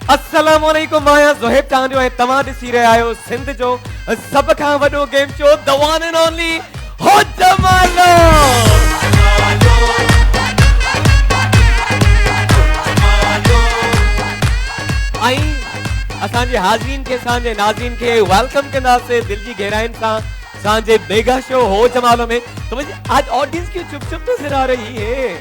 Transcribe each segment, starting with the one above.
अस्सलाम वालेकुम माया ज़ोहिब चांदियो ऐं तव्हां ॾिसी रहिया आहियो सिंध जो सभ खां वॾो game show the one and only हो जमालो। ऐं असांजे हाज़रीन खे असांजे नाज़रीन खे वेलकम कंदासीं दिल जी गहराइनि सां असांजे मेगा शो हो जमालो में। तो मुझे आज ऑडियंस क्यों चुप चुप नजर आ रही है?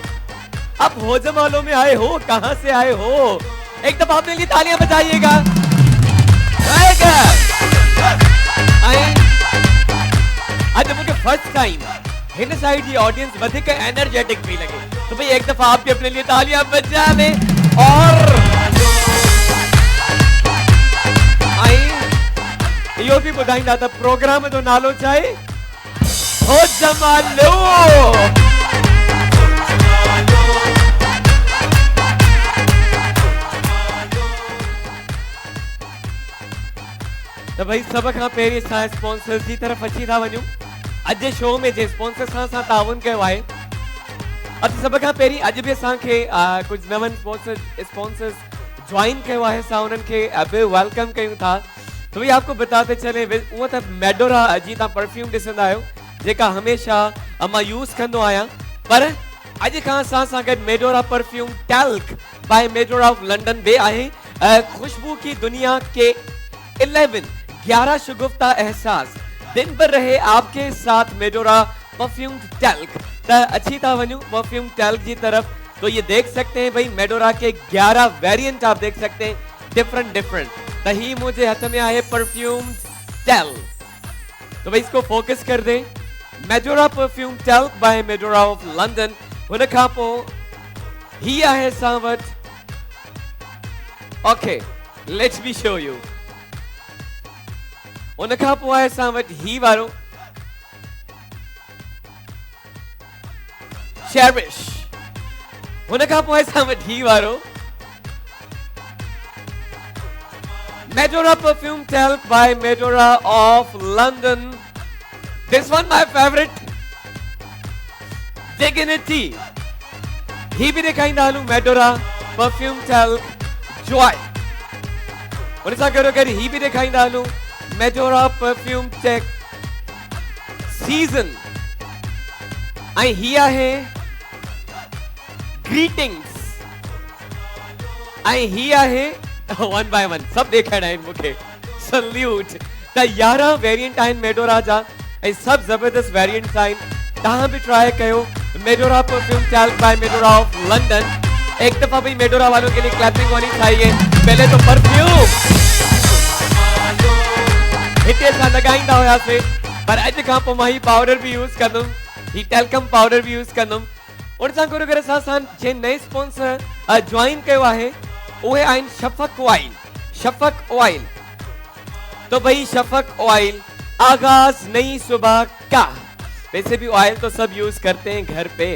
आप हो जमालो में आए हो, कहां से आए हो? एक दफा अपने लिए तालियां बजाइएगा। आज मुझे फर्स्ट टाइम हिन साइड की ऑडियंस वधिक एनर्जेटिक भी लगे, तो भाई एक दफा आप भी अपने लिए तालियां बजा ले। और यो भी ॿुधाईंदा त प्रोग्राम जो नालो छा आहे? हो जमालो। तो भाई सब खां पहिरीं असां स्पॉन्सर्स की तरफ अची था वञूं। अॼु जे शो में जे स्पॉन्सर सां असां ताउन कयो आहे, असां सब खां पहिरीं अॼु बि असांखे कुझु नवनि स्पॉन्सर्स ज्वाइन कयो आहे, असां उन्हनि खे बि वेलकम कयूं था। तो भाई आपको बताते चले उहो त मेडोरा जी तव्हां परफ्यूम ॾिसंदा आहियो जेका हमेशह मां यूज़ कंदो आहियां, पर अॼु खां असां सां गॾु Medora perfume talc by Medora of London बि आहे। खुशबू की दुनिया के 11 शगुफ्ता एहसास दिन भर रहे आपके साथ मेडोरा परफ्यूम टैल्क। त अच्छी था वञूं परफ्यूम टैल्क की तरफ। तो ये देख सकते हैं भाई मेडोरा के 11 वेरिएंट आप देख सकते हैं डिफरेंट। तो ही मुझे हाथ में आए परफ्यूम टैल। तो भाई इसको फोकस कर दें। Medora perfume talc by Medora of London. उन खां पोइ ही आहे सां वटि, okay let's be show you. उन खां पोइ आहे असां वटि ही वारो चेरिश। उन खां पोइ असां वटि ही वारो Medora perfume talc by Medora of London. This one my favourite dignity. ही भी ॾेखारींदा हलूं मेडोरा परफ्यूम टैल्क जॉय। उन सां गॾो गॾु ही भी ॾेखारींदा हलूं मेडोरा परफ्यूम टेक सीजन। ऐं ही आहे ग्रीटिंग्स। ऐं ही आहे वन बाय वन सब ॾेखारिणा आहिनि मूंखे। सल्यूट। त 11 वेरिएंट आहिनि मेडोरा जा ऐं सब ज़बरदस्त वेरिएंट्स आहिनि। तव्हां भी ट्राई कयो Medora perfume talc by Medora of London. एक दफा भी मेडोरा वालों के लिए क्लैपिंग होनी चाहिए। पहले तो परफ्यूम हिते असां लॻाईंदा हुआसीं, पर अॼु खां पोइ मां ही पाउडर भी यूज़ कंदुमि, ही टेल्कम पाउडर भी यूज़ कंदुमि। उन सां गॾु गॾु असां जे नए स्पॉन्सर ज्वाइन कयो आहे उहे आहिनि शफ़क़ ऑयल। शफ़क़ ऑयल। तो भाई शफ़क़ ऑयल आगाज नई सुबह का। वैसे भी ऑयल तो सब यूज करते हैं घर पे,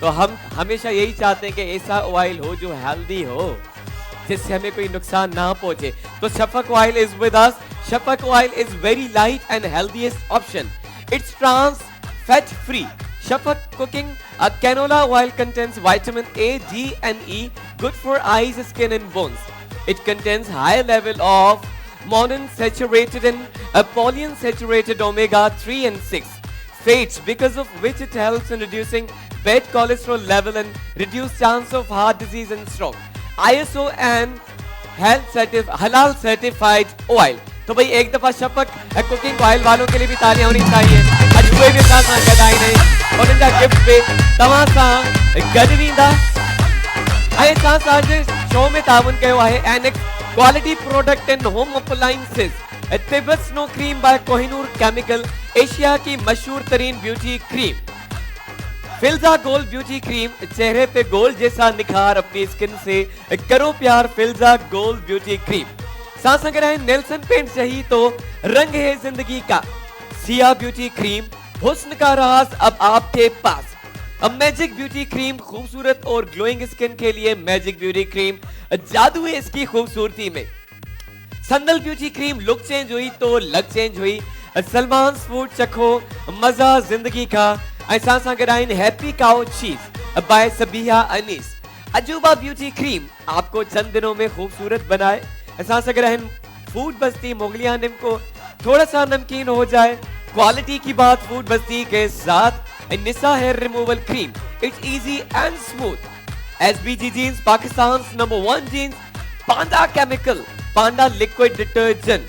तो हम हमेशा यही चाहते हैं कि ऐसा ऑयल हो जो हेल्दी हो, जिससे हमें कोई नुकसान ना पहुंचे। तो Shafaq oil is with us. Shafaq oil is very light and healthiest option. It's trans fat free. Shafaq cooking canola oil contains vitamin A, D and E, good for eyes, skin and bones. It contains high level of monounsaturated and polyunsaturated omega 3 and 6 fats, because of which it helps in reducing bad cholesterol level and reduce chance of heart disease and stroke. ISO and halal certified oil. तो भाई एक दफा शफ़क़ cooking oil वालों के लिए भी तालियां होनी चाहिए। आज उहे भी असां सां गॾु आहिनि ऐं उन्हनि जा गिफ्ट भी तव्हां सां गॾु वेंदा। ऐं असां सां अॼु शो में ताउन कयो आहे Anex quality product and home appliances. Tibet snow cream by Kohinoor chemical, Asia की मशहूर तरीन beauty cream. Filza gold beauty cream, चेहरे पे गोल्ड जैसा निखार अपनी स्किन से करो प्यार। Filza gold beauty cream. सांस है नेल्सन पेंट सही तो रंग है जिंदगी का। सिया ब्यूटी क्रीम, हुस्न का राज अब आपके पास। अब मैजिक ब्यूटी क्रीम, खूबसूरत और ग्लोइंग स्किन के लिए मैजिक ब्यूटी क्रीम, जादू है इसकी खूबसूरती में। संदल ब्यूटी क्रीम, लुक चेंज हुई तो लग चेंज हुई। सलमान फूड चखो मजा जिंदगी का। ऐसा हैप्पी काउ चीज बाय सबिया अनीस। अजूबा ब्यूटी क्रीम आपको चंद दिनों में खूबसूरत बनाए। ऐसा अगर रहन फूड बस्ती मुगलिया निम को थोड़ा सा नमकीन हो जाए। क्वालिटी की बात फूड बस्ती के साथ Nisa hair removal cream, it's easy and smooth. SBG jeans Pakistan number 1 jeans, Panda chemical, Panda liquid detergent,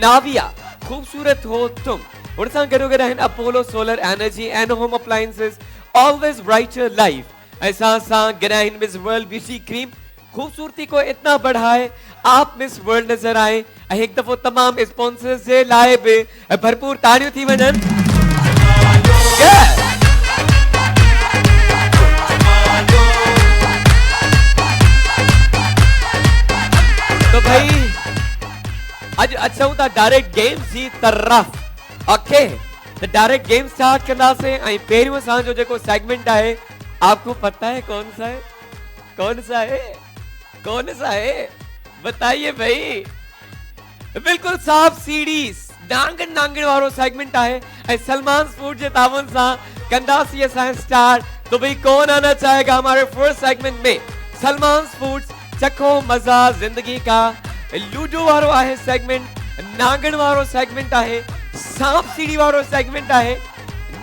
Navia खूबसूरत हो तुम। और ऐसा करोगे रहन Apollo solar energy and home appliances, always brighter life. ऐसा Grand Miss World beauty cream खूबसूरती को इतना बढ़ाए आप मिस वर्ल्ड नजर आए। एक दफो तमाम स्पॉन्सर्स से लाए बे भरपूर ताड़ियों थी वजन। तो भाई आज अच्छा होता डायरेक्ट गेम जी तरफ। ओके तो डायरेक्ट गेम स्टार्ट करना से पेरियों सां जो जेको सेगमेंट है आपको पता है कौन सा है? कौन सा है? कौन सा है बताइए भाई। बिल्कुल साफ सीडीज नांगन नांगन वारो सेगमेंट है। सलमान फूड जे तावन सा कंदासी असा स्टार्ट। तो भाई कौन आना चाहेगा हमारे फर्स्ट सेगमेंट में? सलमान फूड्स चखो मजा जिंदगी का। लूडो वारो है सेगमेंट, नांगन वारो सेगमेंट है, सांप सीढ़ी वारो सेगमेंट है।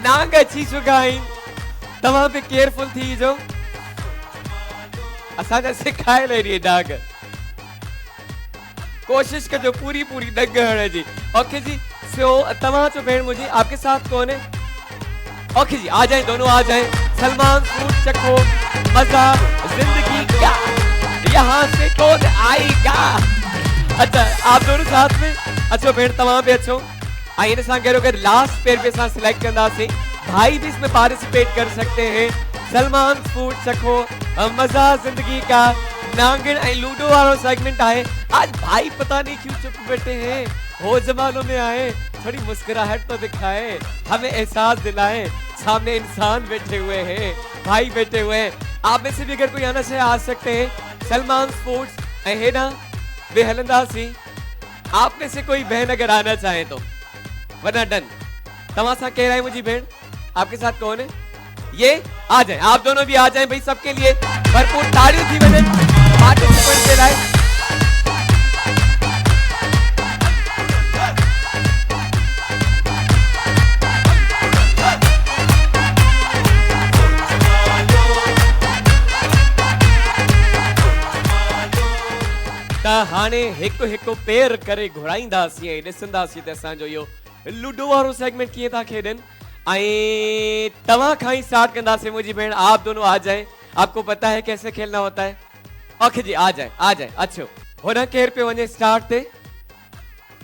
नांग अची चुका है तमाम पे केयरफुल थी जो असाजा सिखाए ले रही है नांग। कोशिश करो पूरी पूरी दग हणे जी। ओके जी सो तमाम जो भेड़ मुझे आपके साथ कौन है? ओके जी आ जाए दोनों आ जाए। सलमान फूड चखो मजा जिंदगी का, यहाँ से कौन आएगा? अच्छा आप दोनों साथ में अच्छो भेड़ तमाम पे अच्छो आइए सा करो कि लास्ट पेयर पे सा सिलेक्ट करना से भाई भी इसमें पार्टिसिपेट कर सकते हैं। सलमान फूड चखो मजा जिंदगी का, नांगन ए लूडो वाला सेगमेंट आए। आज भाई पता नहीं क्यों चुप बैठे हैं, हो जमानों में आए, थोड़ी मुस्कुराहट तो दिखाए, हमें एहसास दिलाए सामने इंसान बैठे हुए हैं, भाई बैठे हुए हैं। आप में से भी अगर कोई आना चाहे आ सकते हैं। सलमान फूड्स है ना बेहलंदा सी। आप में से कोई बहन अगर आना चाहे तो वरना डन। तमाशा कह रहा है मुझे बहन आपके साथ कौन है? ये आ जाए आप दोनों भी आ जाए भाई। सबके लिए भरपूर ताड़ियों थी वजन पार्टिसिपेंट से लाए। हाने हिकु हिकु पेर करे घुराईंदासीं ऐं ॾिसंदासीं त असांजो इहो लूडो वारो सेगमेंट कीअं था खेॾनि। ऐं तव्हां खां ही स्टार्ट कंदासीं मुझी बहन। आप दोनों आ जाएं, आपको पता है कैसे खेलना होता है। ओके जी आ जाए। अच्छो होना केर पे वने स्टार्ट थे।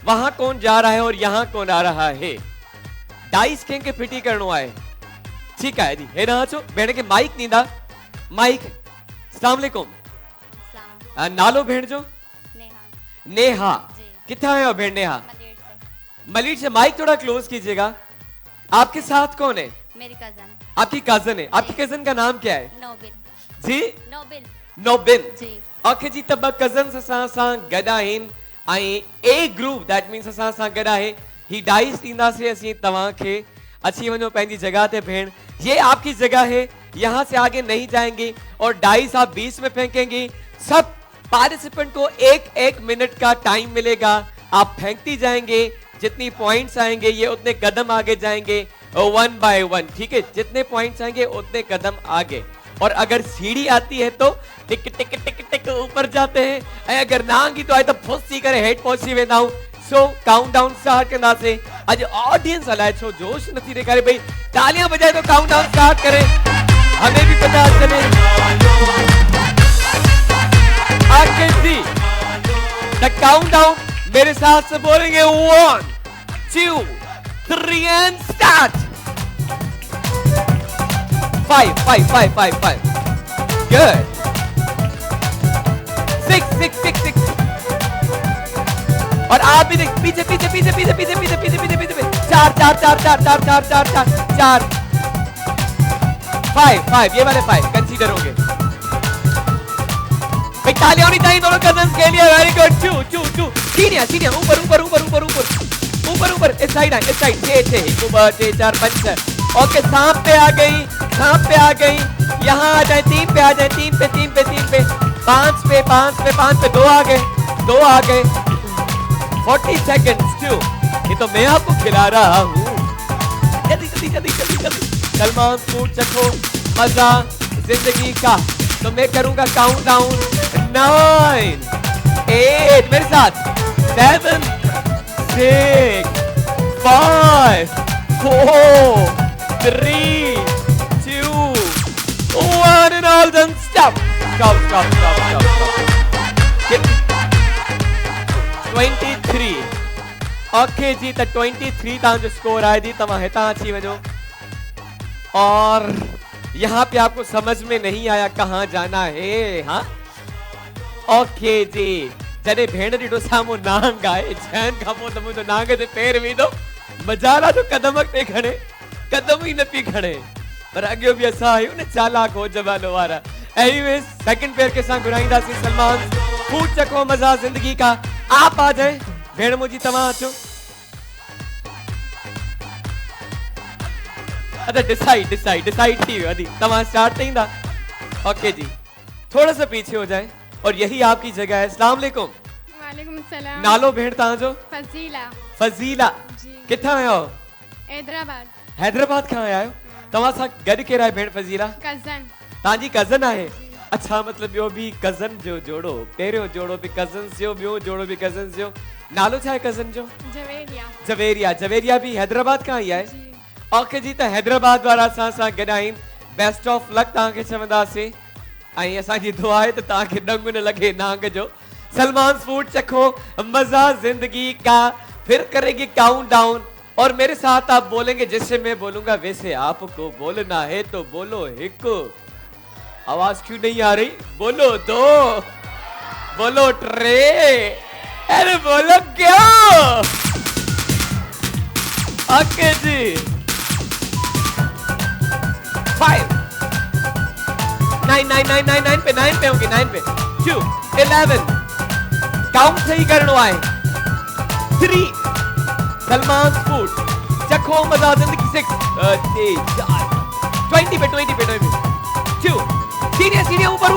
वहां कौन जा रहा है और यहाँ कौन आ रहा है? डाइस के फिटी करनो है। ठीक है जी हे ना अचो भेण के माइक नींदा। माइक अस्सलाम वालेकुम। नालो भेण जो? नेहा। कितना है भेड़ नेहा? मलिर से। माइक थोड़ा क्लोज कीजिएगा। आपके साथ कौन है? मेरी कजन। आपकी कजन है? आपकी कजन का नाम क्या है? नोबिल जी। नोबिल जी। ओके जी तब कजन सा गदा हिन आई ए ग्रुप दैट मींस सा गदा है। ही डाइस दींदा से असी तवा के अच्छी वनो पेंजी जगह ते भेड़। ये आपकी जगह है, यहाँ से आगे नहीं जाएंगे और डाइस आप 20 में फेंकेंगे। सब पार्टिसिपेंट को एक मिनट का टाइम मिलेगा। आप फेंकती जाएंगे, जितनी पॉइंट्स आएंगे ये उतने कदम आगे जाएंगे 1 बाय 1। ठीक है जितने पॉइंट्स आएंगे उतने कदम आगे। और अगर सीढ़ी आती है तो टिक टिक टिक टिक ऊपर जाते हैं। अगर ना आंगी तो आए तो फुस्सी करे हेड पहुंची वेंदा हूं। सो काउंटडाउन स्टार्ट करना से आज ऑडियंस अलाए छो जोश नथी ॾेखारे भाई। तालियां बजाए तो काउंटडाउन स्टार्ट करे, हमें भी पता चले। आके जी द काउंटडाउन मेरे साथ से बोलेंगे 1 2 3 एंड स्टार्ट। 5 5 5 5 5 गुड। 6 6 6 6 और आप भी देख पीछे पीछे पीछे पीछे पीछे पीछे पीछे पीछे पीछे 4 4 4 4 4 4 4 4 4 5 5 ये वाले 5 कंसीडर होंगे। तालियां होनी चाहिए दोनों कजन्स के लिए। Very good. 2 2 2 सीढ़ियां सीढ़ियां ऊपर ऊपर ऊपर ऊपर ऊपर ऊपर ऊपर इस साइड 6 6 1 2 3 4 5 6। ओके सांप पे आ गई। कहाँ पे आ गई? यहाँ आ जाए, 3 पे आ जाए, 3 पे 3 पे 3 पे 5 पे 5 पे 5 पे 2 आ गए, 2 आ गए। 40 सेकंड्स टू, ये तो मैं आपको खिला रहा हूँ। जल्दी जल्दी जल्दी जल्दी जल्दी। सलमान फूड चखो मजा जिंदगी का। तो मैं करूंगा काउंट डाउन। 9 8 मेरे साथ 7 6 5 4 3 2 1 and all done. Stop. Get 23. Okay जी, त 23 तव्हां जो स्कोर आहे जी। तव्हां हितां अची वञो। और यहाँ पे आपको समझ में नहीं आया कहाँ जाना है? हाँ ओके जी। जॾहिं भेण ॾिठो साम्हूं नांग आहे, चइनि खां पोइ त मुंहिंजो नांग ते पेर विधो। मजाला जो कदम अॻिते खणे, कदम ई न पई खणे। पर अॻियो बि असां आहियूं न चालाक हो जवानो वारा। एनीवेज सेकंड पेयर के साथ घुराईंदासीं सलमान फूड चखो मजा जिंदगी का। आप आ जाए भेण मुंहिंजी, तव्हां अचो। अच्छा डिसाइड थी वियो अदी, तव्हां स्टार्ट थींदा। ओके जी, थोड़ा सा पीछे हो जाए और यही आपकी जगह है। अस्सलाम वालेकुम। वालेकुम सलाम। नालो भेण तव्हांजो? फजीला। फजीला जी। किथां आया हो? हैदराबाद। हैदराबाद खां आया आहियो? तव्हां सां गॾु केरु आहे भेण फजीला? कज़न। तव्हांजी कज़न आहे? अच्छा, मतलब ॿियो बि कज़न जो जोड़ो, पहिरियों जोड़ो बि कज़न्स जो, ॿियो जोड़ो बि कज़न्स जो। नालो छा आहे कज़न जो? जवेरिया। जवेरिया भी हैदराबाद खां ई आहे? जी। ओके जी, त हैदराबाद वारा असां सां गॾु आहिनि। बेस्ट ऑफ लक तव्हांखे चवंदासीं। ऐं असांजी दुआ आहे त तव्हांखे ॾंग न लॻे नांग जो। सलमान फूड चखो मजा जिंदगी का। फिर करेंगे काउंट डाउन और मेरे साथ आप बोलेंगे जैसे मैं बोलूंगा वैसे आपको बोलना है। तो बोलो 1, आवाज क्यों नहीं आ रही? बोलो 2, बोलो 3, अरे बोलो क्या? ओके जी। 5 9 पे 9 पे होंगे, 9 पे 2 11 काउंट सही करनो है। 3 सलमान फूड चखो मजा जिंदगी। 6 20 पे 2 सीढ़ियां ऊपर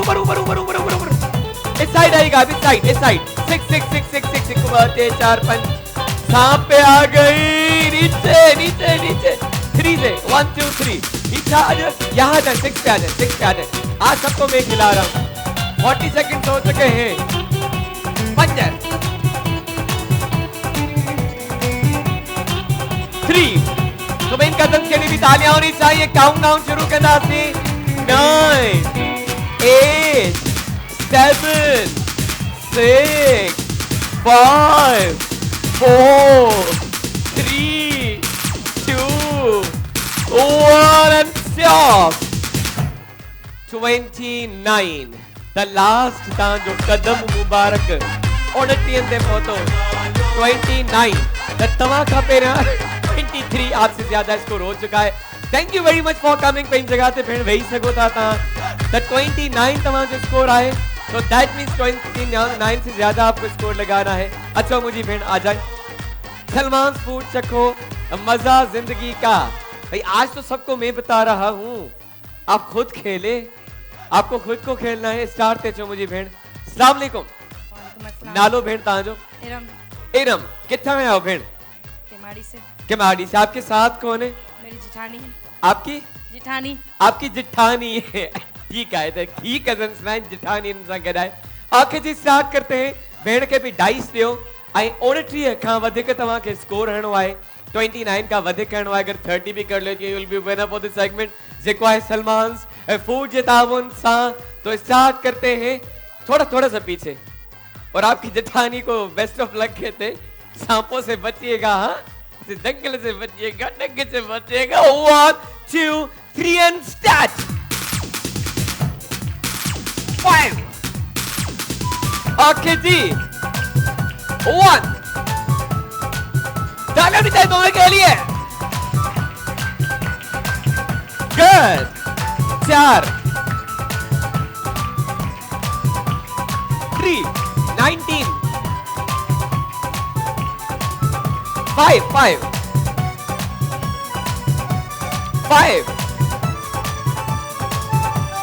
इस साइड आएगा, इस साइड 6 1 4 5 सांप पे आ गई। नीचे 3 से 1 2 3 यहाँ जाए 6 पे आ जाए। आज सबको मैं खिला रहा हूँ। 40 सेकंड हो चुके हैं। पंजर 3 तो इन कदम के लिए भी तालियां होनी चाहिए। काउंट डाउन शुरू करना सी। 9 8 7 6 5 4 3 2 1 and stop. 29 the last तव्हांजो कदम मुबारक 29 ते पहुतो। 29 त तव्हां खां पहिरियां 23 आपसे ज्यादा स्कोर हो चुका है। Thank you very much for coming. पंहिंजी जगह ते भेण वेही सघो था तव्हां। त 29 तव्हांजो स्कोर आहे। तो दैट मीन्स 29 से ज्यादा आपको स्कोर लगाना है। अच्छा मुझी भेण आ जाए। सलमान फूड चखो मजा जिंदगी का। भाई आज तो सबको मैं बता रहा हूँ, आप खुद खेले, आपको खुद को खेलना है। स्टार्ट ते चो मुझी भेण। अस्सलाम वालेकुम। नालो भेण तव्हांजो? इरम किथां आया हो भेण? केमाड़ी से। आपके साथ कौन है? मेरी जिठानी है। आपकी जिठानी। आपकी जिठानी है। ठीक है, ठीक कजन्स में जिठानी सां गॾु आहे। ओके जी, स्टार्ट करते हैं। भेण के भी डाइस ॾियो ऐं 29 खां वधीक तव्हांखे स्कोर हणो आहे। 29 का वधिक हणो आहे। अगर 30 भी कर लो you will be winner for this segment जेको है सलमान फूड जे ताउन सां। तो स्टार्ट करते हैं। थोड़ा सा पीछे और आपकी जेठानी को बेस्ट ऑफ लक कहते। सांपों से बचिएगा, हाँ, जंगल से बचिएगा, डंगे से बचिएगा। 1 2 3 एंड स्टार्ट। 5 ओके जी। 1 तालियां भी चाहिए दोनों के लिए। गुड। 4 3 19 5 5 5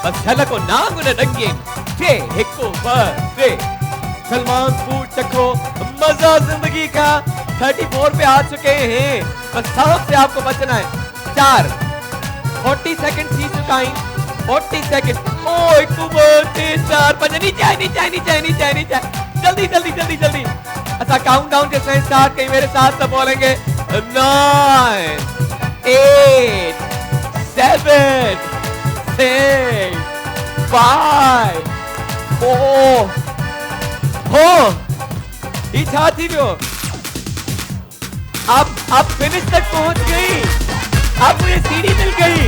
बस झलको नांग न रंगीन टे हिको टे सलमान फूड चखो मजा जिंदगी का 34 पे आ चुके हैं बस सांप से आपको बचना है 4 40 सेकंड थी चुका है 40 सेकंड ओ एक 4 5 नीचे जल्दी जल्दी जल्दी जल्दी अच्छा काउंटडाउन के साथ स्टार्ट कहीं मेरे साथ सब बोलेंगे 9 8 7 6 5 4 हो ये छाती भी हो आप फिनिश तक पहुंच गई आप मुझे सीढ़ी मिल गई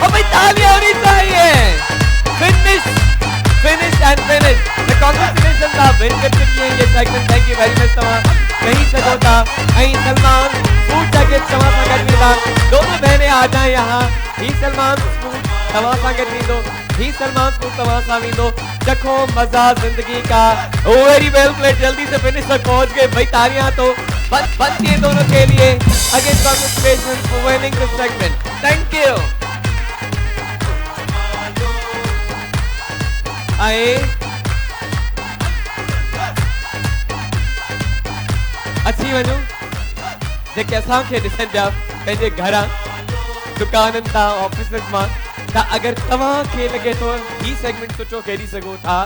और भाई तालियां होनी चाहिए finish finish and finish the congratulations आप विन कर चुकी हैं ये segment thank you very much तमा कहीं सको था कहीं सलमान फूड जैकेट तमा संगत में था दोनों बहनें आ जाएं यहाँ ही सलमान फूड तमा संगत में दो ही सलमान फूड तमा सामी दो चखो मजा जिंदगी का वेरी वेल प्लेड जल्दी से फिनिश तक पहुंच गए भाई तालियां तो बनती है दोनों के लिए again congratulations for winning this segment thank you आए अच्छी वञो जेके असांखे ॾिसनि पिया पंहिंजे घरां दुकाननि तां ऑफिसनि मां त अगरि तव्हांखे लॻे थो ही सेगमेंट सुठो खेॾी सघो था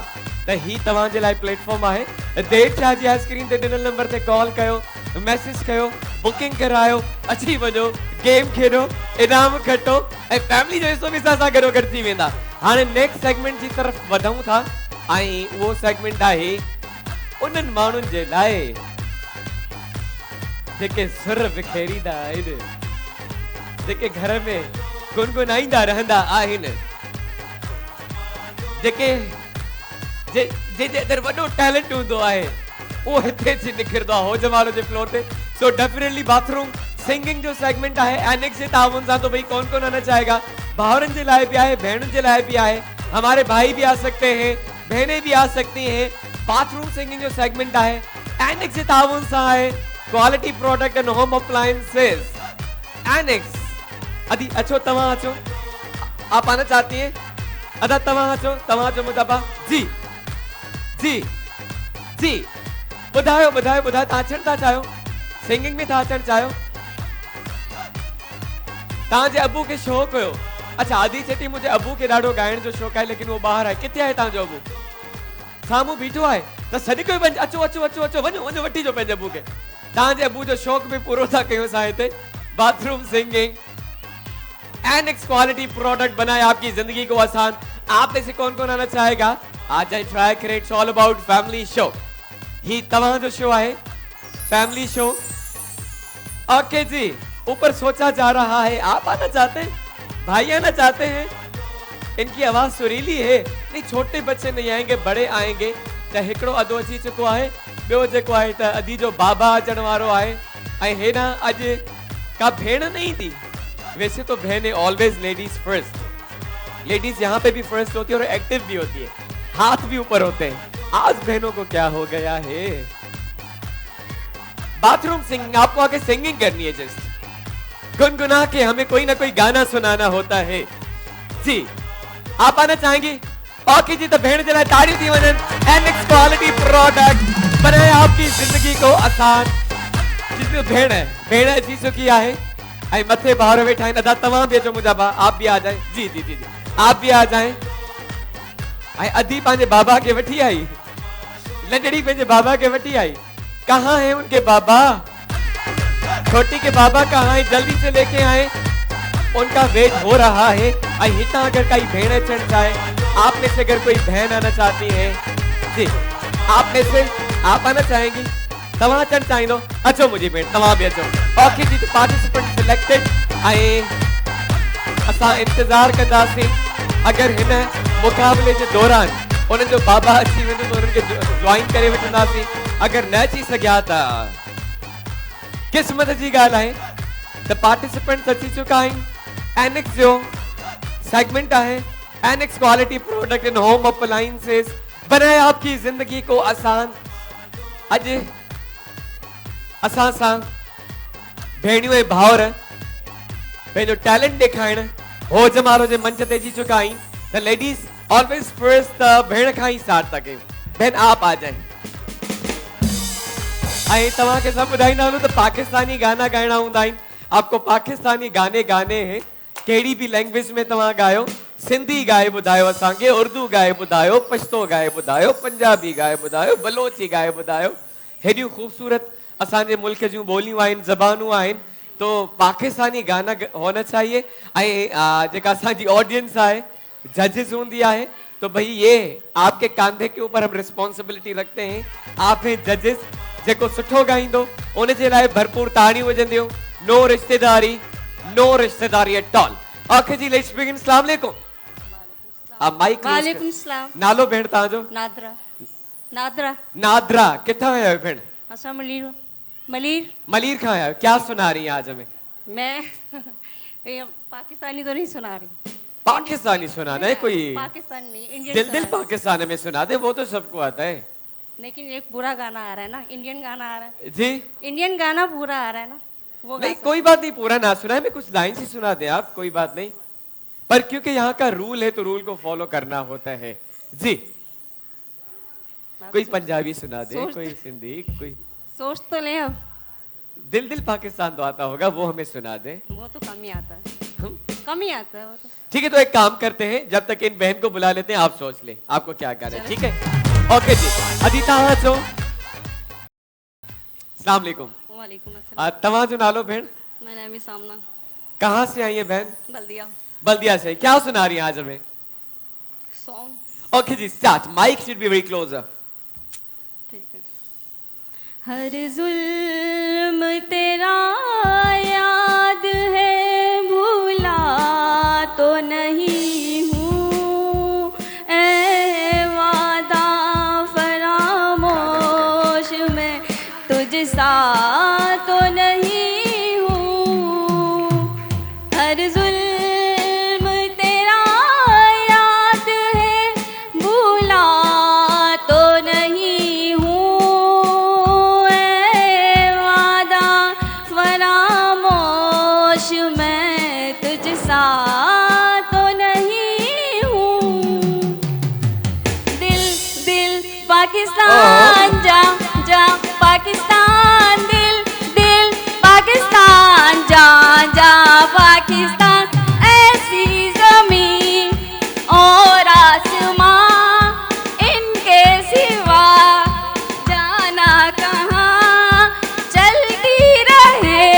त ही तव्हांजे लाइ प्लेटफॉर्म आहे देर छा जी स्क्रीन ते ॾिनल नंबर ते कॉल कयो मैसेज कयो बुकिंग करायो अची वञो गेम खेॾो इनाम खटो ऐं फैमिली जो हिस्सो बि असां सां गॾो गॾु थी वेंदा हाणे नेक्स्ट सेगमेंट जी तरफ़ वधूं था ऐं उहो सेगमेंट आहे उन्हनि माण्हुनि जे लाइ जेके सुर बिखेरींदा आहिनि जेके घर में गुनगुनाईंदा रहंदा आहिनि जेके जे अंदरि वॾो टैलेंट हूंदो आहे वो हिते अची निखरंदो आहे हो जमालो जे फ्लोर ते सो डेफिनेटली बाथरूम सिंगिंग जो सेगमेंट आहे एनेक्स जे ताउन सां तो भाई कौन कौन आना चाहेगा भावरन के लिए भी आए बहनों के लिए भी आए हमारे भाई भी आ सकते हैं बहनें भी आ सकती हैं बाथरूम सिंगिंग जो सेगमेंट है एनेक्स के ताउन सा है quality product and home appliances annex अदी अचो तवा अचो आप आना चाहती हैं अदा तवा अचो मुताबा जी जी जी बुधायो बुधायो बुधायो ताचण ता चाहो सिंगिंग में ताचण चाहो ताजे अबू के शौक हो अच्छा आदि चेटी मुझे अबू के ॾाढो गायण जो शौक है लेकिन वो बाहर है किथे है ताजो अबू सामू बीठो है त सदी कोई बन अचो अचो अचो अचो वञो वञो वठी जो पंहिंजे अबू के ताजे अबू जो शौक भी पूरो था कयो सा हिते bathroom singing annex quality product बनाए आपकी जिंदगी को आसान आप में से कौन कौन आना चाहेगा आज आई ट्राई करें it's all about family show ही तमाम जो शो है फैमिली शो ओके जी ऊपर सोचा जा रहा है आप आना चाहते हैं भाई आना चाहते हैं इनकी आवाज सुरीली है नहीं छोटे बच्चे नहीं आएंगे बड़े आएंगे त हिकड़ो अदो अची चुको है बियो जेको है त अदी जो बाबा अचण वारो है ऐं हे ना अज का भेण नहीं थी वैसे तो बहनें ऑलवेज लेडीज फर्स्ट लेडीज यहाँ पे भी फर्स्ट होती है और एक्टिव भी होती है हाथ भी ऊपर होते हैं आज बहनों को क्या हो गया है बाथरूम सिंगिंग आपको आके सिंगिंग करनी है जस्ट गुनगुना के हमें कोई ना कोई गाना सुनाना होता है जी आप आना चाहेंगी ओके जी तो भेड़ जला ताड़ी थी वजन एनेक्स क्वालिटी प्रोडक्ट बनाए आपकी जिंदगी को आसान जिसमें भेड़ अची चुकी है आई मथे बाहर बैठा है अदा तमाम भी अचो मुझा बा आप भी आ जाए जी जी जी जी आप भी आ जाए आई अदी पांजे बाबा के वठी आई लंडड़ी पांजे बाबा के वठी आई कहाँ है उनके बाबा छोटी के बाबा कहाँ है जल्दी से लेके आए उनका वेट हो रहा है आई हिता अगर कई भेड़ चढ़ जाए आप में से अगर कोई बहन आना चाहती है जी आप में से आप आना चाहेंगी तवा चढ़ चाहिए अचो मुझे भेड़ तवा भी अचो ओके जी तो पार्टिसिपेंट सिलेक्टेड आए असा इंतजार कंदासीं अगर हिन मुकाबले के दौरान उन्हनि जो बाबा अची वेंदो तो उन्हनि खे ज्वाइन करे वठंदासीं अगर न अची सघिया त किस्मत जी ॻाल्हि आहे त पार्टिसिपेंट्स अची चुका आहिनि एनेक्स जो सेगमेंट है annex quality product in home appliances बनाए आपकी जिंदगी को आसान अज असां सां भेणियूं ऐं भाउर पंहिंजो टैलेंट ॾेखारण हो जमारो जे मंच ते अची चुका आहिनि The ladies always first भेण खां ई स्टार्ट था कयूं। भेण आप आ जाए। ऐं तव्हां खे सभु ॿुधाईंदा हलूं त पाकिस्तानी गाना ॻाइणा हूंदा आहिनि। आपको पाकिस्तानी गाने गाने हैं, कहिड़ी बि लैंग्वेज में तव्हां ॻायो। सिंधी ॻाए ॿुधायो असांखे, उर्दू ॻाए ॿुधायो, पश्तो ॻाए ॿुधायो, पंजाबी ॻाए ॿुधायो, बलोची ॻाए ॿुधायो। हेॾियूं ख़ूबसूरत असांजे मुल्क जूं ॿोलियूं आहिनि, ज़बानूं आहिनि। तो पाकिस्तानी गाना होना चाहिए। ऐं जेका असांजी ऑडियंस आहे, जजेस हूंदी आहे, तो भाई ये आपके कांधे के ऊपर हम रिस्पॉन्सिबिलिटी रखते हैं। आप हैं जजेस। जेको सुठो गाईंदो उन जे लाइ भरपूर ताड़ियूं वॼंदियूं। नो रिश्तेदारी एट ऑल। ओके जी, लेट्स बिगिन। अस्सलाम वालेकुम। माइक वालेकुम सलाम। नालो भेण तव्हांजो? नादरा। नादरा। नादरा, किथां आया आहियो भेण? असां मलीर। मलीर खां आया आहियो। क्या सुना रही हैं आज हमें? मैं ये पाकिस्तानी तो नहीं सुना रही। पाकिस्तानी सुनाना है कोई? पाकिस्तानी नहीं, इंडियन दिल सुना पाकिस्तान में सुना दे, वो तो सबको आता है। लेकिन एक बुरा गाना आ रहा है ना, इंडियन गाना आ रहा है। जी इंडियन गाना पूरा आ रहा है ना, वो नहीं, कोई बात नहीं, पूरा ना सुना है, मैं कुछ लाइन से सुना दे आप, कोई बात नहीं। पर क्योंकि यहाँ का रूल है तो रूल को फॉलो करना होता है। जी कोई पंजाबी सुना दे, कोई सिंधी, कोई सोच तो ले। अब दिल पाकिस्तान तो आता होगा, वो हमें सुना दे। वो तो कम ही आता है, कम ही आता है वो तो। ठीक है, तो एक काम करते हैं, जब तक इन बहन को बुला लेते हैं, आप सोच ले आपको क्या करना है। ठीक है, ओके जी। अदिता जो अस्सलाम वालेकुम। वालेकुम अस्सलाम। तव्हांजो नालो भेण? मैं नामी सामना। कहाँ से आई है बहन? बल्दिया। बल्दिया से। क्या सुना रही है आज हमें? सॉन्ग। ओके जी, start. Mic should be very closer. ठीक है। हर जुल्म तेरा याद है, भूला तो नहीं हूँ, ऐ वादा फरामोश मैं तुझसा तो नहीं हूँ। हर जुल्म तेरा याद है, भूला तो नहीं हूँ, ऐ वादा फरामोश मैं तुझसा तो नहीं हूँ। दिल पाकिस्तान जा पाकिस्तान, दिल पाकिस्तान जा पाकिस्तान। ऐसी जमीन और आसमां, इनके सिवा जाना कहाँ। चलती रहे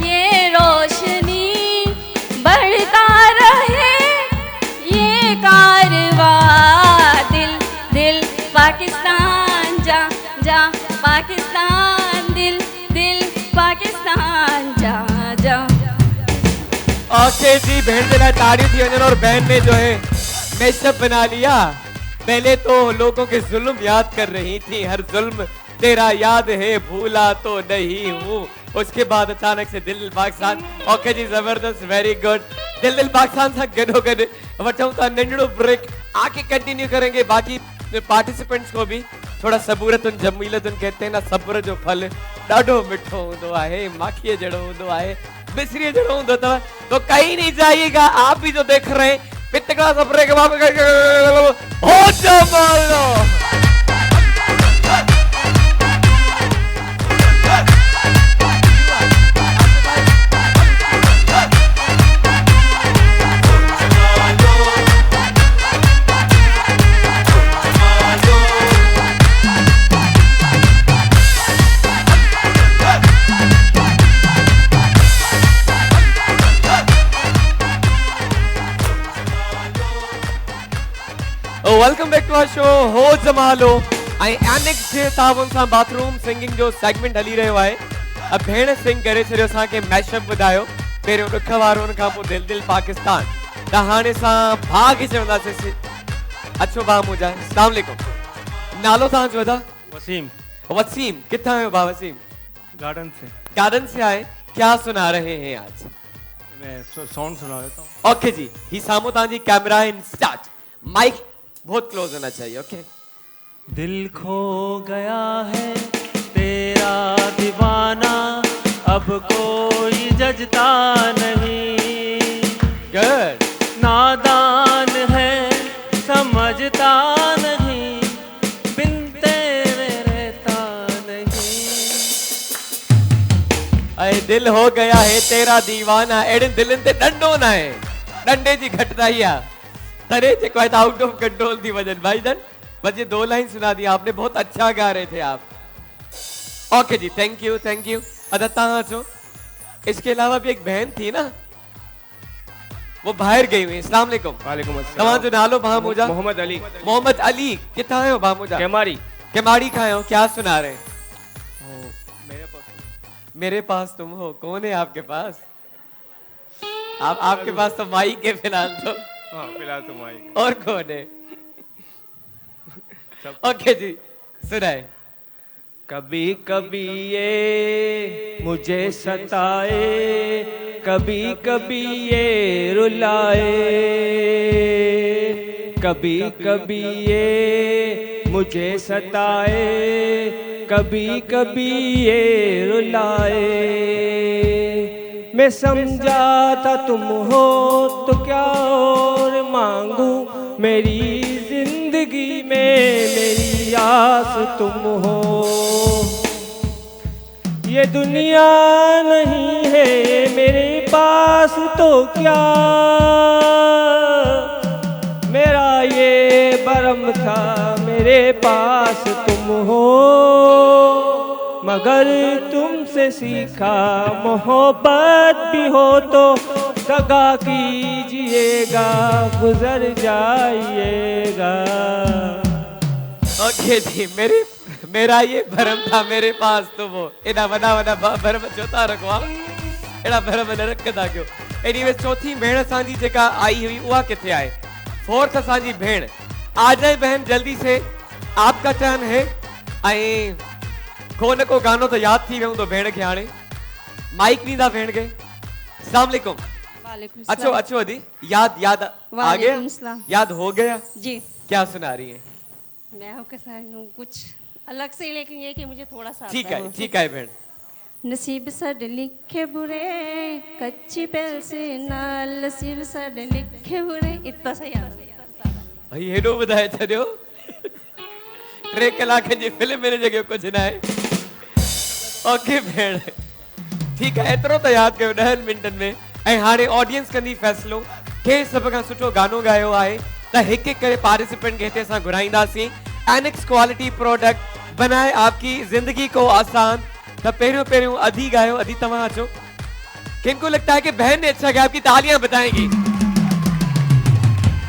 ये रोशनी, बढ़ता रहे ये कारवां। दिल पाकिस्तान जा पाकिस्तान, दिल पाकिस्तान जा। ओके जी, बहन के लिए ताड़ी थी अंजन, और बहन ने जो है मैशअप बना लिया। पहले तो लोगों के जुल्म याद कर रही थी, हर जुल्म तेरा याद है, भूला तो नहीं हूँ। उसके बाद अचानक से दिल पाकिस्तान। ओके जी, जबरदस्त, वेरी गुड। दिल पाकिस्तान सां गॾोगॾु वठूं था नंढड़ो ब्रेक, आके कंटिन्यू करेंगे। बाकी पार्टिसिपेंट्स को भी थोड़ा सबूरतुन जमीलतुन कहते हैं ना, सब्र जो फल ॾाढो मिठो हूंदो आहे, माखीअ जहिड़ो हूंदो आहे, मिस्रीअ जहिड़ो हूंदो अथव। तो कहीं नहीं जाइएगा, आप भी जो देख रहे हैं, पितका सब्र के बाद Ho Jamalo. Welcome back to our show Ho Jamalo. Annex जे ताबन सां बाथरूम सिंगिंग जो सेगमेंट हली रहियो आहे। अब भेण सिंग करे छॾियो, असांखे मैशअप ॿुधायो। पहिरियों ॾुख वारो, उन खां पोइ दिल पाकिस्तान। त हाणे सां भाउ खे चवंदासीं। अचो भाउ मुंहिंजा, अस्सलाम वालेकुम। नालो तव्हांजो अदा? वसीम। वसीम, किथां आयो भाउ वसीम? गार्डन से आए। क्या सुना रहे हैं आज? मैं सॉन्ग सुना देता हूँ। ओके जी, ही सामो तव्हांजी कैमरा इन स्टार्ट। माइक बहुत क्लोज होना चाहिए। ओके। दिल खो गया है तेरा दीवाना, अब कोई जजता नहीं। गुड। नादान है दिल हो गया है तेरा दीवाना एड़े दिलन ते डंडो ना है डंडे जी घटताई आ तरे जे कोई आउट ऑफ कंट्रोल थी वजन भाईजान बस ये 2 लाइन सुना दी आपने बहुत अच्छा गा रहे थे आप ओके जी थैंक यू अदा तहां जो इसके अलावा भी एक बहन थी ना वो बाहर गई हुई अस्सलाम वालेकुम वालेकुम अस्सलाम तव्हां जो नालो भामुजा मोहम्मद अली किथा आयो भामुजा केमारी केमाड़ी का आयो क्या सुना रहे मेरे पास मेरे पास तुम हो कौन है आपके पास आपके पास तो माइक है फिलहाल तो हाँ फिलहाल तुम आई और कौन है ओके जी सुनाए कभी कभी ये मुझे सताए कभी कभी ये रुलाए कभी कभी ये मुझे सताए कभी कभी ये रुलाए मैं समझा था तुम हो तो क्या और मांगू मेरी जिंदगी में मेरी आस तुम हो ये दुनिया नहीं है मेरे पास तो क्या मेरा ये भरम था मेरे पास तुम हो मगर तुमसे सीखा मोहब्बत भी हो तो दगा कीजिएगा गुजर जाइएगा ओके जी मेरा ये भरम था मेरे पास तो वो एडा वडा वडा भरम जोता रखवा एडा भरम न रखदा क्यों एनीवे चौथी भेण असांजी जेका आई हुई उहा किथे आए फोर्थ असांजी भेण आ जाए बहन जल्दी से आपका टर्न है आई को न को गानो तो याद थी वें तो भेण के हाणे माइक नींदा भेण के अस्सलाम वालेकुम वालेकुम अच्छो अच्छो अदी याद आ गया वालेकुम सलाम। याद हो गया जी क्या सुना रही है मैं आपके साथ हूँ कुछ अलग से लेकिन ये कि मुझे थोड़ा सा ठीक है भेण नसीब सड लिखे बुरे कच्ची पेल से नाल नसीब सड लिखे बुरे इतना सा याद है भाई हेडो ॿुधाए छॾियो 3 कलाक जी फिल्म में जगह कुछ ना है ओके भेण ठीक है एतिरो त यादि कयो 10 मिंटनि में ऐं हाणे ऑडियंस कंदी फ़ैसिलो के सभ खां सुठो गानो गायो आहे त हिकु हिकु करे पार्टिसिपेंट खे हिते असां घुराईंदासीं एनेक्स क्वालिटी प्रोडक्ट बनाए आपकी जिंदगी को आसान त पहिरियों अधी गायो अधी तव्हां अचो किनको लगता है कि बहन ने अच्छा गाया आपकी तालियां बताएंगी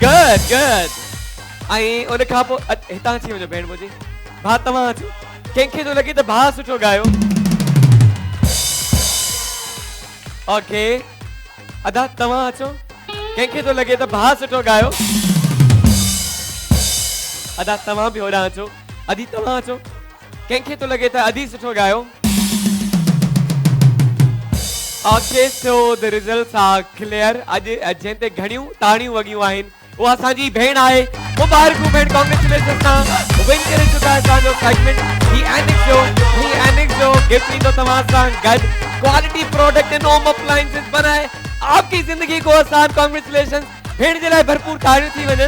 गुड ऐं उन खां पोइ हितां अची वञो भेण मुंहिंजी भाउ तव्हां अचो कंहिंखे थो लॻे त भाउ सुठो गायो ओके अदा तव्हां अचो कंहिंखे थो लॻे त भाउ सुठो गायो अदा तव्हां बि होॾां अचो अदी तव्हां अचो कंहिंखे थो लॻे त अदी सुठो गायो okay so the results are clear अॼु जंहिं ते घणियूं ताड़ियूं वॻियूं आहिनि उहा असांजी भेण आहे मुबारकूं भेण कांग्रेचुलेशन सां विन करे चुका है असांजो सेगमेंट ही एनेक्स जो गिफ्ट ॾींदो तव्हां सां गॾु quality product and home appliances बनाए आपकी जिंदगी को आसान कांग्रेचुलेशन भेण जे लाइ भरपूर ताड़ियूं थी वञनि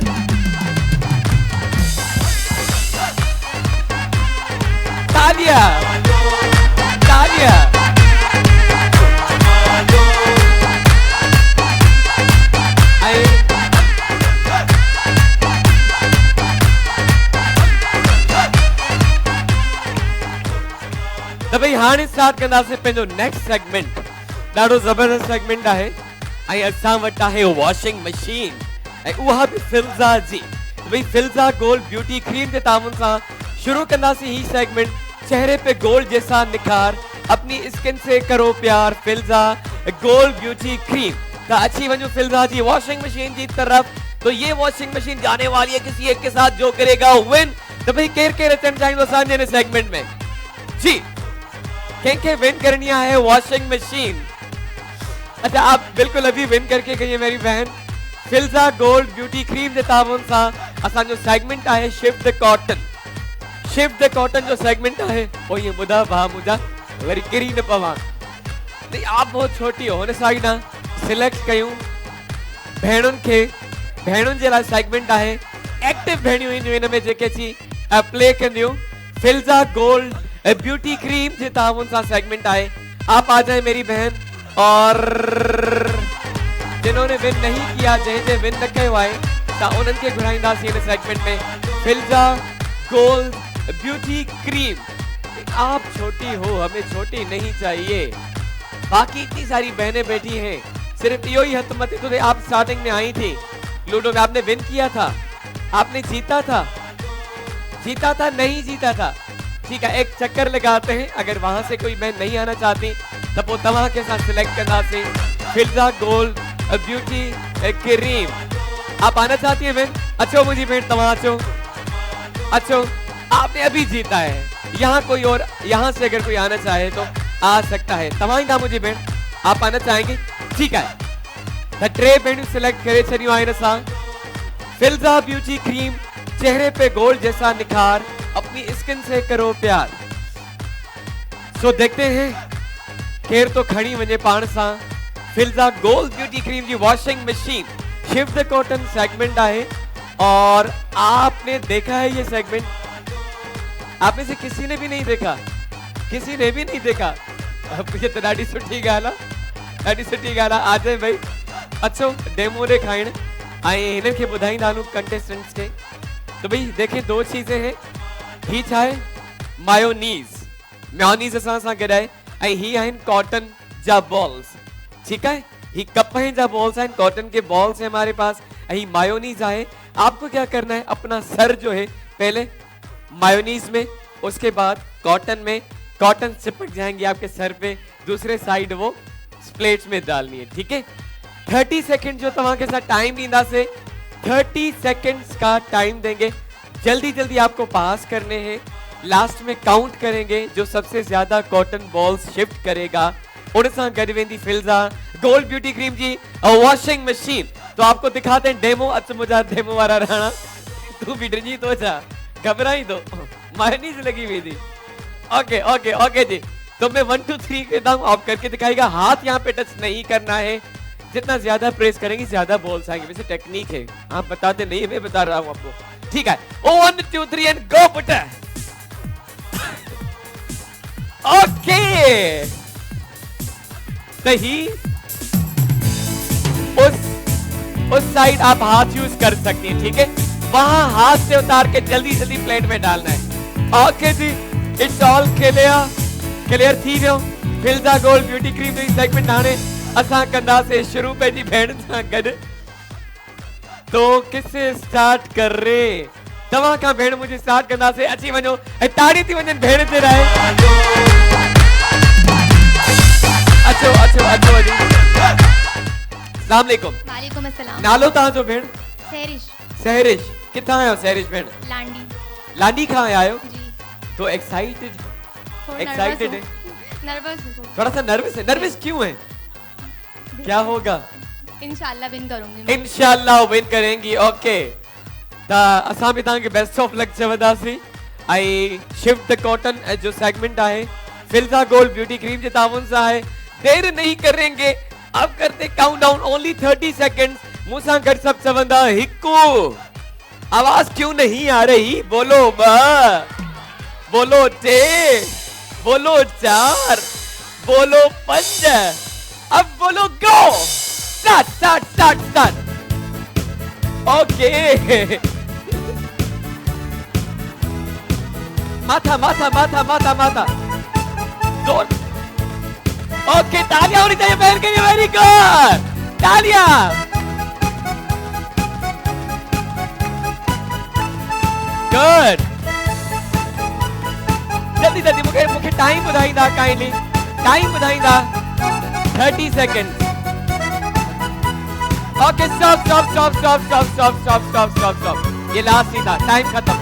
तालिया तो भाई हाणे स्टार्ट कंदासीं पंहिंजो नेक्स्ट सेगमेंट ॾाढो ज़बरदस्त सेगमेंट आहे ऐं असां वटि आहे वॉशिंग मशीन ऐं उहा बि फिल्ज़ा जी भाई फिल्ज़ा गोल्ड ब्यूटी क्रीम के तामुन सां शुरू कंदासीं ही सेगमेंट चेहरे पे गोल्ड जैसा निखार अपनी स्किन से करो प्यार फिल्ज़ा गोल्ड ब्यूटी क्रीम तो अच्छी वजू फिल्ज़ा जी वॉशिंग मशीन की तरफ तो ये वॉशिंग मशीन जाने वाली है किसी एक के साथ जो करेगा विन तो भाई केर अचण चाहिए असांजे सेगमेंट में जी के विन करनी है वॉशिंग मशीन अच्छा आप बिल्कुल अभी विन करके गई है मेरी बहन फिल्ज़ा गोल्ड ब्यूटी क्रीम के तामुन सां असांजो सेगमेंट है शिफ्ट द कॉटन जो सेगमेंट है वो ये बुधा भा मुझा वरी किरी न पवा नहीं आप बहुत छोटी हो हुन सां ई ना सिलेक्ट कयूं भेणुनि जे लाइ सेगमेंट है एक्टिव भेणियूं ईंदियूं इन में जेके अची प्ले कंदियूं फिल्ज़ा गोल्ड ब्यूटी क्रीम जे तामुन सां सेगमेंट है आप आ जाए मेरी बहन। और जिन्होंने विन नहीं किया, जैसे विन न कयो आहे ता उन्हनि खे घुराईंदासीं इन सेगमेंट में फिल्जा गोल्ड ब्यूटी क्रीम। आप छोटी हो, हमें छोटी नहीं चाहिए। बाकी इतनी सारी बहनें बैठी हैं, सिर्फ यो ही हतमती तो आप स्टार्टिंग में आई थी लूडो में, आपने विन किया था, आपने जीता था, जीता था नहीं जीता था। ठीक है, एक चक्कर लगाते हैं, अगर वहां से कोई बहन नहीं आना चाहती तब वो तव्हां के साथ सिलेक्ट करना से फिल्जा गोल्ड ब्यूटी क्रीम। आप आना चाहती है बहन? अच्छो मुझी बहन, तव्हां अच्छो अच्छो, आपने अभी जीता है। यहाँ कोई और, यहाँ से अगर कोई आना चाहे तो आ सकता है। तव्हां था मुझी बहन, आप आना चाहेंगे? ठीक है, त टे भेणियूं सिलेक्ट करे छॾियूं आहिनि असां। फिल्जा ब्यूटी क्रीम, चेहरे पे गोल्ड जैसा निखार, अपनी स्किन से करो प्यार। सो देखते हैं केर तो खड़ी वने पाण सा फिल्जा गोल्ड ब्यूटी क्रीम जी washing machine. Shift the cotton segment है और आपने देखा है ये सेगमेंट? आप में से किसी ने भी नहीं देखा? किसी ने भी नहीं देखा? मुझे तो ॾाढी सुठी ॻाल्हि आहे, ॾाढी सुठी ॻाल्हि आहे। आ जाए भाई, अच्छो डेमो ॾेखाइण ऐं हिननि खे ॿुधाईंदा हलूं कंटेस्टेंट्स के। तो भाई देखें, दो चीजें हैं, ही है मायोनीज, मेयोनीज असां सां गॾु आहे, ऐं ही आहिनि कॉटन जा बॉल्स। ठीक है, ही कप हैं जा बॉल्स हैं, कॉटन के बॉल्स हैं हमारे पास, ही मायोनीज है। आपको क्या करना है, अपना सर जो है पहले मायोनीज में, उसके बाद कॉटन में, कॉटन चिपक जाएंगे आपके सर पे, दूसरे साइड वो प्लेट्स में डालनी है। ठीक है, 30 सेकंड जो तव्हां के साथ टाइम दींदा से, 30 सेकंड्स का टाइम देंगे, जल्दी जल्दी आपको पास करने हैं। लास्ट में काउंट करेंगे, जो सबसे ज्यादा कॉटन बॉल्स शिफ्ट करेगा उन सां गॾु वेंदी फिल्जा गोल्ड ब्यूटी क्रीम जी वॉशिंग मशीन। तो आपको दिखाते हैं डेमो। अच मुझा डेमो वारा राणा, तू भी डिजी तो छा घबराई तो मायोनीज लगी हुई थी। ओके ओके ओके जी, तो मैं 1 2 3 कहता हूँ, आप करके दिखाएगा। हाथ यहाँ पे टच नहीं करना है, जितना ज्यादा प्रेस करेंगे ज्यादा बॉल्स आएंगे। वैसे टेक्निक है, आप बताते नहीं, मैं बता रहा हूँ आपको। ठीक है, 1 2 3 एंड गो पुट। ओके, सही। उस साइड आप हाथ यूज कर सकती हैं। ठीक है, वहां हाथ से उतार के जल्दी जल्दी प्लेट में डालना है। ओके जी, इट्स ऑल क्लियर थी वियो। फिल्जा गोल्ड ब्यूटी क्रीम जो सेगमेंट हाणे असां कंदासीं शुरू पंहिंजी भेण सां गॾु। तो किसे स्टार्ट कर रे? तव्हां खां भेण मुंहिंजी स्टार्ट कंदासीं। अची वञो ऐं ताड़ी थी वञनि भेण जे लाइ। अचो अचो अचो जी। अस्सलाम वालेकुम। वालेकुम अस्सलाम। नालो तव्हांजो भेण? सहरिश। सहरिश, किथां आयो सहरिश भेण? लांडी। लांडी खां आया हो? जी। तो एक्साइटेड है? नर्वस हूँ। थोड़ा सा नर्वस है। नर्वस क्यों है? क्या होगा? इंशाल्लाह विन करूंगी मैं। इंशाल्लाह विन करेंगी। ओके, ता असां भी तव्हांखे बेस्ट ऑफ लक चवंदासीं। आई शिफ्ट द कॉटन जो सेगमेंट है फिल्जा गोल्ड ब्यूटी क्रीम के ताउन से है। देर नहीं करेंगे, अब करते काउंट डाउन, ओनली 30 सेकंड्स। मूसा गढ़ सब चवंदा हिक्कू, आवाज क्यों नहीं आ रही? बोलो बा, बोलो टे, बोलो 4, बोलो 5, अब बोलो go. Start start start start. Okay, माथा माथा माथा माथा माथा जोर। ओके, तालियां होनी चाहिए बहन के लिए। वेरी गुड, तालियां। गुड, जल्दी जल्दी मुझे टाइम ॿुधाईंदा, काइंडली टाइम ॿुधाईंदा। 30 second. Okay, stop stop stop stop stop stop stop stop stop stop. ये लास्ट ही था, टाइम खत्म।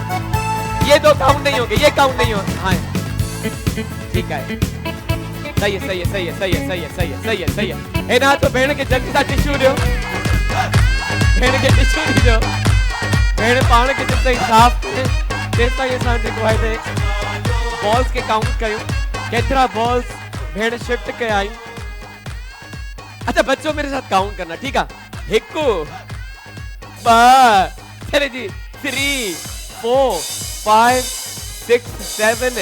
ये दो काउंट नहीं होंगे, ये काउंट नहीं होंगे। हाँ ठीक है, सही है सही है सही है सही है सही है सही है सही है सही है। ए ना तो भेण के जल्दी सा टिश्यू दियो, भेण के टिश्यू दियो। भेण पाण के जब ताईं साफ करे तेसिताईं असां जेको आहे ते बॉल्स के काउंट कयूं, केतिरा बॉल्स भेण शिफ्ट कया आहियूं। अच्छा बच्चों, मेरे साथ काउंट करना, ठीक है? 1 2 चले जी, 3 4 5 6 7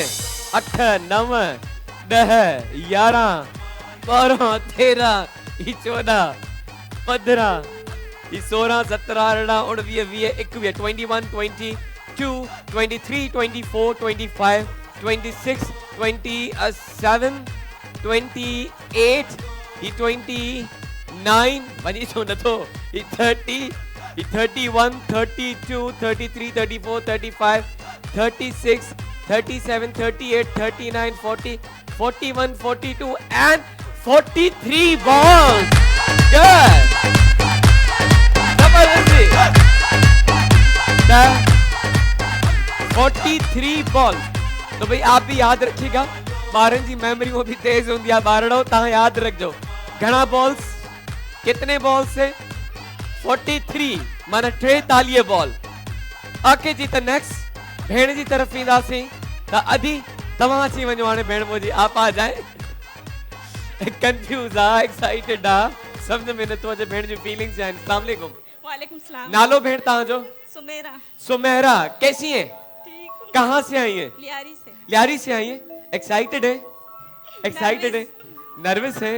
8 9 10 11 12 13 14 15 16 17 18 19 20 21 22 23 24 25 26 27 28 29 वञी छो नथो 30 31 32 33 34 35 36 37 38 39 40 41 42 and 43 balls. Good. जबरदस्ती 43 बॉल। तो भाई आप भी याद रखिएगा, ॿारनि जी मेमोरी वो भी तेज होंगी है, ॿारड़ो तव्हां याद रखजो घणा बॉल्स, कितने बॉल से 43 माना 43 बॉल। ओके जी, त नेक्स्ट भेण जी तरफ ईंदासीं त अधी तव्हां अची वञो हाणे भेण मुंहिंजी, आप आ जाए। कंफ्यूज आ, एक्साइटेड आ, समझ में नथो अचे भेण जी फीलिंग्स आहिनि। अस्सलाम वालेकुम। वालेकुम सलाम। नालो भेण तव्हांजो? सुमेरा। सुमेरा, कैसी हैं? ठीक हूँ। कहाँ से आई हैं? लियारी से। लियारी से आई हैं। एक्साइटेड है? एक्साइटेड है? नर्वस है?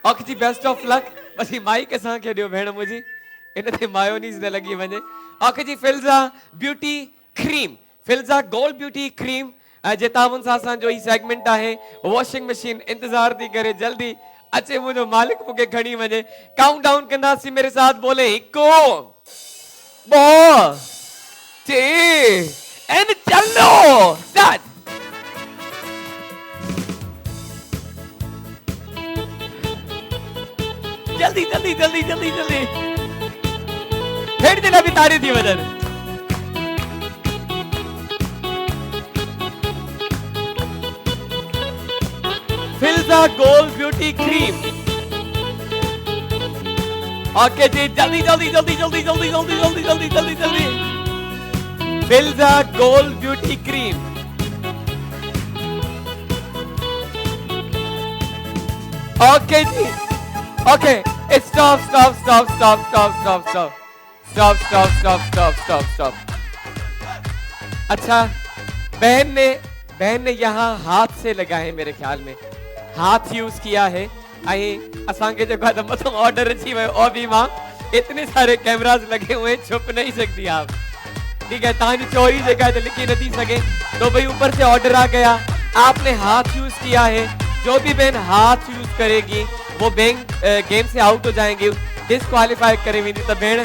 ओके जी, बेस्ट ऑफ लक। बस ये माइक असांखे ॾियो भेण मुंहिंजी, इन ते मायोनीज़ न लॻी वञे। ओके जी, Filza beauty cream, Filza gold beauty cream जे तामुन सां असांजो ही सेगमेंट आहे। वॉशिंग मशीन इंतजार थी करे, जल्दी अचे मुझे मालिक मुझे खड़ी वजे। काउंट डाउन कंदासीं, मेरे साथ बोले 1 2 3 एंड चलो स्टार्ट। जल्दी जल्दी जल्दी जल्दी जल्दी हेड देना भी तारी थी वजन। फिल्ज़ा गोल्ड ब्यूटी क्रीम। ओके जी, जल्दी जल्दी जल्दी जल्दी जल्दी जल्दी जल्दी जल्दी जल्दी जल्दी Filza gold beauty cream. Okay जी, okay stop stop stop stop stop stop stop stop stop stop stop stop stop. अच्छा, बहन ने यहाँ हाथ से लगा है, मेरे ख्याल में हाथ यूज किया है। असांखे जो मथो ऑर्डर अची वो और भी मां इतने सारे कैमरास लगे हुए, छुप नहीं सकती आप, ठीक है। ताजी चोरी जगह तो लिखी नहीं सके, तो भाई ऊपर से ऑर्डर आ गया, आपने हाथ यूज किया है। जो भी बहन हाथ यूज करेगी वो बैंक गेम से आउट हो जाएंगे, डिस्क्वालीफाई करे हुई। तो बहन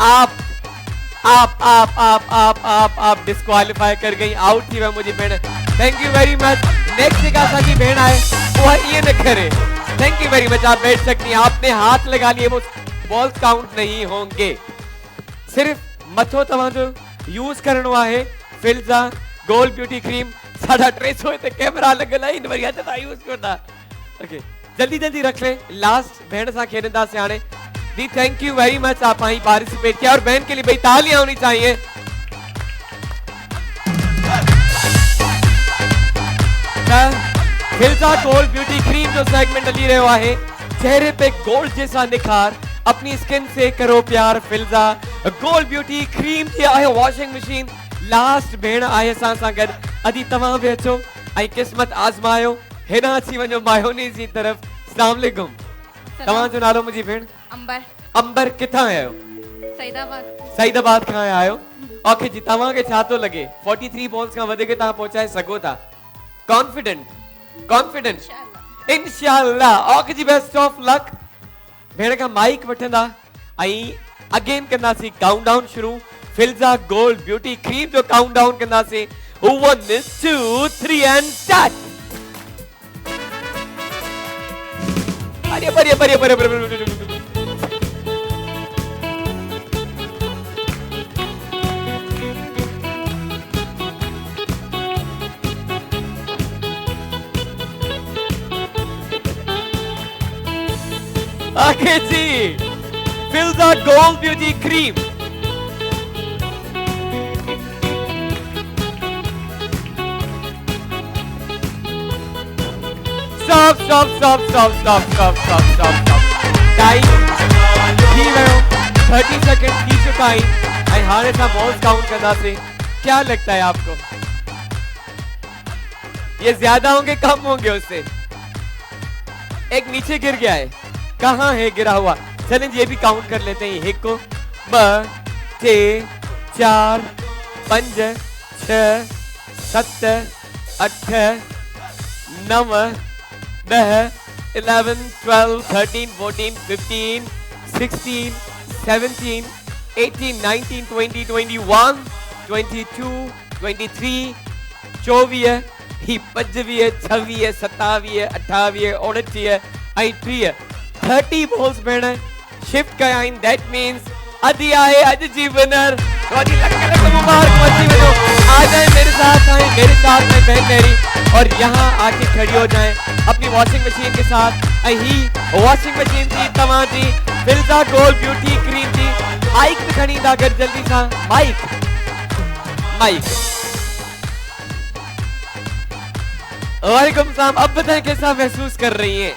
आप डिस्क्वालीफाई कर गई, आउट थी वह मुझे बहन। Thank you very much. Next जेका असांजी भेण आहे वो ये न करे। थैंक यू वेरी मच, आप बैठ सकती हैं। आपने हाथ लगा लिए, वो बॉल्स काउंट नहीं होंगे, सिर्फ मथो तव्हांजो यूज करणो आहे। फिल्ज़ा गोल्ड ब्यूटी क्रीम 350 ते कैमरा लगल आहे, वरी हथ था यूज करदा। ओके, जल्दी जल्दी रख ले, लास्ट भेण सां खेॾंदासीं हाणे जी। थैंक यू वेरी मच, आप आई पार्टिसिपेट किया, और बहन के लिए भाई तालियां होनी चाहिए। फिल्ज़ा गोल्ड ब्यूटी क्रीम जो सेगमेंट हली रहो है, चेहरे पे गोल्ड जैसा निखार, अपनी स्किन से करो प्यार। फिल्ज़ा गोल्ड ब्यूटी क्रीम जी आहे वॉशिंग मशीन। लास्ट भेण आहे असां सां गॾु, अदी तव्हां बि अचो ऐं क़िस्मत आज़मायो। हेॾां अची वञो मायोनीज़ जी तरफ़। अस्सलाम वालेकुम। तव्हांजो नालो मुंहिंजी भेण? अंबर। अंबर, किथां आयो? सईदाबाद। सईदाबाद खां आयो। ओके जी, तव्हांखे छा थो लॻे 43 बॉल्स खां वधीक तव्हां पहुचाए सघो था? कॉन्फिडेंट? कॉन्फिडेंट? इंशाअल्लाह। ओके जी, बेस्ट ऑफ लक। भेण का माइक वठंदा ऐं अगेन कंदासीं काउंट डाउन शुरू। फिल्ज़ा गोल्ड ब्यूटी क्रीम जो काउंट डाउन कंदासीं। 1 2 3 एंड स्टार्ट। अरे बड़े बड़े बड़े बड़े आगे जी, Filza gold beauty cream. Stop stop stop stop stop stop stop stop stop. Time थी वियो, 30 सेकंड थी चुका है ऐं हाणे सां बॉल्स काउंट कंदासीं। क्या लगता है आपको? ये ज्यादा होंगे कम होंगे उससे? एक नीचे गिर गया है, कहाँ है गिरा हुआ? चलें ये भी काउंट कर लेते हैं। एक को 2 3 4 5 6 7 8 9 10 11 12 13 14 15 16 17 18 19 20 21 22 23 24 ही 25 26 27 28 29 ऐं 30 30 बॉल्स भेण शिफ्ट कया आहिनि। दैट मीन्स अदी आहे अज जी विनर। रोजी लख लख मुबारक अची वञो। आ जाए मेरे साथ, आए मेरे साथ में बहन मेरी, और यहाँ आके खड़ी हो जाए अपनी वॉशिंग मशीन के साथ। ही वॉशिंग मशीन थी तव्हां जी फिल्जा गोल्ड ब्यूटी क्रीम थी। माइक पे खड़ी था अगर जल्दी सा माइक माइक। वालेकुम सलाम। अब बताएं कैसा महसूस कर रही हैं?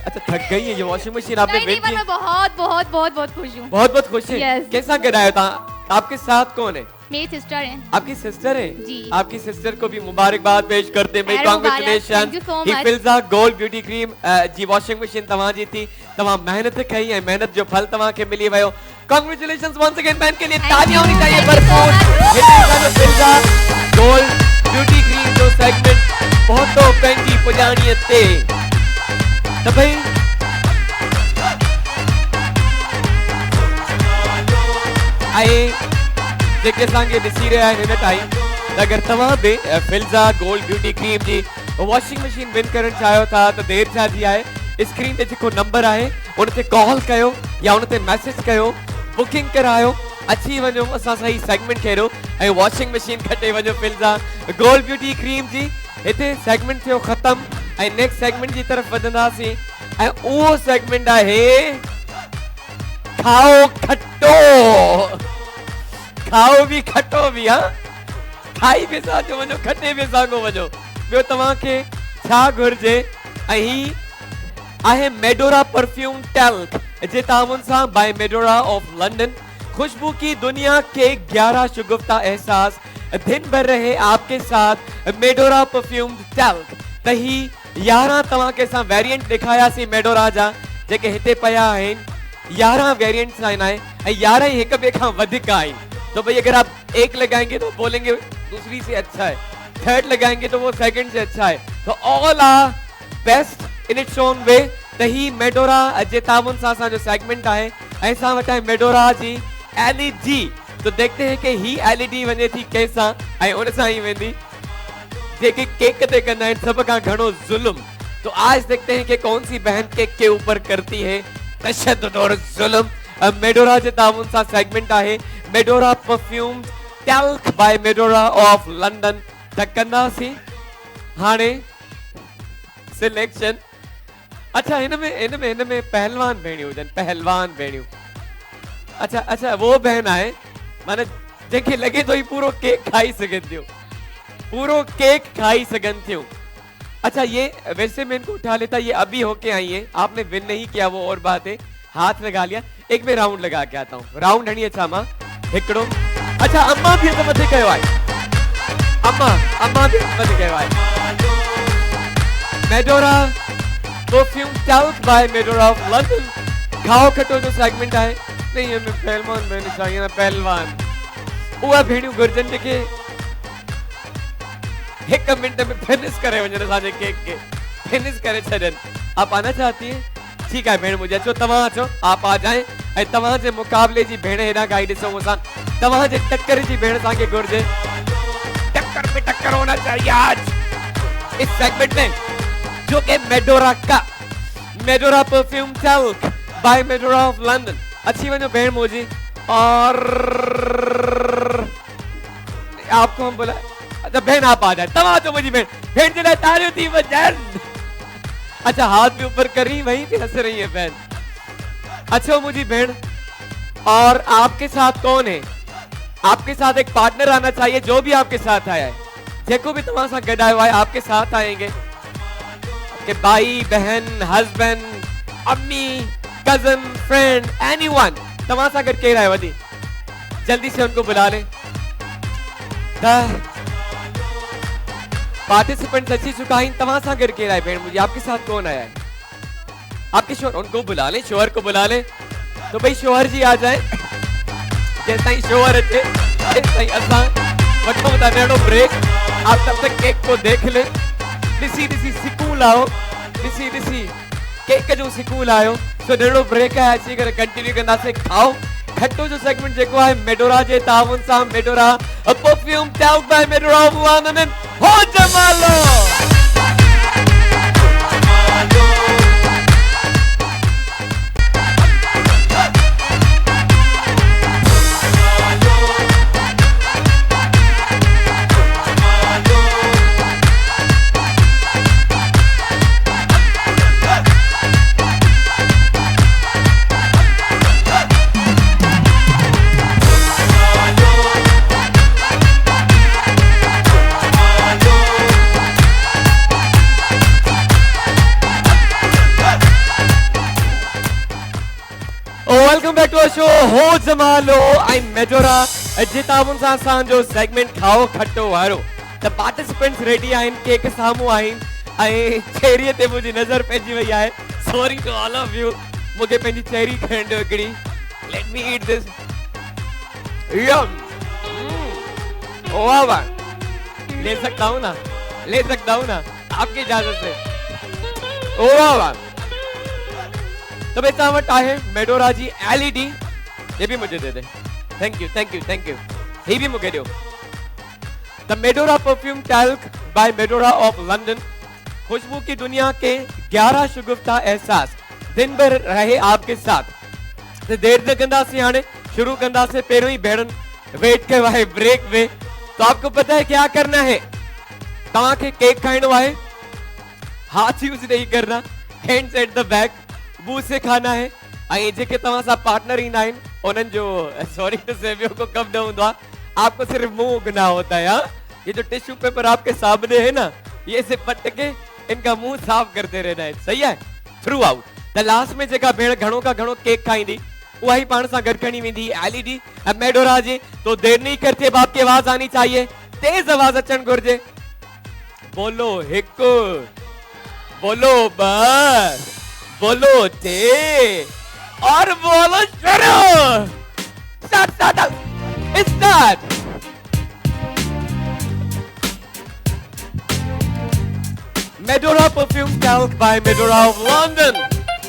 अच्छा थक गई है ये वॉशिंग मशीन आपने नहीं, पर मैं बहुत बहुत बहुत बहुत खुश हूँ। बहुत बहुत खुश है। Yes. कैसा कराया था? आपके साथ कौन है? मेरी सिस्टर है। आपकी सिस्टर है जी। आपकी सिस्टर को भी मुबारकबाद पेश करते हैं। खैर मुबारक, congratulation. thank you so much। Filza gold beauty cream जी वॉशिंग मशीन तव्हां जी थी। तव्हां मेहनत कई है, मेहनत जो फल तव्हां के मिली वयो। Congratulation once again. बहन के लिए तालियां होनी चाहिए भरपूर। फिल्जा गोल्ड ब्यूटी क्रीम जो सेगमेंट बहुत तो पंहिंजी पुॼाणीअ ते त भई ऐं जेके असांखे ॾिसी रहिया आहिनि हिन टाइम, त अगरि तव्हां बि फिल्जा गोल्ड ब्यूटी क्रीम जी वॉशिंग मशीन विन करणु चाहियो था त देरि छा जी आहे? स्क्रीन ते जेको नंबर आहे उन ते कॉल कयो या उन ते मैसेज कयो, बुकिंग करायो, अची वञो असां सही सेगमेंट खेॾो ऐं वॉशिंग मशीन खटे वञो फिल्जा गोल्ड ब्यूटी क्रीम जी। हिते सेगमेंट थियो ख़तम ऐं नेक्स्ट सेगमेंट जी तरफ़ वधंदासीं ऐं उहो सेगमेंट आहे खाओ खट्टो। खाओ भी खट्टो भी। हाँ खाई भी साॻो वञो, खटे भी साॻो वञो। ॿियो तव्हांखे छा घुर्जे? ऐं आहे मेडोरा परफ्यूम टैल्क जे तामुन सां बाय मेडोरा ऑफ लंदन। खुशबू की दुनिया के 11 शुगुफ्ता एहसास दिन भर रहे आपके साथ मेडोरा परफ्यूम टैल्क। त ही 11 तव्हांखे असां वेरिएंट ॾेखारियासीं मेडोरा जा जेके हिते पिया आहिनि। 11 वेरिएंट्स आहिनि ऐं 11 ही हिक ॿिए खां वधीक आहिनि। तो भाई अगर आप एक लगाएंगे तो बोलेंगे दूसरी से अच्छा है, थर्ड लगाएंगे तो वो सेकंड से अच्छा है। तो all are best in its own way. त ही मेडोरा जे तामुन सां असांजो सेगमेंट आहे ऐं असां वटि आहे मेडोरा जी एलईडी। तो देखते हैं कि ही एलईडी वञे थी कंहिंसां ऐं उन सां ही वेंदी जेके केक ते कंदा आहिनि सभ खां घणो जुल्म। तो आज देखते हैं कि कौन सी बहन केक के ऊपर करती है तशद्दुद और जुल्म। मेडोरा जे तामुन सां सेगमेंट आहे Medora perfume talc by Medora of London. त कंदासीं हाणे सिलेक्शन। अच्छा हिन में पहलवान भेणियूं हुजनि, पहलवान भेणियूं। अच्छा अच्छा वो बहन आहे माने जंहिंखे लगे तो ही पूरो केक खाई सघनि थियूं, पूरो केक खाई सघनि थियूं। अच्छा ये वैसे मैं इनको उठा लेता, ये अभी होके आई है, आपने विन नहीं किया वो और बात है, हाथ लगा लिया। एक मैं राउंड लगा के आता हूँ। राउंड हणी अच्छा मां हिकड़ो। अच्छा अम्मा भी तो मथे कयो आहे, अम्मा भी मथे कयो आहे। Medora perfume talc by Medora of London. खाओ खटो जो सेगमेंट आहे। नहीं हमें पहलवान भेण चाहिए ना, पहलवान उहा भेणियूं घुरजनि जेके एक मिनट में फिनिश करे वञनि असांजे केक के, फिनिश करे छॾनि। आप आना चाहती है? ठीक है भेण मुझे अचो, तव्हां अचो, आप आ जाए ऐं तव्हां जे मुकाबले जी भेण हेॾा गाई ॾिसूं असां। तव्हां जे टक्कर जी भेण असांखे घुर्जे। टक्कर पे टक्कर होना चाहिए आज इस सेगमेंट में, जो कि मेडोरा का Medora perfume talc by Medora of London. अच्छी वजह भेड़ मोजी। और आपको हम बोला अच्छा बहन आप आ जाए, तब तो मुझी बहन चला तारियों थी बहन। अच्छा हाथ भी ऊपर कर रही, वहीं पे हंस रही है बहन। अच्छा मुझी बहन, और आपके साथ कौन है? आपके साथ एक पार्टनर आना चाहिए जो भी आपके साथ आया है, जेको भी तुम्हारे साथ गडाया हुआ है आपके साथ आएंगे। कि भाई बहन हस्बैंड अम्मी कजन फ्रेंड एनीवन तमाम सा करके रहा है वधी, जल्दी से उनको बुला ले। पार्टिसिपेंट अची चुका हैं तमाम सा गिर के राय भेड़ मुझे आपके साथ कौन आया है आपके शोहर उनको बुला ले शोहर को बुला ले तो भाई शोहर जी आ जाए जैसा ही शोहर अचे जैसा ही असां वठो था नैनो ब्रेक आप तब तक केक को देख ले दिसी दिसी सिकून लाओ दिसी दिसी केक जो सिकून आयो सो नैनो ब्रेक है अची करे कंटिन्यू कंदा से खाओ खट्टो जो सेगमेंट जेको है मेडोरा जे तावन सा Medora uh perfume talc by Medora of London Ho Jamalo welcome back to our show Ho Jamalo आई मेडोरा जितावन सा असां जो सेगमेंट खाओ खट्टो वारो द पार्टिसिपेंट्स रेडी आइन केक सामू आइन ऐं चेरी ते मुझी नजर पइजी वई आहे sorry to all of you मुझे पंहिंजी चेरी खण ॾियो हिकिड़ी लेट मी ईट दिस यम वाह वाह ले सकता हूँ ना आपकी इजाजत से वाह वाह तो बेटा वट आहे मेडोरा जी एलईडी ये भी मुझे दे दे थैंक यू ये भी मुझे दो the Medora perfume talc by Medora of London खुशबू की दुनिया के 11 शुगुफ्ता एहसास दिन भर रहे आपके साथ तो देर न कंदा सी हाने शुरू कंदा से पहिरों ही भेड़न वेट के वाहे ब्रेक वे तो आपको पता है क्या करना है तवा के केक खाइणो आहे हाथ यूज नहीं करना हैंड्स एट द बैक मुंह से खाना है आई जेके तवा सा पार्टनर इन आइन उनन जो सॉरी टू से को कब न हुंदो आपको सिर्फ मुंह उगना होता है यार ये जो टिश्यू पेपर आपके सामने है ना ये से पट के इनका मुंह साफ करते रहना है सही है थ्रू आउट द लास्ट में जेका भेड़ घणो का घणो केक खाईंदी वही पान सा गड़खणी विंदी एलईडी मेडोरा जी तो देर नहीं करते बाप की आवाज आनी चाहिए तेज आवाज अचन गुरजे बोलो एक बोलो बस बोलो ते और बोलो शुरू start Medora perfume talc by Medora of London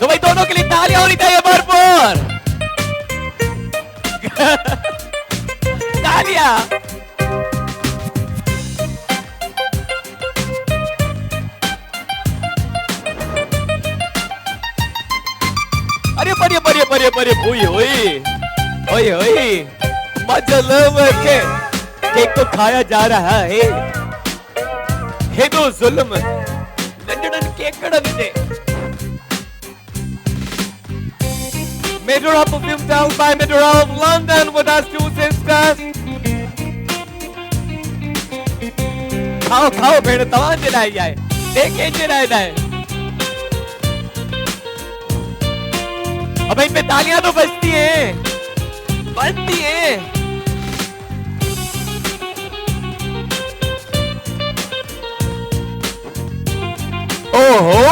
तो भाई दोनों के लिए तालियां होनी चाहिए भरपूर तालियां अरे ओए मतलब के केक तो खाया जा रहा है तो जुल्म नंढड़न cake कड़न they Medora perfume town by Medora of London with us two sisters खाओ भेड़ तवान जलाई जाए देखे जलाई जाए अब इन पे तालियां तो बजती हैं ओहो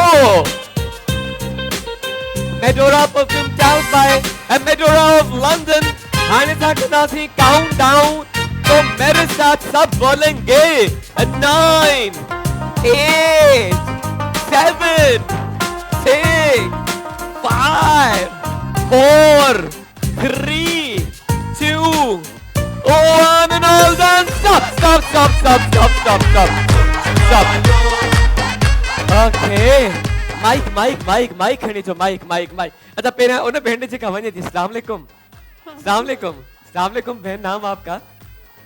Medora perfume town by Medora of London आने तक नासी काउंट डाउन तो मेरे साथ सब बोलेंगे 9 8 7 6 5 4 3 2 1 and all done stop okay mic खणी जो माइक अच्छा पेरा उन भेंड जे का वने थी अस्सलाम वालेकुम भेण नाम आपका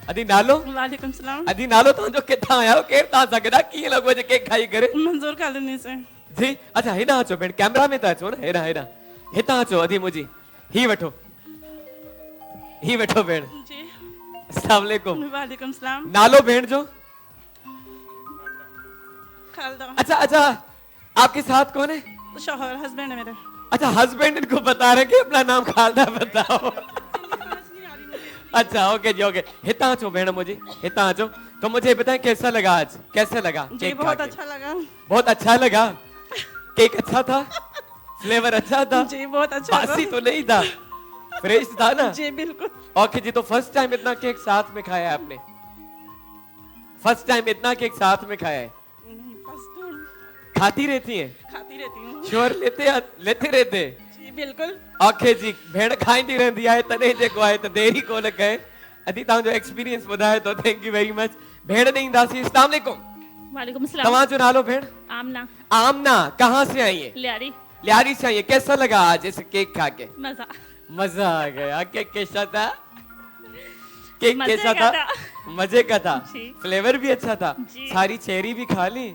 अदी नालो वालेकुम सलाम अदी नालो तो जो किथा आया हो केर ता सगदा की लगो जे केक खाई करे मंजूर कॉलोनी से जी अच्छा हेना अचो भेण कैमरा में ता अचो ना हेना हिता अचो अदी मुजी ही वठो भेण जी अस्सलाम वालेकुम सलाम नालो भेण जो खालदा अच्छा आपके साथ कौन है शौहर हस्बैंड है मेरे अच्छा हस्बैंड इनको बता रहे कि अपना नाम खालदा बताओ अच्छा ओके जी ओके हिता अचो भेण मुझी हिता अचो तो मुझे बताएं कैसा लगा आज, कैसा लगा जी केक बहुत खा के? अच्छा लगा। बहुत अच्छा लगा। केक अच्छा था, फ्लेवर अच्छा था, जी बहुत अच्छा बासी था। तो नहीं था, फ्रेश था ना? जी बिल्कुल। ओके जी, तो फर्स्ट टाइम इतना केक साथ में खाया है आपने? फर्स्ट टाइम इतना केक साथ में खाया है? फर्स्ट टाइम खाती रहती हैं? खाती रहती हूँ। श्योर लेते रहते? जी बिल्कुल। ओके जी, भेड़ खाईंदी रहंदी आहे तने जेको आहे त देरी कोन कहे। अदी तां जो एक्सपीरियंस ॿुधाए तो थैंक यू वेरी मच। भेड़ ॾे ईंदासीं। अस्सलाम वालेकुम। वालेकुम सलाम। तव्हां जो नालो भेड़? आमना। आमना, कहाँ से आई है? लियारी। लियारी से आई है। कैसा लगा आज इस केक खा के? मजा। मजा आ गया। केक कैसा था? केक मजे कैसा का था? मजे का था। जी। फ्लेवर भी अच्छा था। जी। सारी चेरी भी खा ली,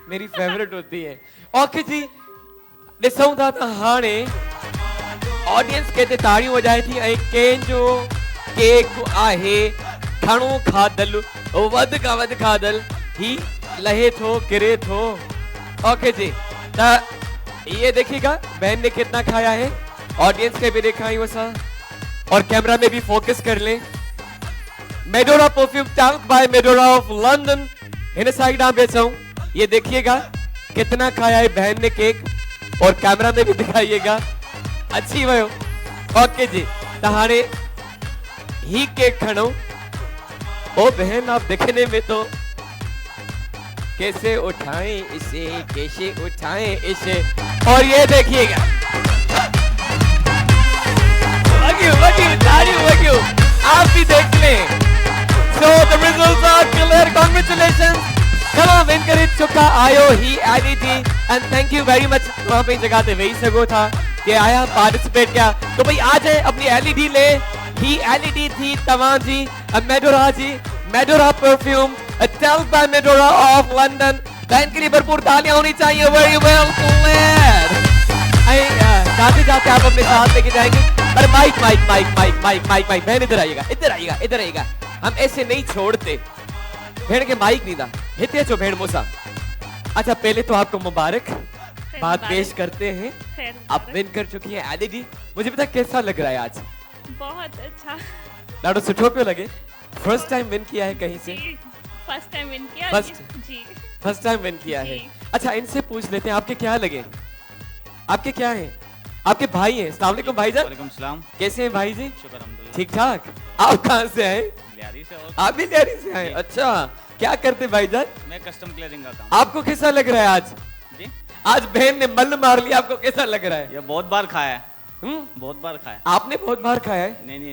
मेरी फेवरेट होती है। ओके जी, ॾिसूं था त हाणे ऑडियंस केते ताड़ियूं वॼाए थी ऐं कंहिंजो केक आहे घणो खाधल, वध खां वध खाधल ही लहे थो, गिरे थो। ओके जी, त ये देखिएगा बहन ने कितना खाया है। ऑडियंस के भी दिखाई वसा और कैमरा में भी फोकस कर लें। Medora perfume talc by Medora of London इन साइड आप बेचाऊं, ये देखिएगा कितना खाया है बहन ने केक और कैमरा में भी दिखाइएगा। अच्छी वयो। ओके जी, तहारे ही केक खड़ो। ओ बहन, आप देखने में तो कैसे उठाएं इसे, कैसे उठाएं इसे। और ये देखिएगा, आप भी देख लें। So the results are clear. Congratulations. कला विन करे चुका आयो ही LED and thank you very much. वहां पे जगह पे वही सको था कि आया पार्टिसिपेट किया। तो भाई आ जाए अपनी एलईडी ले। ही एलईडी थी तमाम जी मेडोरा जी, Medora perfume talc by Medora of London. बहन के लिए भरपूर तालियां होनी चाहिए। Very well played. जाते जाते आप अपने साथ लेके जाएंगे। अरे mic mic mic mic mic mic mic बहन इधर आइएगा, इधर आइएगा, इधर आइएगा। हम ऐसे नहीं छोड़ते। भेड़ के माइक नहीं था हिते चो भेड़ मूसा। अच्छा, पहले तो आपको मुबारक बात पेश करते हैं। आप विन कर चुकी हैं एलईडी। मुझे पता कैसा लग रहा है आज? बहुत अच्छा। लाडो सुठो पे लगे। फर्स्ट टाइम विन किया है कहीं से? फर्स्ट टाइम विन किया। जी फर्स्ट टाइम विन किया है। अच्छा, इनसे पूछ लेते हैं आपके क्या लगे? आपके क्या है? आपके भाई हैं। अस्सलाम वालेकुम भाईजान। वालेकुम सलाम। कैसे हैं भाई जी? शुक्र अल्हम्दुलिल्लाह। ठीक ठाक। आप कहाँ से आए? लियारी से। और आप भी लियारी से आए? अच्छा, क्या करते भाईजान? मैं कस्टम क्लियरिंग का काम। आपको कैसा लग रहा है आज? जी, आज बहन ने मल मार लिया, आपको कैसा लग रहा है? ये बहुत बार खाया है। बहुत बार खाया। आपने बहुत बार खाया है? नहीं,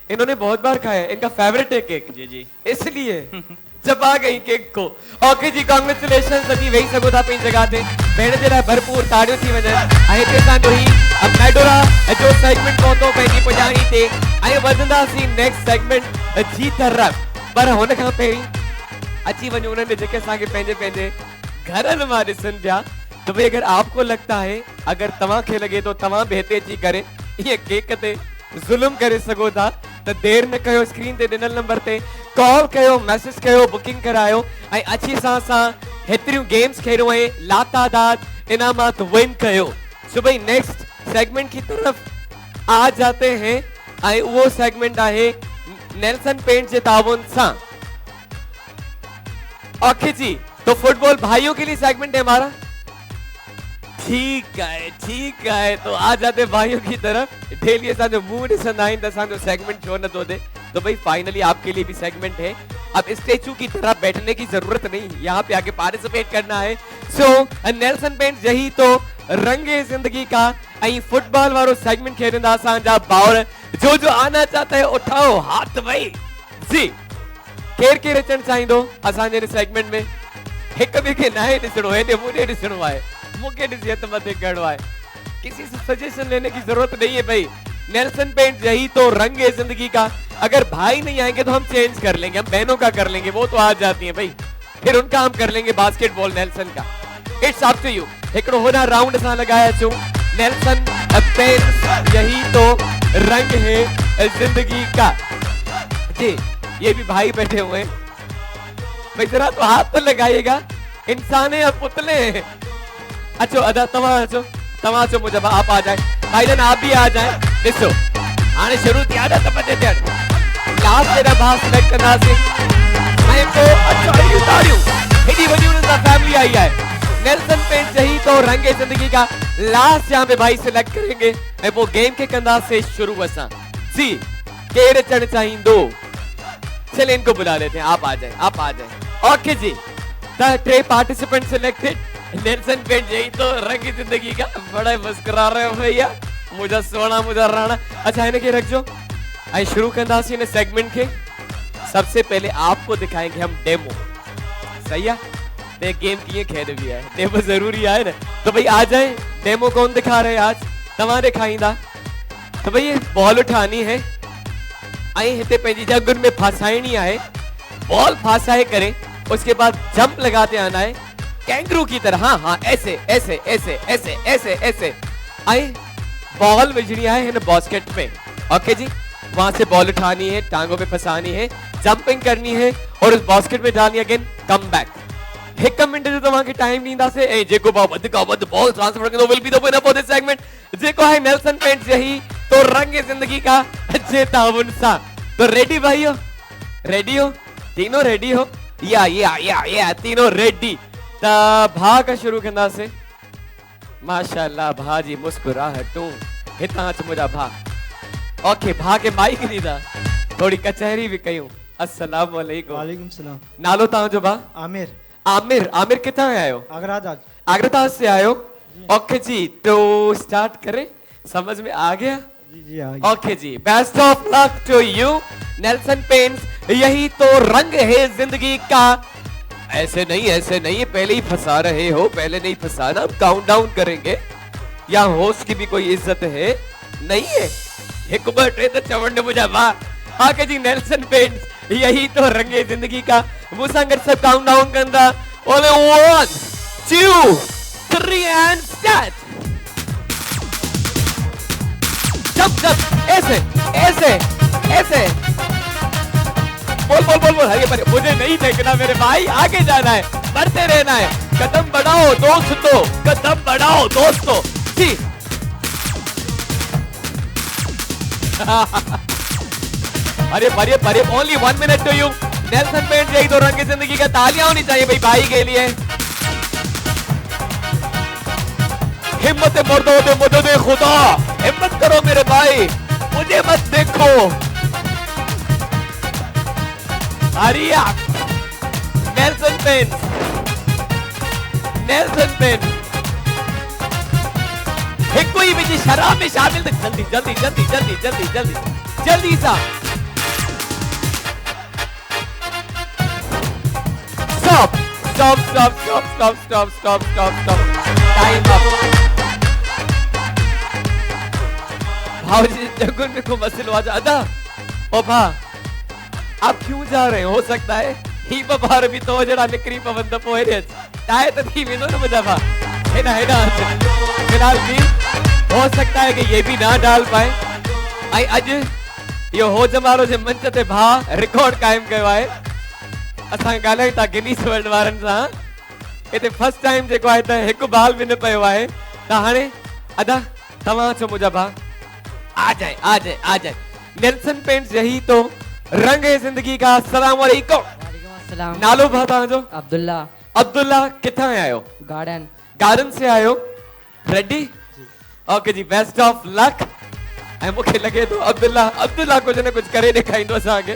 इन्होंने बहुत बार खाया है। इनका फेवरेट है केक। जी इसलिए जब आ गई केक को। ओके जी, कांग्रेचुलेशंस। अभी वही सगो था पिन जगह थे। भेण जे लाइ भरपूर ताड़ियों थी वञनि। ऐं तेसां जो ही अब मेडोरा जो सेगमेंट पहुतो पंहिंजी पुॼाणी ते ऐं वधंदासीं नेक्स्ट सेगमेंट जी तरफ़। पर हुन खां पहिरीं अची वञो उन्हनि जेके असांखे पंहिंजे पंहिंजे घरनि मां ॾिसनि पिया। तो भाई अगर आपको लगता है, अगर तव्हांखे लगे तो तव्हां बि हिते अची करे ये केक ते जुल्म करे सघो था तो देर न कयो। स्क्रीन ते ॾिनल नंबर ते कॉल कयो, मैसेज कयो, बुकिंग करायो ऐं अची सां हेतिरियूं गेम्स खेॾो ऐं लातादाद इनामात विन कयो। सो भाई नेक्स्ट सेगमेंट की तरफ आ जाते हैं ऐं वो सेगमेंट आहे नेल्सन पेंट जे ताउन सां। ओके जी, तो फुटबॉल भाइयों के लिए सेगमेंट है हमारा। ठीक है। तो आ जाते भाइयों की तरफ। डेली ऐसा जो मुंह ॾिसंदा आहिनि त असांजो सेगमेंट छो नथो दे। तो भाई फाइनली आपके लिए भी सेगमेंट है। अब स्टैचू की तरह बैठने की जरूरत नहीं, यहाँ पे आके पार्टिसिपेट करना है। सो नेल्सन पेंट यही तो रंगे जिंदगी का ऐं फुटबॉल वारो सेगमेंट खेॾंदा असांजा भाउर। जो आना चाहता है उठाओ हाथ भाई जी। केर अचणु चाहींदो असांजे सेगमेंट में? हिक ॿिए खे नाहे ॾिसणो, हेॾे मुंडे ॾिसणो आहे, मुखे ॾिसी हथ मथे करणो आहे। किसी से सजेशन लेने की जरूरत नहीं है भाई। नेल्सन पेंट यही तो रंग है जिंदगी का। अगर भाई नहीं आएंगे तो हम चेंज कर लेंगे, हम बहनों का कर लेंगे, वो तो आ जाती हैं भाई। फिर उनका हम कर लेंगे बास्केटबॉल नेल्सन का। It's up to you. हिकड़ो होना राउंड सा लगाया छो। नेल्सन पेंट यही तो रंग है जिंदगी का। जी, ये भी भाई बैठे हुए हैं भाई, जरा तो हाथ तो लगाइएगा। इंसान है या पुतले हैं? अच्छो अदा तव्हां अचो मुझे आप आ जाए भाईजान, आप भी आ जाए। ॾिसो हाणे शुरू थी आहे न त मज़े थियण। लास्ट जेड़ा भाउ सिलेक्ट कंदासीं टाइम को अच्छा ताड़ियों हेडी वजून दा फैमिली आई है नेल्सन पेंट यही तो रंगे जिंदगी का लास्ट यहाँ पे भाई सिलेक्ट करेंगे ऐं वो गेम के कंदा से शुरू असा जी केड़े चढ़ चाहिए दो चलिए इनको बुला लेते हैं आप आ जाए ओके जी the three participant selected Nelson paint यही तो रंगी जिंदगी का बड़ा मुस्कुरा रहे हो भैया मुझे सोना मुझे राणा अच्छा इन्हें के रख जो आई शुरू कंदासी इन सेगमेंट के सबसे पहले आपको दिखाएंगे हम डेमो सही है ते गेम की खेल भी है डेमो जरूरी है ना तो भाई आ जाए डेमो कौन दिखा रहे हैं आज तव्हां दिखाईंदा तो भाई बॉल उठानी है आई हिते पंहिंजी जगुन में फसाइनी है बॉल फसाए करे उसके बाद जंप लगाते आना है कैंगरू की तरह हाँ ऐसे ऐसे ऐसे ऐसे ऐसे ऐसे आई बॉल विजनी है इन बास्केट में ओके जी वहां से बॉल उठानी है टांगों पे फंसानी है जंपिंग करनी है और उस बास्केट में डालनी अगेन कम बैक एक मिनट जो तव्हां खे टाइम ॾींदा से ए जेको बा वध का वध बॉल ट्रांसफर कंदो will be the winner for this segment जेको है नेल्सन पेंट यही तो रंग जिंदगी का जेता उनसा तो रेडी भाइयों रेडी हो तीनों रेडी हो या तीनों रेडी ता भा का शुरू कंदा से माशाल्लाह भाजी मुस्कुराहटूं हितां अच मुंहिंजा भा ओके भा के माइक ॾींदा थोड़ी कचहरी भी कयूं अस्सलाम वालेकुम वालेकुम सलाम नालो तव्हांजो भा आमिर आमिर किथां आयो आगरा से आयो ओके जी तो स्टार्ट करें समझ में आ गया जी आ गया ओके जी best of luck to you Nelson paints यही तो रंग है जिंदगी का ऐसे नहीं पहले ही फंसा रहे हो पहले नहीं फंसाना हम काउंट डाउन करेंगे या होस्ट की भी कोई इज्जत है नहीं है एक बार ट्रे तो चवंड मुझे वाह आके जी नेल्सन पेंट्स यही तो रंगे जिंदगी का मुसांगर सब काउंट डाउन करना ओले 1 2 3 एंड स्टार्ट जंप ऐसे ऐसे ऐसे बोल हरे पर मुझे नहीं देखना मेरे भाई आगे जाना है बढ़ते रहना है कदम बढ़ाओ दोस्तों कदम बढ़ाओ दोस्तों जी अरे only 1 minute to you Nelson paint यही तो रंग जिंदगी का तालियां होनी चाहिए भाई के लिए हिम्मत मर्दों दे मदद खुदा हिम्मत करो मेरे भाई मुझे मत देखो आरिया नेल्सन पेंट एक कोई भी शराब में शामिल जल्दी सा स्टॉप टाइम अप भाजी जगुन में को मसलो आ जाता ओ भा आप क्यों जा रहे हो सकता है ही बाहर भी तो जड़ा निकरी पवंद पोए रे टाए तो थी विनो न मुझा भा है ना फिलहाल भी हो सकता है कि ये भी ना डाल पाए आई आज यो हो जमारो जे मंच ते भा रिकॉर्ड कायम कयो है असा गाले ता गिनीस वर्ल्ड वारन सा इते फर्स्ट टाइम जेको है त एक बाल भी न पयो है ता हाने अदा तमा छो मुझा भा आ जाए नेल्सन पेंट्स यही तो रंग है जिंदगी का अस्सलाम वालेकुम अस्सलाम नालो भा ताजो अब्दुल्ला किथा आयो गार्डन से आयो रेडी ओके जी बेस्ट ऑफ लक ऐ मुखे लगे तो अब्दुल्ला कुछ न कुछ करे दिखाइंदो असांखे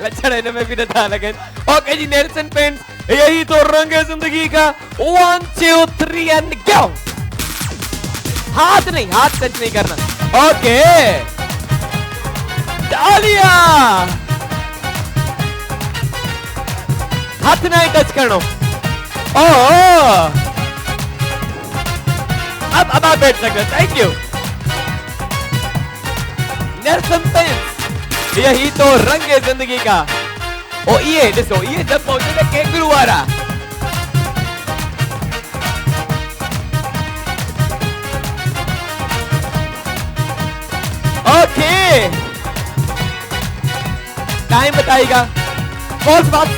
लक्षण इन में भी न था लगे ओके जी नेल्सन पेंट्स यही तो रंग है जिंदगी का 1 2 3 एंड गो हाथ टच नहीं करना ओके तालियां हाथ नहीं टच करना ओ अब आप बैठ सकते थैंक यू नेल्सन पेंट्स यही तो रंग है जिंदगी का ओ ये देखो ये जब पहुंचे थे कैंगरू आ रहा ओके टाइम बताइएगा कौन सी बात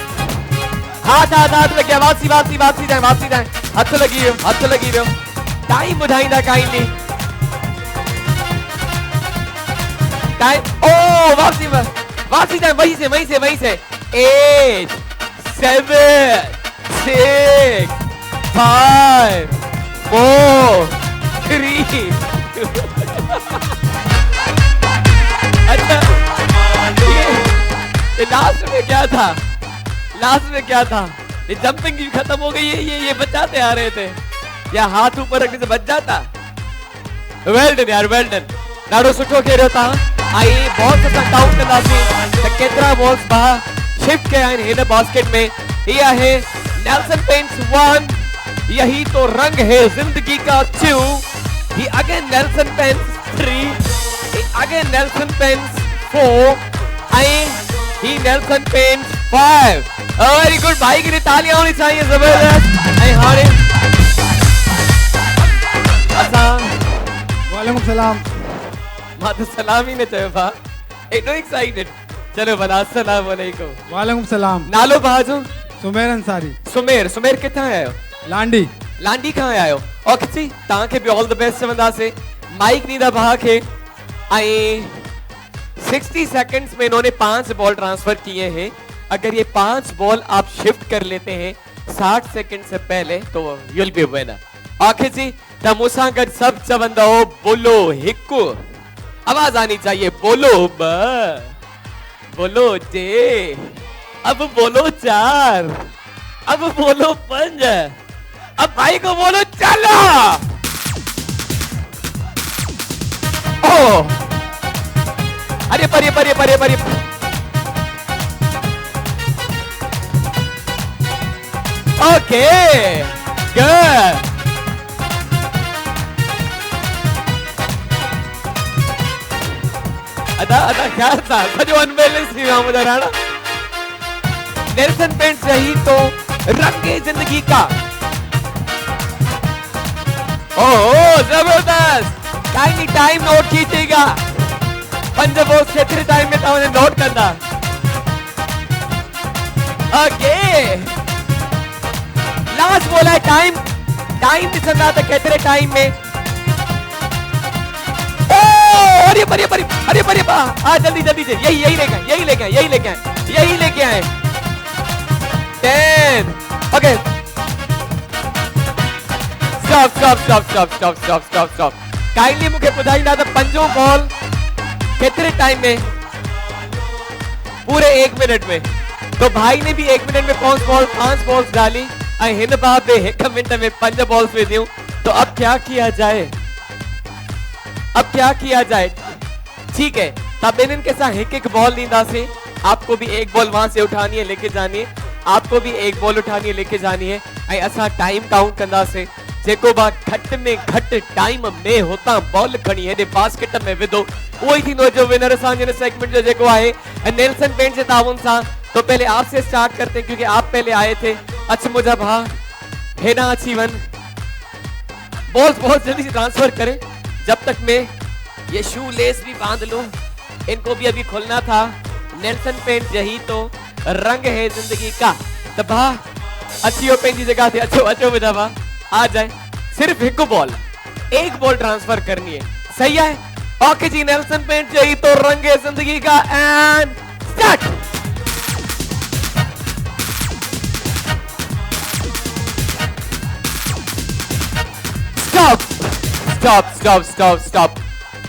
हाथ लगे वापसी जाए हाथ लगी रहो टाइम बुधाइंदा काइंडली टाइम ओ वापसी जाए वहीं से 8 7, 6, 5, 4, 3. अच्छा ये लास्ट में क्या था? लास्ट में क्या था? ये जंपिंग भी खत्म हो गई है, ये बचाते आ रहे थे या हाथ ऊपर रखने से बच जाता? वेल डन यार, वेल डन। ॾाढो सुठो खेॾियो तव्हां। ऐं बॉल्स असां काउंट कंदासीं त केतिरा बॉल्स ॿाहिरि शिफ्ट कया आहिनि हिन बास्केट में। ये है नेल्सन पेंट्स 1, यही तो रंग है जिंदगी का 2, ही अगेन नेल्सन पेंट्स 3, ही अगेन नेल्सन पेंट्स 4, आई ही नेल्सन पेंट्स 5। वेरी गुड, भाई की लिए तालियां होनी चाहिए जबरदस्त। आई हारे असां वालेकुम सलाम। मां तो सलाम ही न चयो भा, एॾो एक्साइटेड। चलो भला अस्सलाम वालेकुम। वालेकुम सलाम। नालो भाउ जो? सुमेर अंसारी। सुमेर। सुमेर किथां आया आहियो? लांडी। लांडी खां आया आहियो। ओके जी, तव्हांखे बि ऑल द बेस्ट चवंदासीं। माइक नींदा भाउ खे। ऐं 60 सेकंड्स में इन्होंने 5 बॉल ट्रांसफर किए हैं। अगर ये 5 बॉल आप शिफ्ट कर लेते हैं 60 सेकंड से पहले तो यूल बी विनर। ओके जी, त मूंसां गॾु सभु चवंदो बोलो 1, आवाज आनी चाहिए बोलो 2, बोलो 3, अब बोलो 4, अब बोलो 5, अब भाई को बोलो चलो। ओ अरे परे परे परे परे। Okay good. अदा अदा ख्याल था सजो अनबैलेंस थी वियो मुंहिंजा राणा। नेल्सन पेंट्स यही तो रंग है जिंदगी का। ओह जबरदस्त। टाइम नोट कीजिएगा। 5 बॉल्स केतिरे टाइम में तव्हां नोट कंदा? ओके लास्ट बॉल है। टाइम ॾिसंदा त केतिरे टाइम में। अरे परे परे अरे परे बा आ जल्दी जल्दी से यही लेके आए 10। Okay stop. काइंडली मूंखे ॿुधाईंदा त 5 बॉल केतिरे टाइम में? पूरे 1 मिनट में। तो भाई ने भी 1 मिनट में 5 बॉल्स डाली और हिन बात ने 1 मिनट में 5 बॉल्स विधियूं। तो अब क्या किया जाए? ठीक है, तब इनके साथ एक बॉल लींदासीं। आपको भी 1 बॉल वहां से उठानी है, लेके जानी है। आपको भी 1 बॉल उठानी है, लेके जानी है। ऐं असां टाइम काउंट कंदासीं। जेको बा घट में घट टाइम में होता बॉल खणी हेॾे बास्केट में विधो उहो ही थींदो जो विनर। असांजे हिन सेगमेंट जो जेको आहे नेल्सन पेंट्स जे ताउन सां। तो पहले आपसे स्टार्ट करते हैं क्योंकि आप पहले आए थे। अच्छा मुझे भा हेना अच्छी वन बॉल्स बहुत जल्दी से ट्रांसफर करें जब तक मैं ये शू लेस भी बांध लूं। इनको भी अभी खोलना था। नेल्सन पेंट्स यही तो रंग है जिंदगी का। तो भा अच्छी हो पेंट की जगह थे। अच्छो विदा भा आ जाए। सिर्फ 1 बॉल ट्रांसफर करनी है, सही है? ओके जी, नेल्सन पेंट्स यही तो रंग है जिंदगी का। And start. Stop.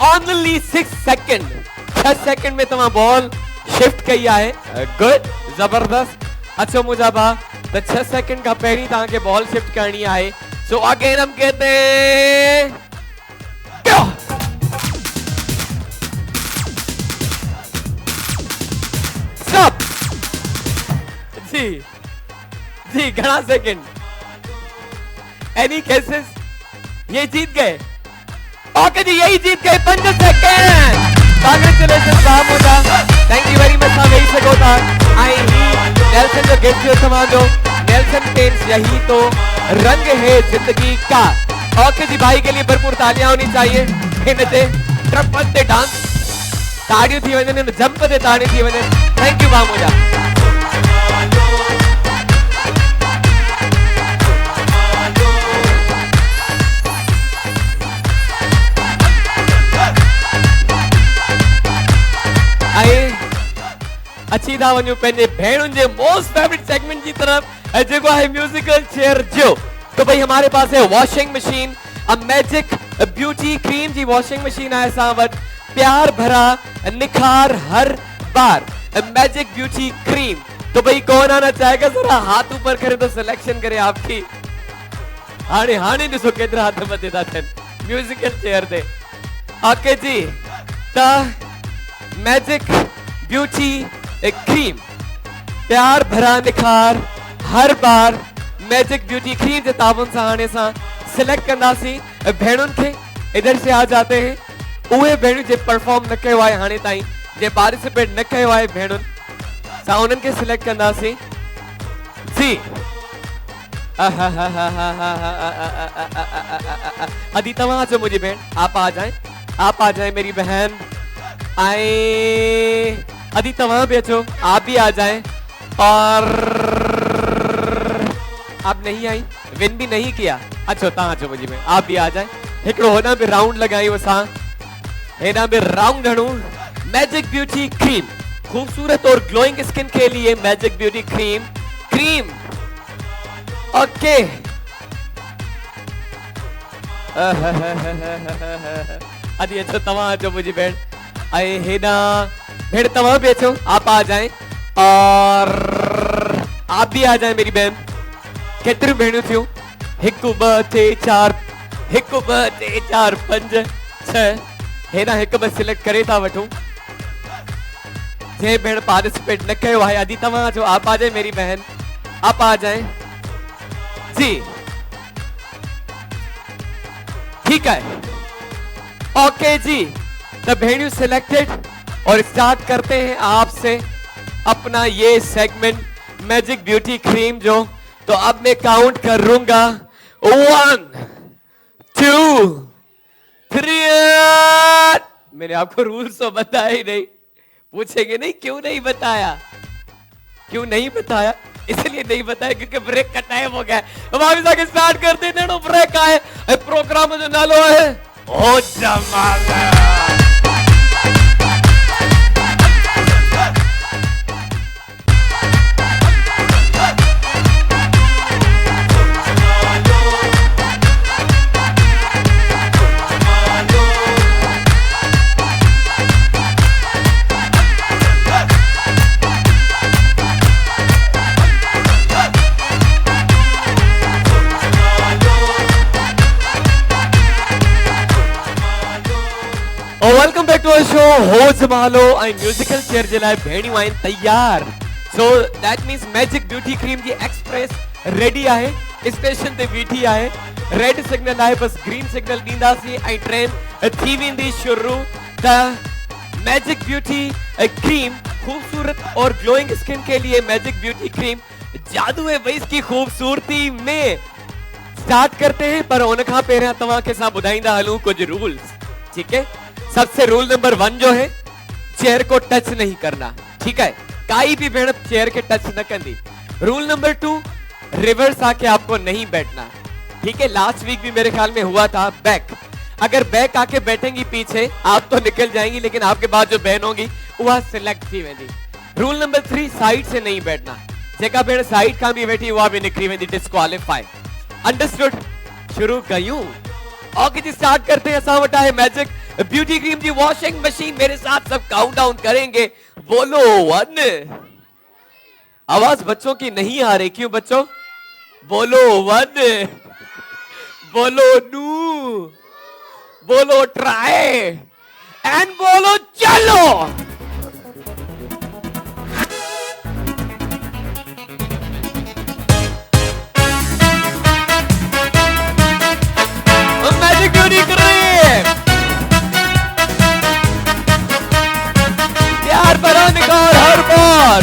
Only 6 second. 6 second में तव्हां बॉल शिफ्ट कई है। गुड, जबरदस्त। अच्छा मुझा भा तो 6 सेकंड का पहिरीं तव्हांखे बॉल शिफ्ट करनी है। सो अगेन हम कहते हैं स्टॉप। जी घना सेकंड। Any cases? ये जीत गए। ओके जी, यही जीत गए 5 सेकंड। कांग्रेचुलेशन साहब मुझा। Thank you very much. वेही सको था। आई ही नेल्सन जो गिफ्ट जो तव्हांजो नेल्सन पेंट्स यही तो रंग है जिंदगी का। ओके जी, भाई के लिए भरपूर तालियां होनी चाहिए। हिन ते ट्रप ते डांस ताड़ियूं थी वञनि, जंप ते ताड़ियूं थी वञनि। थैंक यू भाउ मुझा। अची था वञूं पंहिंजे भेणुनि जे मोस्ट फेवरेट सेगमेंट की तरफ जेको है म्यूजिकल चेयर जो। तो भाई हमारे पास है washing machine, a magic beauty cream जी वॉशिंग मशीन है असां वटि, प्यार भरा निखार हर बार मैजिक ब्यूटी क्रीम। तो भाई कौन आना चाहेगा, जरा हाथ ऊपर करे तो सिलेक्शन करे आपकी। हाणे हाणे ॾिसो केतिरा हथ मथे था थियनि म्यूजिकल चेयर ते। ओके जी, त मैजिक ब्यूटी क्रीम, प्यार भरा निखार हर बार मैजिक ब्यूटी क्रीम जे ताबुन सां हाणे सां सिलेक्ट कंदासीं भेणुनि खे। इधर से आ जाते हैं उहे भेणु जे परफॉर्म न कयो आहे हाणे ताईं, जे पार्टिसिपेट न कयो आहे भेणुनि सां उन्हनि खे सिलेक्ट कंदासीं जी। अदी तव्हां अचो मुंहिंजी भेण, आप आ जाए, आप आ जाए मेरी बहन। आए अदी तव्हां भी अचो, आप भी आ जाए। और आप नहीं आई, विन भी नहीं किया, अच्छो तव्हां अचो मुंहिंजी भेण, आप भी आ जाए। हिकिड़ो होना भी राउंड लगायूं असां, हेना भी राउंड हणूं। मैजिक ब्यूटी क्रीम, खूबसूरत और ग्लोइंग स्किन के लिए magic beauty cream. Cream okay अदी अचो तव्हां अचो मुंहिंजी भेण। ऐं हेॾा भेण तव्हां भी अचो, आप आ जाए और आप भी आ जाए मेरी बहन। केतिरियूं भेणियूं थियूं, हिकु ॿ टे चार, हिकु ॿ टे चार पंज छह, हेॾा हिकु ॿ सिलेक्ट करे था वठूं। जे भेण पार्टिसिपेट न कयो आहे, अदी तव्हां अचो, आप आ जाए मेरी बहन, आप आ जाए जी। ठीक है, ओके जी, द भेड़ियों सिलेक्टेड और स्टार्ट करते हैं आपसे अपना ये सेगमेंट मैजिक ब्यूटी क्रीम जो। तो अब मैं काउंट करूंगा 1 2 3। मैंने आपको रूल्स तो बताया ही नहीं, पूछेंगे नहीं क्यों नहीं बताया, क्यों नहीं बताया, इसलिए नहीं बताया क्योंकि ब्रेक का टाइम हो गया। अब आप आगे स्टार्ट करते हैं, ब्रेक आए प्रोग्राम जो नालो है ओ जमाल। Welcome back to our show Ho Jamalo ऐं म्यूजिकल चेयर जे लाइ भेणियूं आहिनि तैयार। So that means magic beauty cream जी एक्सप्रेस रेडी आहे, स्टेशन ते बीठी आहे। रेड सिग्नल आहे, बस ग्रीन सिग्नल ॾींदासीं ऐं ट्रेन थी वेंदी शुरू। त मैजिक ब्यूटी क्रीम, खूबसूरत और ग्लोइंग स्किन के लिए मैजिक ब्यूटी क्रीम, जादू है वैस की खूबसूरती में। स्टार्ट करते हैं, पर उनखां पहिरियां तव्हां खे असां ॿुधाईंदा हलूं कुछ रूल्स, ठीक है। सबसे रूल नंबर 1 जो है, चेयर को टच नहीं करना, ठीक है, काई भी भेड़ चेयर के टच न करनी। रूल नंबर 2, रिवर्स आके आपको नहीं बैठना, ठीक है। लास्ट वीक भी मेरे ख्याल में हुआ था बैक, अगर बैक आके बैठेंगी पीछे आप तो निकल जाएंगी, लेकिन आपके बाद जो बहन होगी वह सिलेक्ट थी वेंदी। रूल नंबर 3, साइड से नहीं बैठना, जेका भेड़ साइड का भी बैठी वह भी निकली वेंदी, डिस्क्वालीफाई। अंडरस्टूड, शुरू कयूं। ओके जी, स्टार्ट करते हैं। असां वटा है मैजिक ब्यूटी क्रीम की वॉशिंग मशीन, मेरे साथ सब काउंट डाउन करेंगे। बोलो 1। आवाज बच्चों की नहीं आ रही, क्यों बच्चों? बोलो 1, बोलो 2, बोलो ट्राई एंड बोलो चलो। मैजिक ब्यूटी क्रीम, प्यार भरा निखार हर बार।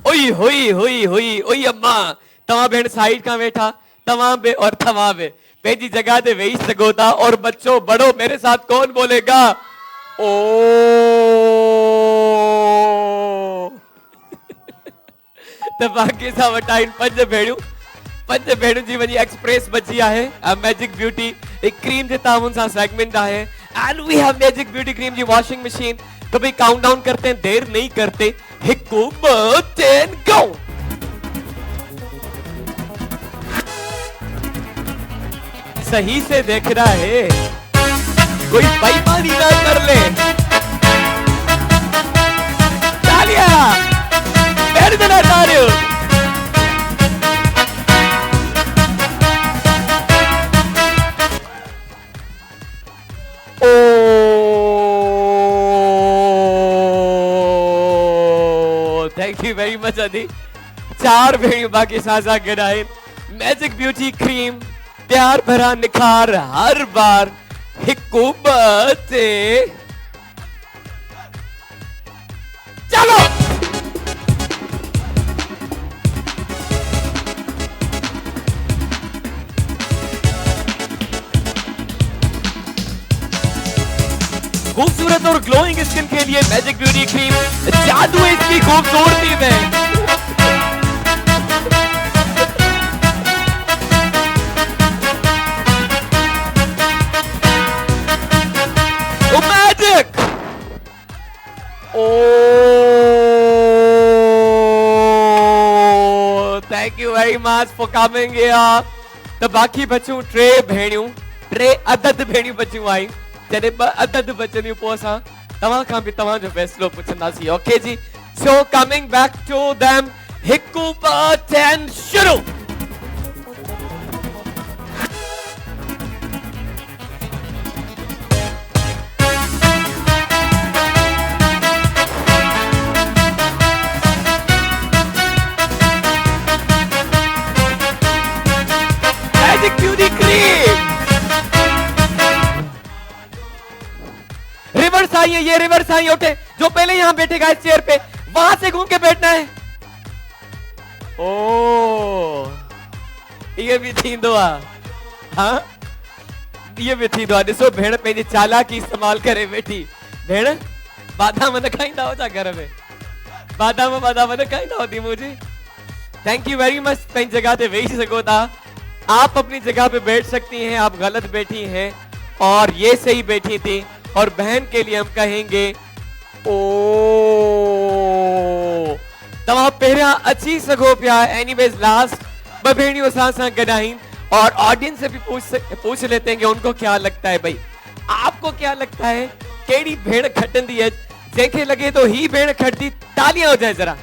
ओई हुई हुई हुई ओई अम्मा, तव्हां भेण साइड का वेठा, तव्हां बे और तव्हां बे पंहिंजी जगह ते वेही सघो था। और बच्चों बड़ो मेरे साथ कौन बोलेगा? ओ त बाक़ी सां वटा आहिनि 5 भेणियूं जी वञी एक्सप्रेस बची आहे मैजिक ब्यूटी एक क्रीम जे तामुन सा सेगमेंट आहे and we have magic beauty cream जी वॉशिंग मशीन। तो भाई काउंटडाउन करते हैं, देर नहीं करते। हिकु ब 10 गो। सही से देख रहा है, कोई बेईमानी ना कर ले। तालियां मेरे देना तालियों। थैंक यू वेरी मच अदी। 4 भेड़ियों बाकी साजा गिराए। मैजिक ब्यूटी क्रीम प्यार भरा निखार हर बार। हिकु बते चलो। खूबसूरत और ग्लोइंग स्किन के लिए मैजिक ब्यूटी क्रीम, जादू है इसकी खूबसूरती में। Magic thank you very much for coming here. तो बाकी बच्चों ट्रे भेड़ियों, ट्रे अदद भेड़ियों बच्चों आई। जॾहिं 2 अदद बचंदियूं पोइ असां तव्हां खां बि तव्हांजो फ़ैसिलो पुछंदासीं। ओके जी, so coming back to them. हिकु ब 10 शुरू। मैजिक ब्यूटी क्रीम रिवर्स आई है, ये रिवर्स आई। उठे जो पहले यहां बैठेगा इस चेयर पे, वहां से घूम के बैठना है। ओ ये भी थींदो आहे। हाँ ये भी थींदो आहे। ॾिसो भेण पंहिंजी चालाकी इस्तेमाल करे वेठी। भेण बादाम न खाईंदा हो छा घर में? बादाम न खाईंदा हो थी मुझे। Thank you very much. पंहिंजी जगह पे वेही सको था। आप अपनी जगह पे बैठ सकती हैं। आप गलत बैठी हैं और ये सही बैठी थी। और बहन के लिए हम कहेंगे ओ तव्हां पहिरियां अची सघो पिया। एनीवेज लास्ट 2 भेड़ियों सां गॾाइन और ऑडियंस से भी पूछ लेते हैं कि उनको क्या लगता है। भाई आपको क्या लगता है केड़ी भेड़ खटंदी है? जंहिंखे लगे तो ही भेड़ खटदी तालियां हो जाए जरा।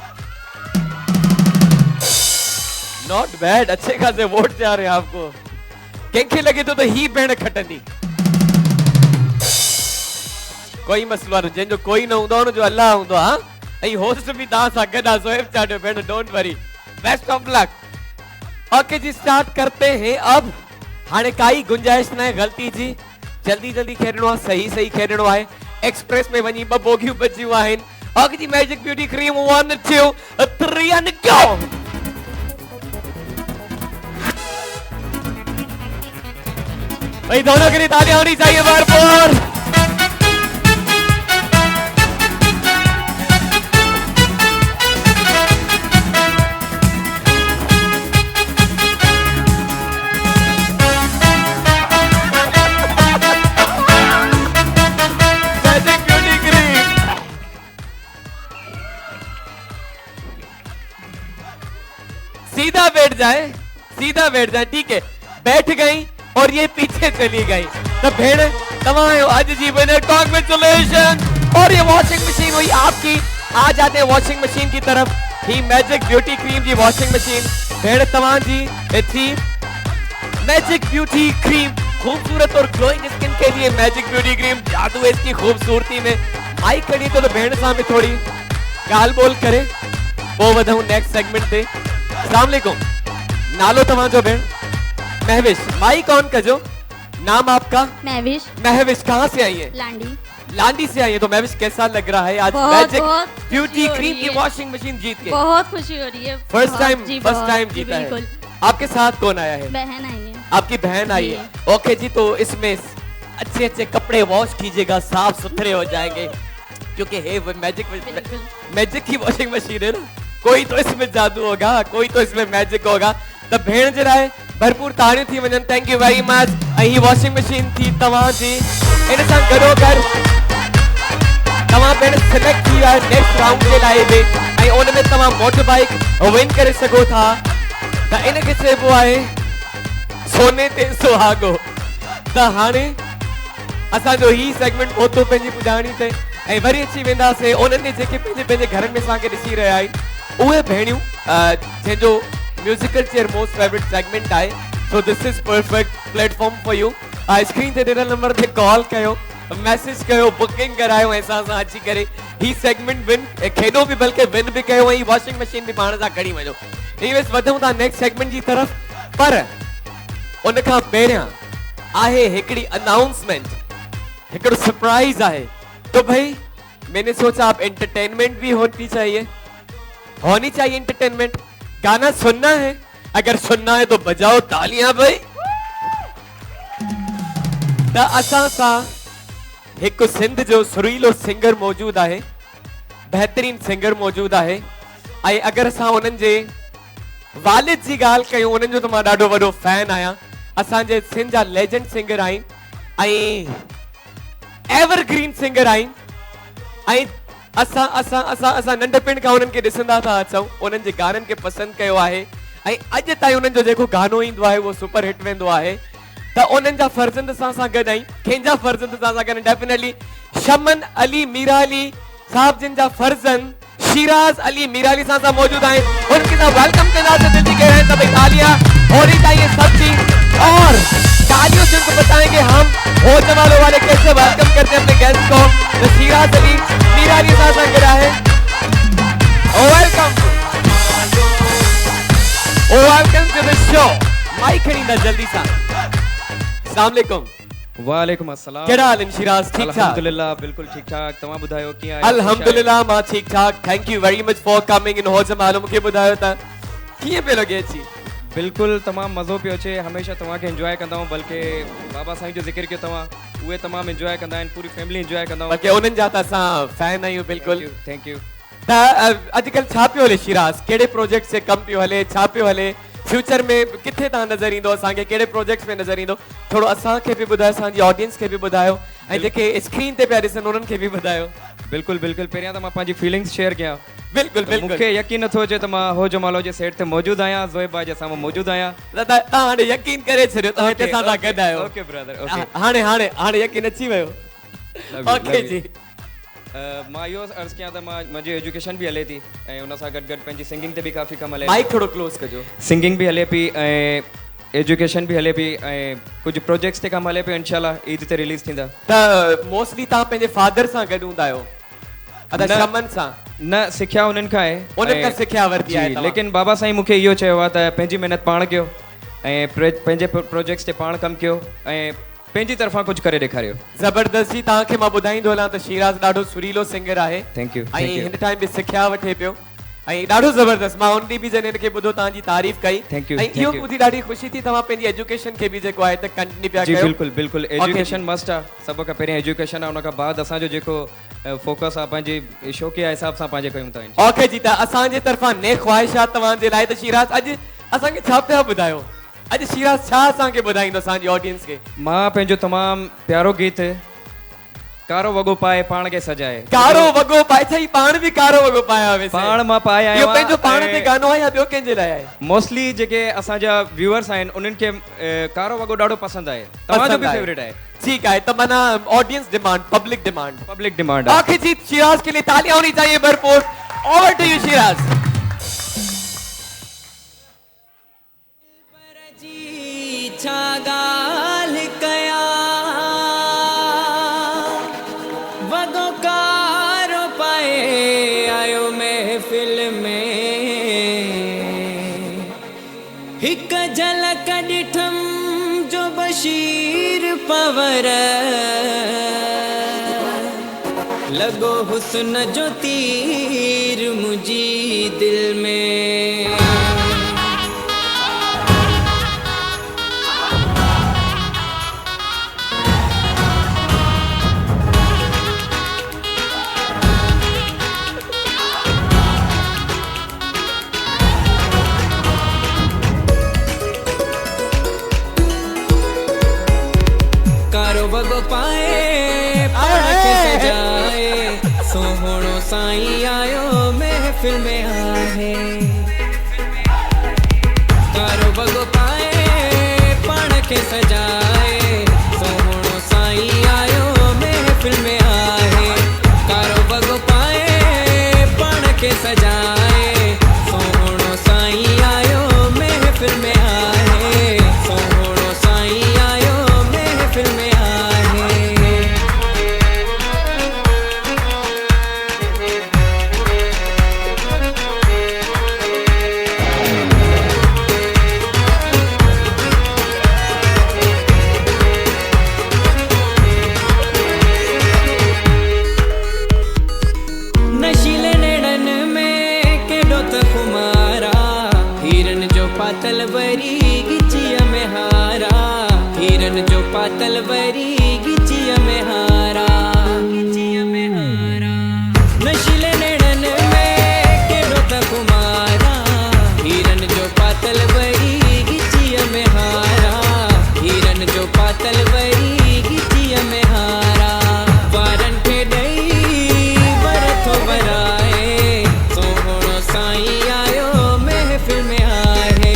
नॉट बैड, अच्छे खासे वोट जा रहे हैं आपको। कंहिंखे लगे तो ही भेड़ खटंदी। कोई मसलो न, जंहिंजो कोई न हूंदो न जो अल्लाह हूंदो। हाँ ऐं होस्ट भी तव्हां सां गॾु आहे। सोहेब चाटियो भेण, don't worry, best of luck. Okay जी स्टार्ट करते हैं अब। हाणे काई गुंजाइश न है गलती जी। जल्दी जल्दी खेलणो आहे, सही सही खेलणो आहे। एक्सप्रेस में वञी 2 बोगियूं बचियूं आहिनि। ओके जी magic beauty cream 1 2 3 and go. भाई दोनों के लिए तालियां होनी चाहिए भरपूर। सीधा बैठ जाए। ठीक है, बैठ गई और ये पीछे चली गई। तो भेड़ तमाम आज जी विनर, कांग्रेचुलेशन। और ये वॉशिंग मशीन हुई आपकी। आ जाते हैं वॉशिंग मशीन की तरफ। ही मैजिक ब्यूटी क्रीम जी वॉशिंग मशीन भेड़ तमाम जी थी। मैजिक ब्यूटी क्रीम खूबसूरत और ग्लोइंग स्किन के लिए मैजिक ब्यूटी क्रीम, जादू है इसकी खूबसूरती में। आई कड़ी तो भेड़ सां में थोड़ी गाल बोल करे वो वधूं नेक्स्ट सेगमेंट ते। अस्सलाम वालेकुम, नालो तव्हांजो भेण? महविश। माई कौन कजो, नाम आपका? महविश। महविश कहाँ से आई है? लांडी। लांडी से आई है। तो महविश कैसा लग रहा है आज मैजिक ब्यूटी क्रीम की वॉशिंग मशीन जीत के? बहुत खुशी हो रही है। फर्स्ट टाइम जीता है। आपके साथ कौन आया है? बहन आई है। आपकी बहन आई है। ओके जी, तो इसमें अच्छे अच्छे कपड़े वॉश कीजिएगा, साफ सुथरे हो जाएंगे क्योंकि है वो मैजिक की वॉशिंग मशीन है ना। कोई तो इसमें जादू होगा, कोई तो इसमें मैजिक होगा। तो भेड़ जरा है भरपूर ताड़ियूं थी वञनि थैंक यू वेरी मच ऐं ही वॉशिंग मशीन थी तव्हांजी इन सां गॾोगॾु तव्हां पिण सिलेक्ट थी विया नेक्स्ट राउंड जे लाइ बि ऐं उन में तव्हां मोटर बाइक विन करे सघो था त इनखे चइबो आहे सोने ते सुहागो त हाणे असांजो ही सेगमेंट पहुतो पंहिंजी पुॼाणी ते ऐं वरी अची वेंदासीं उन्हनि जेके पंहिंजे पंहिंजे घरनि में असांखे ॾिसी रहिया आहिनि उहे भेणियूं जंहिंजो musical chair most favourite segment आहे so this is perfect platform for you screen ते ॾिनल नंबर ते कॉल कयो मैसेज कयो बुकिंग करायो ऐं असां सां अची करे ही सेगमेंट विन खेॾो बि बल्कि विन बि कयो ऐं वॉशिंग मशीन बि पाण सां खणी वञो इनवेस वधूं था नेक्स्ट सेगमेंट जी तरफ़ पर उन खां पहिरियां आहे हिकिड़ी अनाउंसमेंट हिकिड़ो सरप्राइज आहे तो भाई मैंने सोचा आप एंटरटेनमेंट भी होनी चाहिए एंटरटेनमेंट गाना सुनना है अगर सुनना है तो बजाओ तालियां भाई त असां सां हिकु सिंध जो सुरीलो सिंगर मौजूद आहे बेहतरीन सिंगर मौजूद आहे ऐं अगर असां उन्हनि जे वालिद जी ॻाल्हि कयूं उन्हनि जो त मां ॾाढो वॾो फैन आहियां असांजे सिंध जा लेजेंड सिंगर आहिनि ऐं एवरग्रीन सिंगर आहिनि ऐं असां नंढपिण खां उन्हनि खे ॾिसंदा था अचूं उन्हनि जे गाननि खे पसंदि कयो आहे ऐं अॼु ताईं उन्हनि जो जेको गानो ईंदो आहे उहो सुपर हिट वेंदो आहे त उन्हनि जा फर्ज़ंद असां सां गॾु आहिनि कंहिंजा फर्ज़ंद असां सां गॾु डेफिनेटली शमन अली मीराली साहब जिन जा फर्ज़ंद शिराज अली मीराली सां मौजूद आहिनि उनके साथ वेलकम कंदासीं दिल की कह रहे हैं सभी तालियां होनी चाहिए सब चीज और तालियों से उनको बताएंगे हम होने वालों वाले कैसे वेलकम करते हैं अपने गेस्ट को तो शिराज अली मीराली साहब गिरा है welcome to the show mic खरीदा जल्दी सा अस्सलाम वालेकुम वालेकुम अस्सलाम केड़ा हाल है शिराज ठीक ठाक अल्हम्दुलिल्लाह बिल्कुल ठीक ठाक तमा बुधायो किया अल्हम्दुलिल्लाह मां ठीक ठाक thank you very much for coming in होज मालूम के बुधायो ता किए पे लगे छी बिल्कुल तमाम मज़ो पियो अचे हमेशा तव्हां खे एंजॉय कंदा आहियूं बल्कि बाबा साईं जो ज़िक्र कयो तव्हां उहे तमाम एंजॉय कंदा आहिनि पूरी फैमिली एंजॉय कंदा बल्कि उन्हनि जा त असां फैन आहियूं बिल्कुल थैंक यू त अॼुकल्ह छा पियो हले शिराज कहिड़े प्रोजेक्ट से कम पियो हले छा पियो हले फ्यूचर में किथे तव्हां नज़र ईंदो असांखे कहिड़े प्रोजेक्ट्स में नज़र ईंदो थोरो असांखे बि ॿुधायो असांजी ऑडियंस खे बि ॿुधायो ऐं जेके स्क्रीन ते पिया ॾिसनि उन्हनि खे बि ॿुधायो बिल्कुल बिल्कुल पहिरियां त मां पंहिंजी फीलिंग्स शेयर कयां बिल्कुल बिल्कुल मूंखे यकीन नथो अचे त मां हो जमालो जे सेट ते मौजूद आहियां ज़ोएब भाई जे साम्हूं मौजूद आहियां तव्हां हाणे यकीन करे छॾियो तव्हां हिते सां था गॾु आहियो ओके ब्रदर ओके हाणे हाणे हाणे यकीन अची वियो ओके जी मां इहो अर्ज़ु कयां त मुंहिंजी एजुकेशन बि हले थी ऐं उन सां गॾु गॾु पंहिंजी सिंगिंग ते बि काफ़ी कमु हले माइक थोरो क्लोज कजो सिंगिंग बि हले पई ऐं एजुकेशन बि हले पई ऐं कुझु प्रोजेक्ट्स ते कमु हले पियो इंशाल्लाह ईद ते रिलीज़ थींदा त मोस्टली तव्हां पंहिंजे फादर सां गॾु हूंदा आहियो अदा शमन सां न सिखिया उन्हनि खां आहे उन्हनि खां सिखिया वरिती आहे लेकिन बाबा साईं मूंखे इहो चयो आहे त पंहिंजी महिनत पाण कयो ऐं पंहिंजे प्रोजेक्ट्स ते पाण कमु कयो ऐं पंहिंजी तरफ़ां कुझु करे ॾेखारियो ज़बरदस्ती तव्हांखे मां ॿुधाईंदो हलां त शिराज ॾाढो सुरीलो सिंगर आहे थैंक यू ऐं हिन टाइम बि सिखिया वठे पियो ऐं ॾाढो ज़बरदस्त मां उन ॾींहुं बि जॾहिं हिनखे ॿुधो तव्हांजी तारीफ़ कई Thank you, ऐं thank इहो you. ॿुधी ॾाढी ख़ुशी थी तव्हां पंहिंजी एजुकेशन खे बि जेको आहे त कंटिन्यू पिया जी कयो बिल्कुल बिल्कुल एजुकेशन मस्ट आहे सभ खां पहिरियों एजुकेशन आहे उन खां बाद असांजो जेको फोकस आहे पंहिंजी शौक़िया हिसाब सां पंहिंजे कयूं था ओके जी त असांजे तरफ़ां ने ख़्वाहिशात तव्हांजे लाइ त शिराज अॼु असांखे छा पिया ॿुधायो अॼु शिराज छा असांखे ॿुधाईंदो असांजी ऑडियंस खे मां पंहिंजो तमामु प्यारो गीत कारो वॻो पाए पाण खे सजाए कारो वॻो पाए छा पाण बि कारो वॻो पाया हुआ पाण मां पाए आहियो इहो पंहिंजो पाण ते गानो आहे या ॿियो कंहिंजे लाइ आहे मोस्टली जेके असांजा व्यूअर्स आहिनि उन्हनि खे कारो वॻो ॾाढो पसंदि आहे तव्हांजो बि फेवरेट आहे ठीक है तो मना ऑडियंस डिमांड पब्लिक डिमांड आहे आखिर जी शिराज के लिए तालियां होनी चाहिए भरपूर ओवर टू यू शिराज गाल कया वगो कारो पाए आयो महफिल में हिक झलक ॾिठम जो बशीर पवर लगो हुस्न जो तीर मुझी दिल में कारो वगो पाए पाण खे सजाए सोहणो साईं आयो महफिल में आहे कारो वगो पाए पाण खे सजाए सोहणो साईं आयो महफिल में आहे कारो वगो पाए पाण खे सजाए सोहणो साईं आयो महफिल में आहे सोहणो साईं आयो महफिल में आहे नशीले नेड़न में केडो त खुमारा हिरन जो पातल वरी गिचिया में हारा हिरन जो पातल वरी गिचिया में हारा नशीले नेड़न में केडो त खुमारा हिरन जो पातल वरी गिचिया में हारा हिरन जो पातल वरी गिचिया में हारा वारन खे ॾेई वरथो वराए सोहणो साईं आयो महफिल में आहे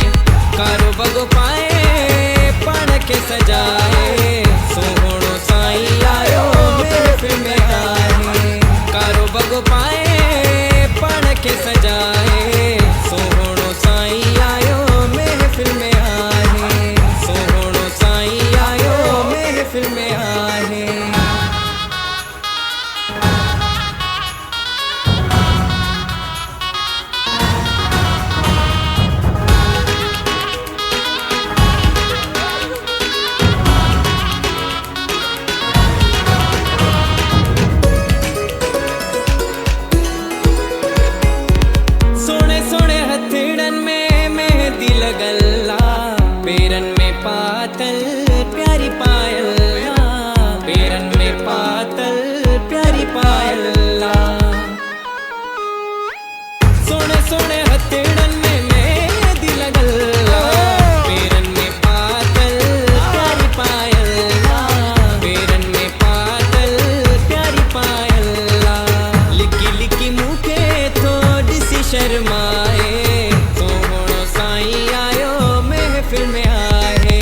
कारो वगो पाए पाण खे सजाए सोहणो साईं आयो महफिल में आहे कारो वगो पाए पाण खे सजाए सोहणो साईं आयो महफिल में आहे सोहणो साईं आयो महफिल में आहे सोने सोने हथड़न में मेहंदी लगल्ला पेरन में पातल प्यारी पायल्ला पेरन में पातल प्यारी पायल्ला सोने सोने हथड़न में मेहंदी लगल्ला पेरन में पातल प्यारी पायल्ला पेरन में पातल प्यारी पायल्ला लिकी लिकी मुखे थोड़ी सी शर्माए सोहणो साईं आयो महफिल में आहे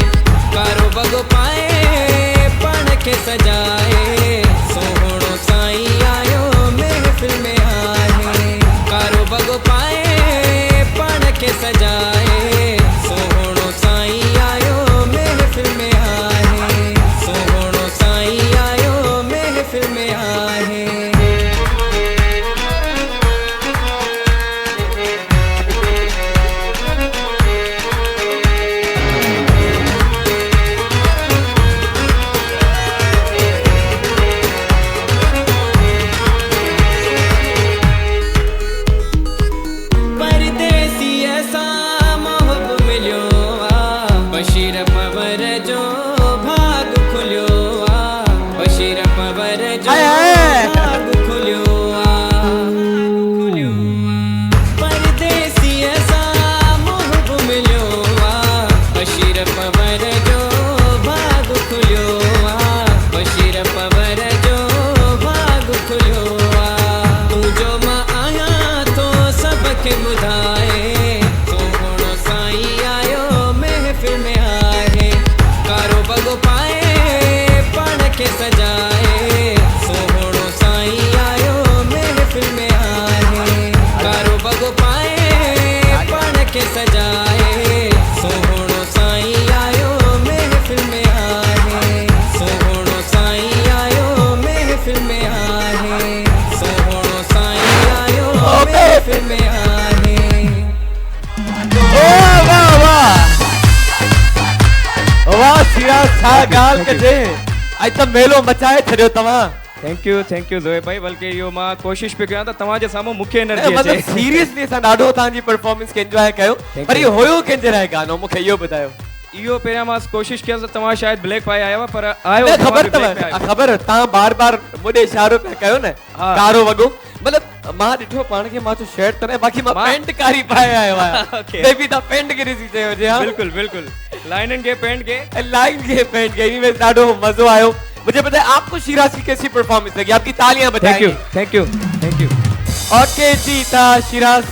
कारो वगो पाए पाण खे सजाए सोहणो साईं आयो महफिल में आहे कारो वगो पाए पाण खे सजाए सोहणो साईं आयो महफिल में आहे सोहणो साईं आयो महफिल में आहे परदेसी ऐसा मोहब मिलियो आ बशीर पवर जो भाग खुलियो आ बशीर पवर जो भाग खुलियो आ परदेसी ऐसा मोहब मिलियो आ बशीर पवर जो भाग खुलियो आ बशीर पवर जो भाग खुलियो आ तू जो मां आया तो सबके ॿुधाए सोहणो साईं आयो महफिल में आहे कारो वगो पाए पाण खे सजाए सोहणो साईं आयो महफिल में आहे कारो वगो पाए पाण खे सजाए सोहणो साईं आयो महफिल में आहे सोहणो साईं आयो महफिल में आहे सोहणो साईं आयो महफिल में आहे वाह वाह वाह सिराज छा ॻाल्हि कजे अॼु त मेलो मचाए छॾियो तव्हां थैंक यू ज़ोए भाई बल्कि इहो मां कोशिशि पियो कयां त तव्हांजे साम्हूं मूंखे एनर्जी मतलब अचे सीरियसली असां ॾाढो तव्हांजी परफॉर्मेंस खे एंजॉय कयो Thank पर you. इहो हुयो कंहिंजे लाइ गानो मूंखे इहो ॿुधायो इहो पहिरियां मां कोशिशि कयसि त तव्हां शायदि ब्लैक पाए आया हुआ पर आयो न तव्हां ख़बर बि black पे अथव आयो। ख़बर तव्हां बार बार मुॾे इशारो पिया कयो न हा। कारो वॻो मतलब मां ॾिठो पाण खे मां चयो शर्ट त न बाक़ी मां मां- पैंट कारी पाए आयो आहियां Okay. बेबी तव्हां पैंट खे ॾिसी चयो जे हा बिल्कुल बिल्कुल लाइन एंड गेप एंड के लाइन के पेंट गई में ॾाढो मज़ो आयो। मुझे पता है आपको शिराज की कैसी परफॉर्मेंस लगी, आपकी तालियां बजाएंगे। थैंक यू ओके जी ता शिराज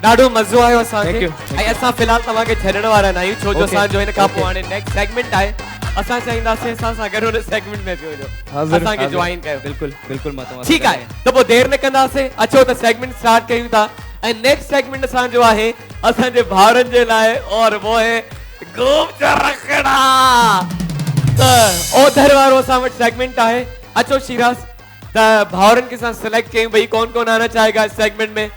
ॾाढो मज़ो आयो असांखे। Thank you. ऐं असां फ़िलहाल तव्हांखे छॾण वारा न आहियूं छो जो Okay. असांजो हिन खां पोइ Okay. हाणे नेक्स्ट सेगमेंट आहे। असां चाहींदासीं असां सां गॾु हुन सेगमेंट में बि हुजो, हाज़िर असांखे ज्वाइन कयो। बिल्कुल मां तव्हां सां ठीकु आहे त पोइ देरि न कंदासीं, अचो त सेगमेंट स्टार्ट कयूं था। ऐं नेक्स्ट सेगमेंट असांजो आहे असांजे भाउरनि जे लाइ और वो है घूम रखड़ा। त ओधर वारो असां वटि सेगमेंट आहे। अचो शिराज त भाउरनि खे असां सिलेक्ट कयूं भई कौन कौन आना चाहेगा इस सेगमेंट में।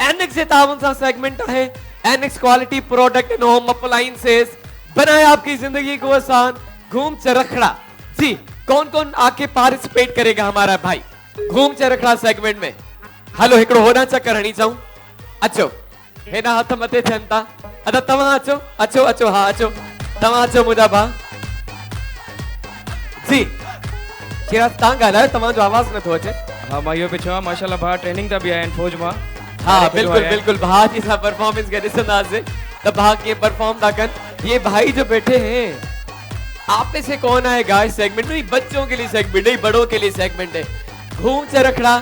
एनेक्स जे तावन सां सेगमेंट है। Annex quality product and home appliances बनाए आपकी जिंदगी को आसान। घूम चरखड़ा जी कौन कौन आके पार्टिसिपेट करेगा हमारा भाई घूम चरखड़ा सेगमेंट में। हलो हिकड़ो होना चक्कर हणी जाऊं। अचो हेना हथ मथे थियनि था। अदा तव्हां अचो अचो अचो हा अचो तव्हां अचो मुंहिंजा भाउ जी। शिराज तव्हां ॻाल्हायो, तव्हांजो आवाज़ नथो अचे। हाँ मां इहो पियो चवां माशाल्लाह भाउ ट्रेनिंग था बि आया आहिनि फौज मां। हाँ बिल्कुल बिल्कुल भाई जी सा परफॉर्मेंस के ॾिसंदासीं त भाउ कीअं परफॉर्म था कनि। ये भाई जो बैठे हैं आप में से कौन आएगा इस सेगमेंट में? बच्चों के लिए सेगमेंट है, बड़ों के लिए सेगमेंट है। घूम चरखड़ा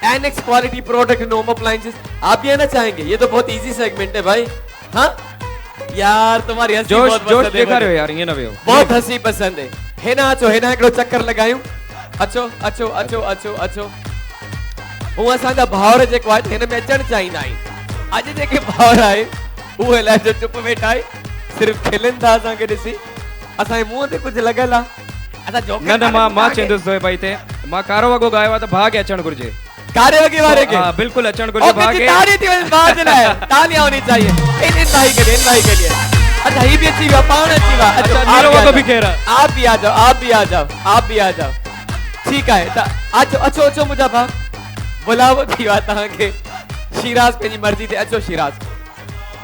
Annex quality product and home appliances. आप भी आना चाहेंगे? ये तो बहुत इजी सेगमेंट है भाई। हाँ यार तुम्हारी हंसी जोश बहुत जोश पसंद है ॾेखारियो मुझे। यार ईअं न वियो। बहुत हंसी पसंद है। हेना अचो हेना हिकिड़ो चक्कर लगायूं। अचो अचो अचो अचो अचो हूअं असांजा भाउर जेको आहे हिन में अचणु चाहींदा आहिनि। अॼु जेके भाउर आहे उहे अलाए जो चुप वेठा आहे, सिर्फ़ खिलनि था असांखे ॾिसी। असांजे मुंहं ते कुझु लॻल आहे। असां जोक न मां चवंदुसि तो भाई ते मां कारो वॻो गायो आहे त भाउ खे अचणु घुरिजे। कारे वगे वारे के हाँ बिल्कुल अचणु घुरिजे ओके भाउ जी खे। ताली थी वञे भाउ जे लाइ। तालियां होनी चाहिए। इन भाई के लिए। अच्छा ही भी अच्छी हुआ, पाउन अच्छी हुआ। अच्छा, आप नीरो भी आ वॻो भी जाओ। कह रहा। आप भी आ जाओ आप भी आ जाओ आप भी आ जाओ। ठीक है त अचो अचो अचो मुंहिंजा भाउ बुलावो थी वियो आहे तव्हांखे। शिराज पंहिंजी मर्ज़ी ते अचो शिराज।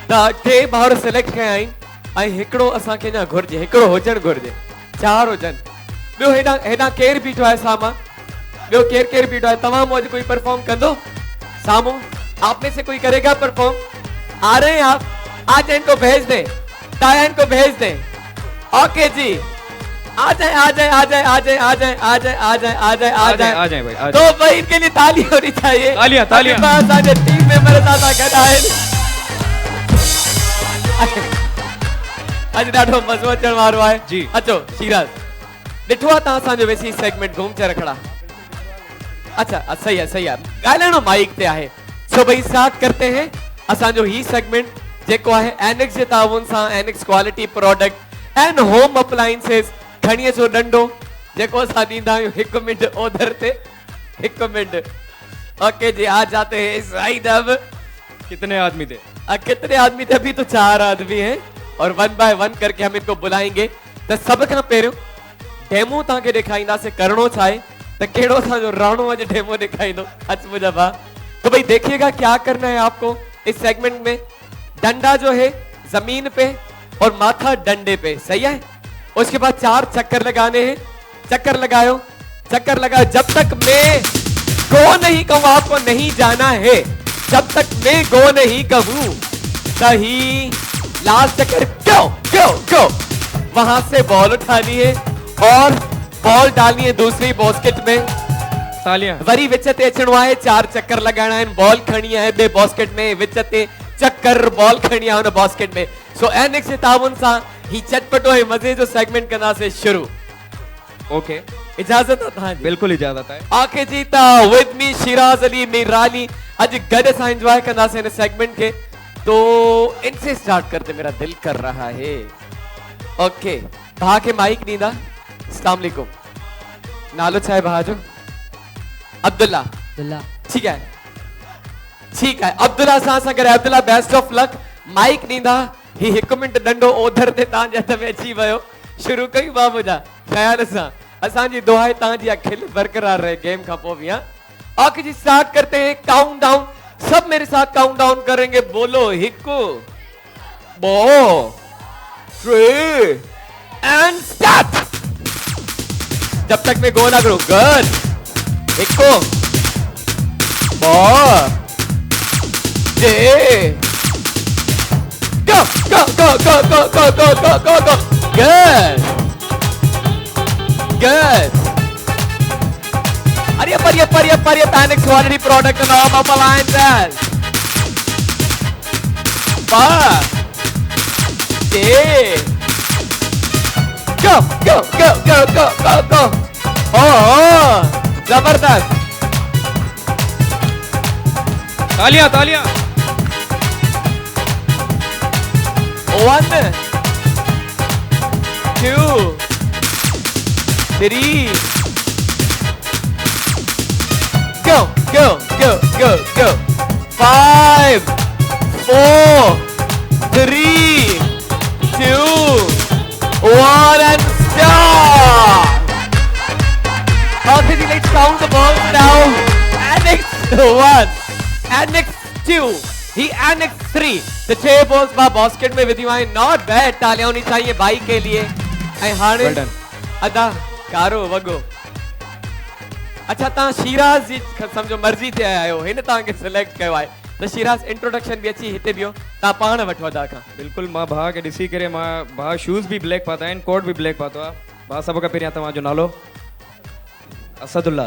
त टे भाउर सिलेक्ट कया आहिनि ऐं हिकिड़ो असांखे अञा घुरिजे, हिकिड़ो हुजणु घुरिजे, चार हुजनि। ॿियो हेॾां केरु बीठो आहे साम्हूं? ॿियो केरु बीठो आहे? तव्हां मूं अॼु कोई परफॉर्म कंदो सामू? आप में से कोई करेगा परफॉर्म? आ रहे हैं आप? आज इनको भेज दें, ताया इनको भेज दें। ओके जी आ जाए आ जाए आ जाए आ जाए आ जाए आ जाए आ जाए आ जाए आ जाए आ जाए भाई आ तो जाए। भाई इनके लिए ताली होनी चाहिए। तालियां। असांजे टीम मेंबर सां गॾु आहिनि। अॼु ॾाढो मज़ो अचण वारो आहे जी। अचो शिराज ॾिठो आहे तव्हां असांजो वैसी सेगमेंट घूम चरखड़ा? अच्छा सही है ॻाल्हाइणो माइक ते आहे। सो भाई स्टार्ट करते हैं असांजो ही सेगमेंट जेको आहे एनेक्स जे ताउन सां। Annex quality product and home appliances. खणी अचो डंडो जेको असां ॾींदा आहियूं 1 मिनट ओधर ते 1 मिनट। ओके जी आ जाते हैं साइड। अब कितने आदमी थे? कितने आदमी थे? अभी तो 4 आदमी हैं और 1 बाय 1 करके हम इनको बुलाएंगे। तो सब खां पहिरियों डेमो तव्हांखे ॾेखारींदासीं करणो छा आहे त कहिड़ो असांजो राणो अॼु डेमो ॾेखारींदो। अच मुंहिंजा भाउ तो भाई देखिएगा क्या करना है आपको इस सेगमेंट में। डंडा जो है जमीन पे और माथा डंडे पे, सही है? उसके बाद 4 चक्कर लगाने हैं। चक्कर लगाओ जब तक मैं गो नहीं कहूं आपको नहीं जाना है। जब तक मैं गो नहीं कहूं सही लास्ट चक्कर गो वहां से बॉल उठानी है और बॉल डालनी है दूसरी बास्केट में। तालियां। वरी विच ते अचणो आहे, 4 चक्कर लगाइणा आहिनि, बॉल खणी आहे ॿिए बास्केट में, विच ते चक्कर बॉल खणी आहे हुन बास्केट में। सो एनेक्स जे ताउन सां ही चटपटो ऐं मज़े जो सेगमेंट कंदासीं शुरू। ओके इजाज़त आहे तव्हांजी? बिल्कुल इजाजत है। आके जीता विद मी शिराज अली मीराली। अॼु गॾु असां एंजॉय कंदासीं हिन सेगमेंट के। तो इनसे स्टार्ट करते मेरा दिल कर रहा है। ओके भाउ खे माइक ॾींदा। अस्सलाम वालेकुम। नालो छा आहे भाउ जो? अब्दुल्ला। ठीक है अब्दुल्ला सां गॾु। Abdullah best of luck. Mic ॾींदा। ही 1 मिनट डंडो ओधर ते तव्हांजे हथ में अची वियो। शुरू कयूं बाबू जा ख़्याल सां। असांजी दुआ है तव्हांजी अखिल बरकरार रहे गेम खां पोइ भी। ओके जी स्टार्ट करते हैं काउंट डाउन। सब मेरे साथ काउंट डाउन करेंगे। बोलो 1 2 3 एंड स्टार्ट। जब तक मैं गो ना करूं। Good. 1 2 3 Go, go, go, go, go, go, go, go, go, go. Good. Good. Hurry up, Annex quality product and home appliances. Five. Six. Go, go, go, go, go, go, go. Oh, जबरदस्त. तालियां तालियां 1 2 3 go go go go go 5 4 3 2 1 and stop. Okay, let's count the balls now. Annex 1 Annex 2 he Annex 3 the 6 balls बा basket में विधि Y not bad. तालियां होनी चाहिए भाई के लिए. ऐं हाणे Well done. अदा कारो वगो. अच्छा ता शिराज जी समझो मर्जी ते आया हो हिन तां के सिलेक्ट कयो आहे त शिराज इंट्रोडक्शन भी अची हिते बियो ता पाण वठो अदा खां. बिल्कुल मां भा के ॾिसी करे मां भा शूज़ भी ब्लैक पाता आहिनि कोट भी ब्लैक पातो आहे. भा सभ खां पहिरियां तव्हांजो नालो असदुल्ला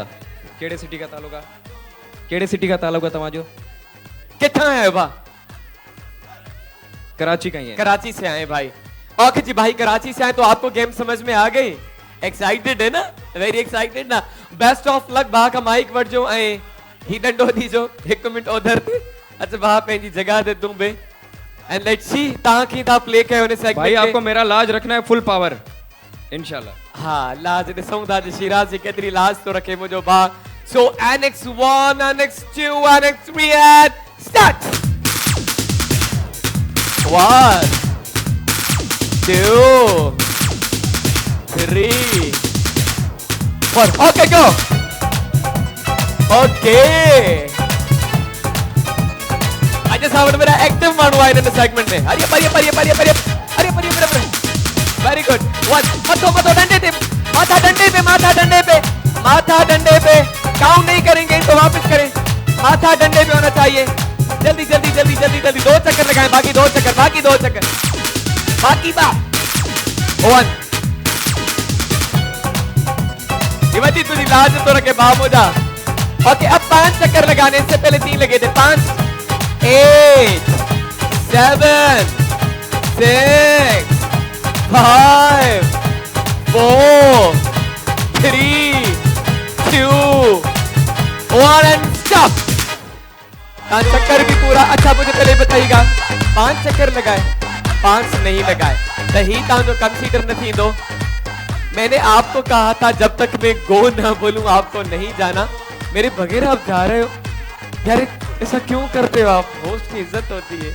कहिड़े सिटी का तालुका कहिड़े सिटी का तालुका तव्हांजो किथां आयो बा? कराची का ही है. कराची से आए भाई. ओके जी भाई कराची से आए तो आपको गेम समझ में आ गई. एक्साइटेड है ना? वेरी एक्साइटेड ना. बेस्ट ऑफ लक भा का माइक वठजो ऐं ही डंडो दीजो 1 मिनट उधर ते. अच्छा भा पंहिंजी जगह ते तूं बे एंड लेट्स सी तव्हां कीअं था प्ले कयो हिन सेगमेंट भाई आपको मेरा लाज रखना है फुल पावर इंशाल्लाह. हा लाज ॾिसूं था जे शिराज जी केतिरी लाज तो रखे मुंहिंजो भा. सो Annex 1 Annex 2 Annex 3 and start. 1 2 3 4 okay go. Okay अॼु असां वटि मेरा एक्टिव माण्हू आहिनि हिन सेगमेंट में. Hari Hari Hari Hari Hari Hari Hari very good. 1 मथो डंडे पे माथा डंडे पे काउंट नहीं करेंगे तो वापस करें. माथा डंडे पे होना चाहिए. जल्दी जल्दी जल्दी जल्दी जल्दी 2 चक्कर लगाएं. बाकी 2 चक्कर बाकी बा 1 युवती तुझी लाज तो रखे बाबूदा. ओके अब 5 चक्कर लगाने से पहले 3 लगे थे. 5 8 7 6 5 4 3 2 1 and stop. 5 चक्कर भी पूरा. अच्छा मुझे पहले बताइएगा 5 चक्कर लगाए 5 नहीं लगाए तो ही जो कंसीडर न थी दो. मैंने आपको कहा था जब तक मैं गो ना बोलूं आपको नहीं जाना. मेरे बगैर आप जा रहे हो यार. ऐसा क्यों करते हो आप? होस्ट की इज्जत होती है.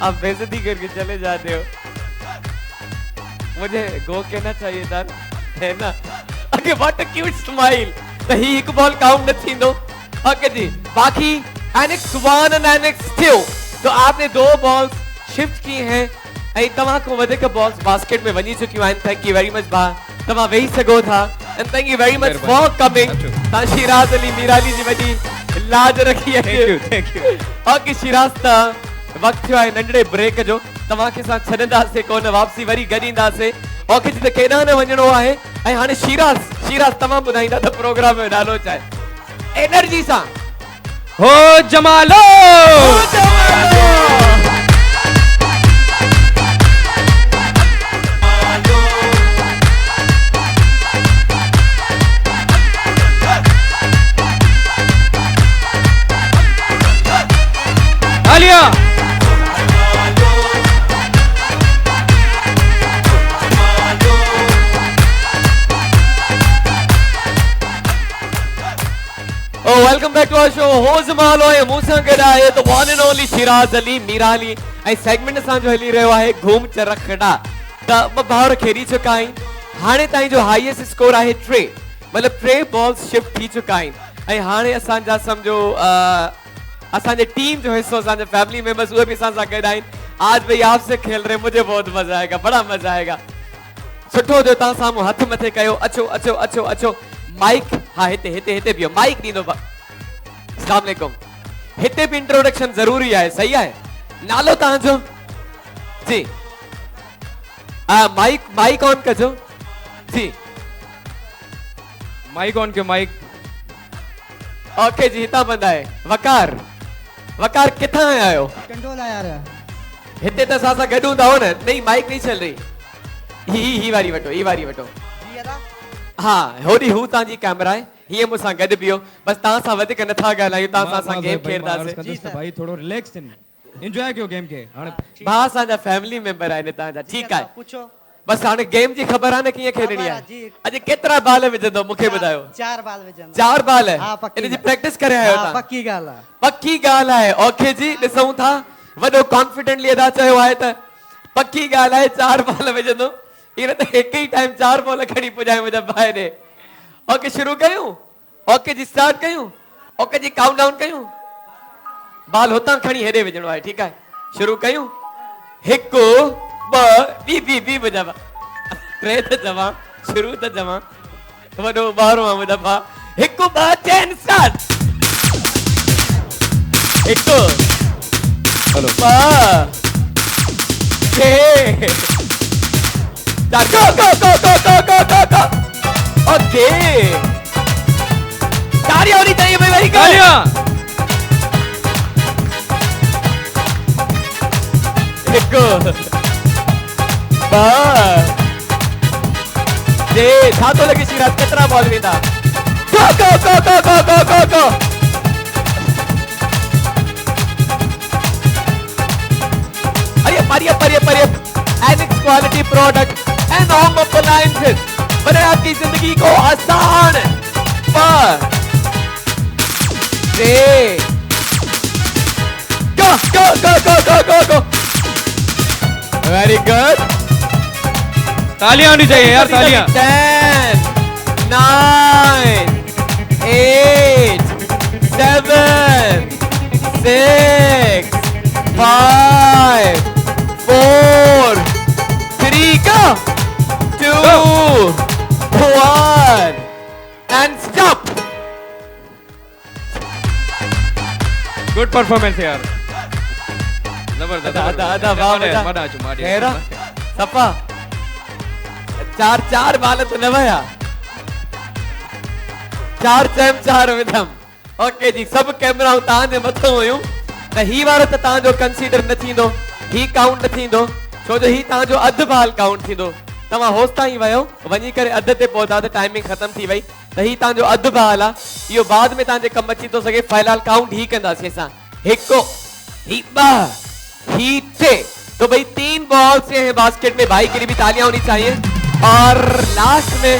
आप बेइज्जती करके चले जाते हो. मुझे गो कहना चाहिए था है ना. Okay what a cute smile. तो ही एक बॉल काउंट न थी दो. ओके जी बाकी Annex 1 and Annex 2 तो आपने 2 बॉल्स शिफ्ट की हैं ऐं तव्हां को वधीक बॉल्स बास्केट में वञी चुकियूं आहिनि. थैंक यू वेरी मच भा. तव्हां वेही सघो था and thank you very much for coming. तव्हां शिराज अली मीराली जी वॾी लाज रखी आहे. थैंक यू ओके शिराज त वक्त थियो आहे नंढड़े ब्रेक जो. तव्हांखे असां छॾंदासीं कोन वापसी वरी गॾींदासीं. ओके जी त केॾांहुं न वञिणो आहे. ऐं हाणे शिराज तव्हां ॿुधाईंदा त प्रोग्राम में नालो छा आहे? एनर्जी सां हो जमालो. तालियां welcome back to our show. Ho Jamalo है मूंसां गॾु आहे the one and only Shiraz Ali Mirali. ऐं सेगमेंट असांजो हली रहियो आहे घूम चरखड़ा. त ॿ भाउर खेॾी चुका आहिनि. हाणे ताईं जो हाईएस्ट स्कोर आहे 3 मतलब 3 बॉल्स शिफ्ट थी चुका आहिनि. ऐं हाणे असांजा सम्झो असांजे टीम जो हिस्सो असांजे फैमिली मेंबर्स उहे बि असां सां गॾु आहिनि. आज भाई आपसे खेल रहे मुझे बहुत मजा आएगा. बड़ा मजा आएगा. सुठो जो तव्हां साम्हूं हथ मथे कयो. अचो अचो अचो अचो माइक. हाँ हिते हिते हिते बियो माइक ॾींदो. अस्सलाम वालेकुम. हिते भी इंट्रोडक्शन जरूरी है. सही है. नालो तव्हांजो? जी माइक ऑन कजो जी माइक ऑन कयो माइक ओके जी हितां बंदा है वकार वकार किथां आया आयो कंट्रोल आया रहा हिते त असां सां गॾु हूंदा हो न नहीं माइक नहीं चल रही ही वारी वठो हाँ होड़ी हू तव्हांजी कैमरा आहे हीअं मूंसां गॾु बीहो बसि तव्हां सां वधीक नथा ॻाल्हायूं तव्हां सां असां गेम खेॾंदासीं भाई थोड़ो रिलैक्स एंजॉय कयो गेम खे हाणे भाउ असांजा फैमिली मेंबर आहिनि तव्हांजा ठीकु आहे बसि हाणे गेम जी ख़बर आहे न कीअं खेॾणी आहे अॼु केतिरा बाल विझंदो मूंखे ॿुधायो 4 बाल विझंदा 4 बाल हा, पक्की इन जी प्रैक्टिस करे आयो तव्हां पक्की ॻाल्हि आहे पक्की ॻाल्हि आहे ओके जी ॾिसूं था वॾो कॉन्फिडेंटली अदा चयो आहे त पक्की ॻाल्हि आहे 4 बाल विझंदो इन त हिकु ई टाइम 4 बॉल खणी पुॼाए मुंहिंजा भाउ ॾे ओके शुरू कयूं ओके जी स्टार्ट कयूं ओके जी काउंट डाउन कयूं बाल हुतां खणी हेॾे विझणो आहे ठीकु आहे शुरू कयूं 1 2 बी मुंहिंजा भाउ 3 त चवां शुरू त चवां वॾो ॿारो आहे मुंहिंजा भाउ 1 2 10 स्टार्ट 1 हलो 2 go ओके तालियां होनी चाहिए भाई वेरी गुड तालियां छा थो लॻे शिवराज केतिरा बॉल वेंदा go अरे Enix quality product and home appliances बने आपकी जिंदगी को आसान पर go वेरी गुड तालियां होनी चाहिए यार तालियां 10 9 8 7 6 5 4 3 go 2 1 and stop good performance यार जबरदस्त आधा वाह बेटा मजा अचो माडी हेरा सफा 4 बाल तो न वया 4 चम 4 विधम ओके जी सब कैमरा तां जे मथो हुयूं त ही वारो त तां जो कंसीडर न थींदो ही काउंट न थींदो छो जो ही तां जो अध बाल काउंट थींदो तव्हां होस्ता ही वयो वञी करे अध ते पहुता त टाइमिंग खत्म थी वई त ही तां जो अध बाल आहे इहो बाद में तां जे कम अची थो सके फ़िलहाल काउंट ही कंदासीं असां 1 ही 2 ही 3 तो भाई 3 बॉल्स हैं बास्केट में भाई के लिए भी तालियां होनी चाहिए और लास्ट में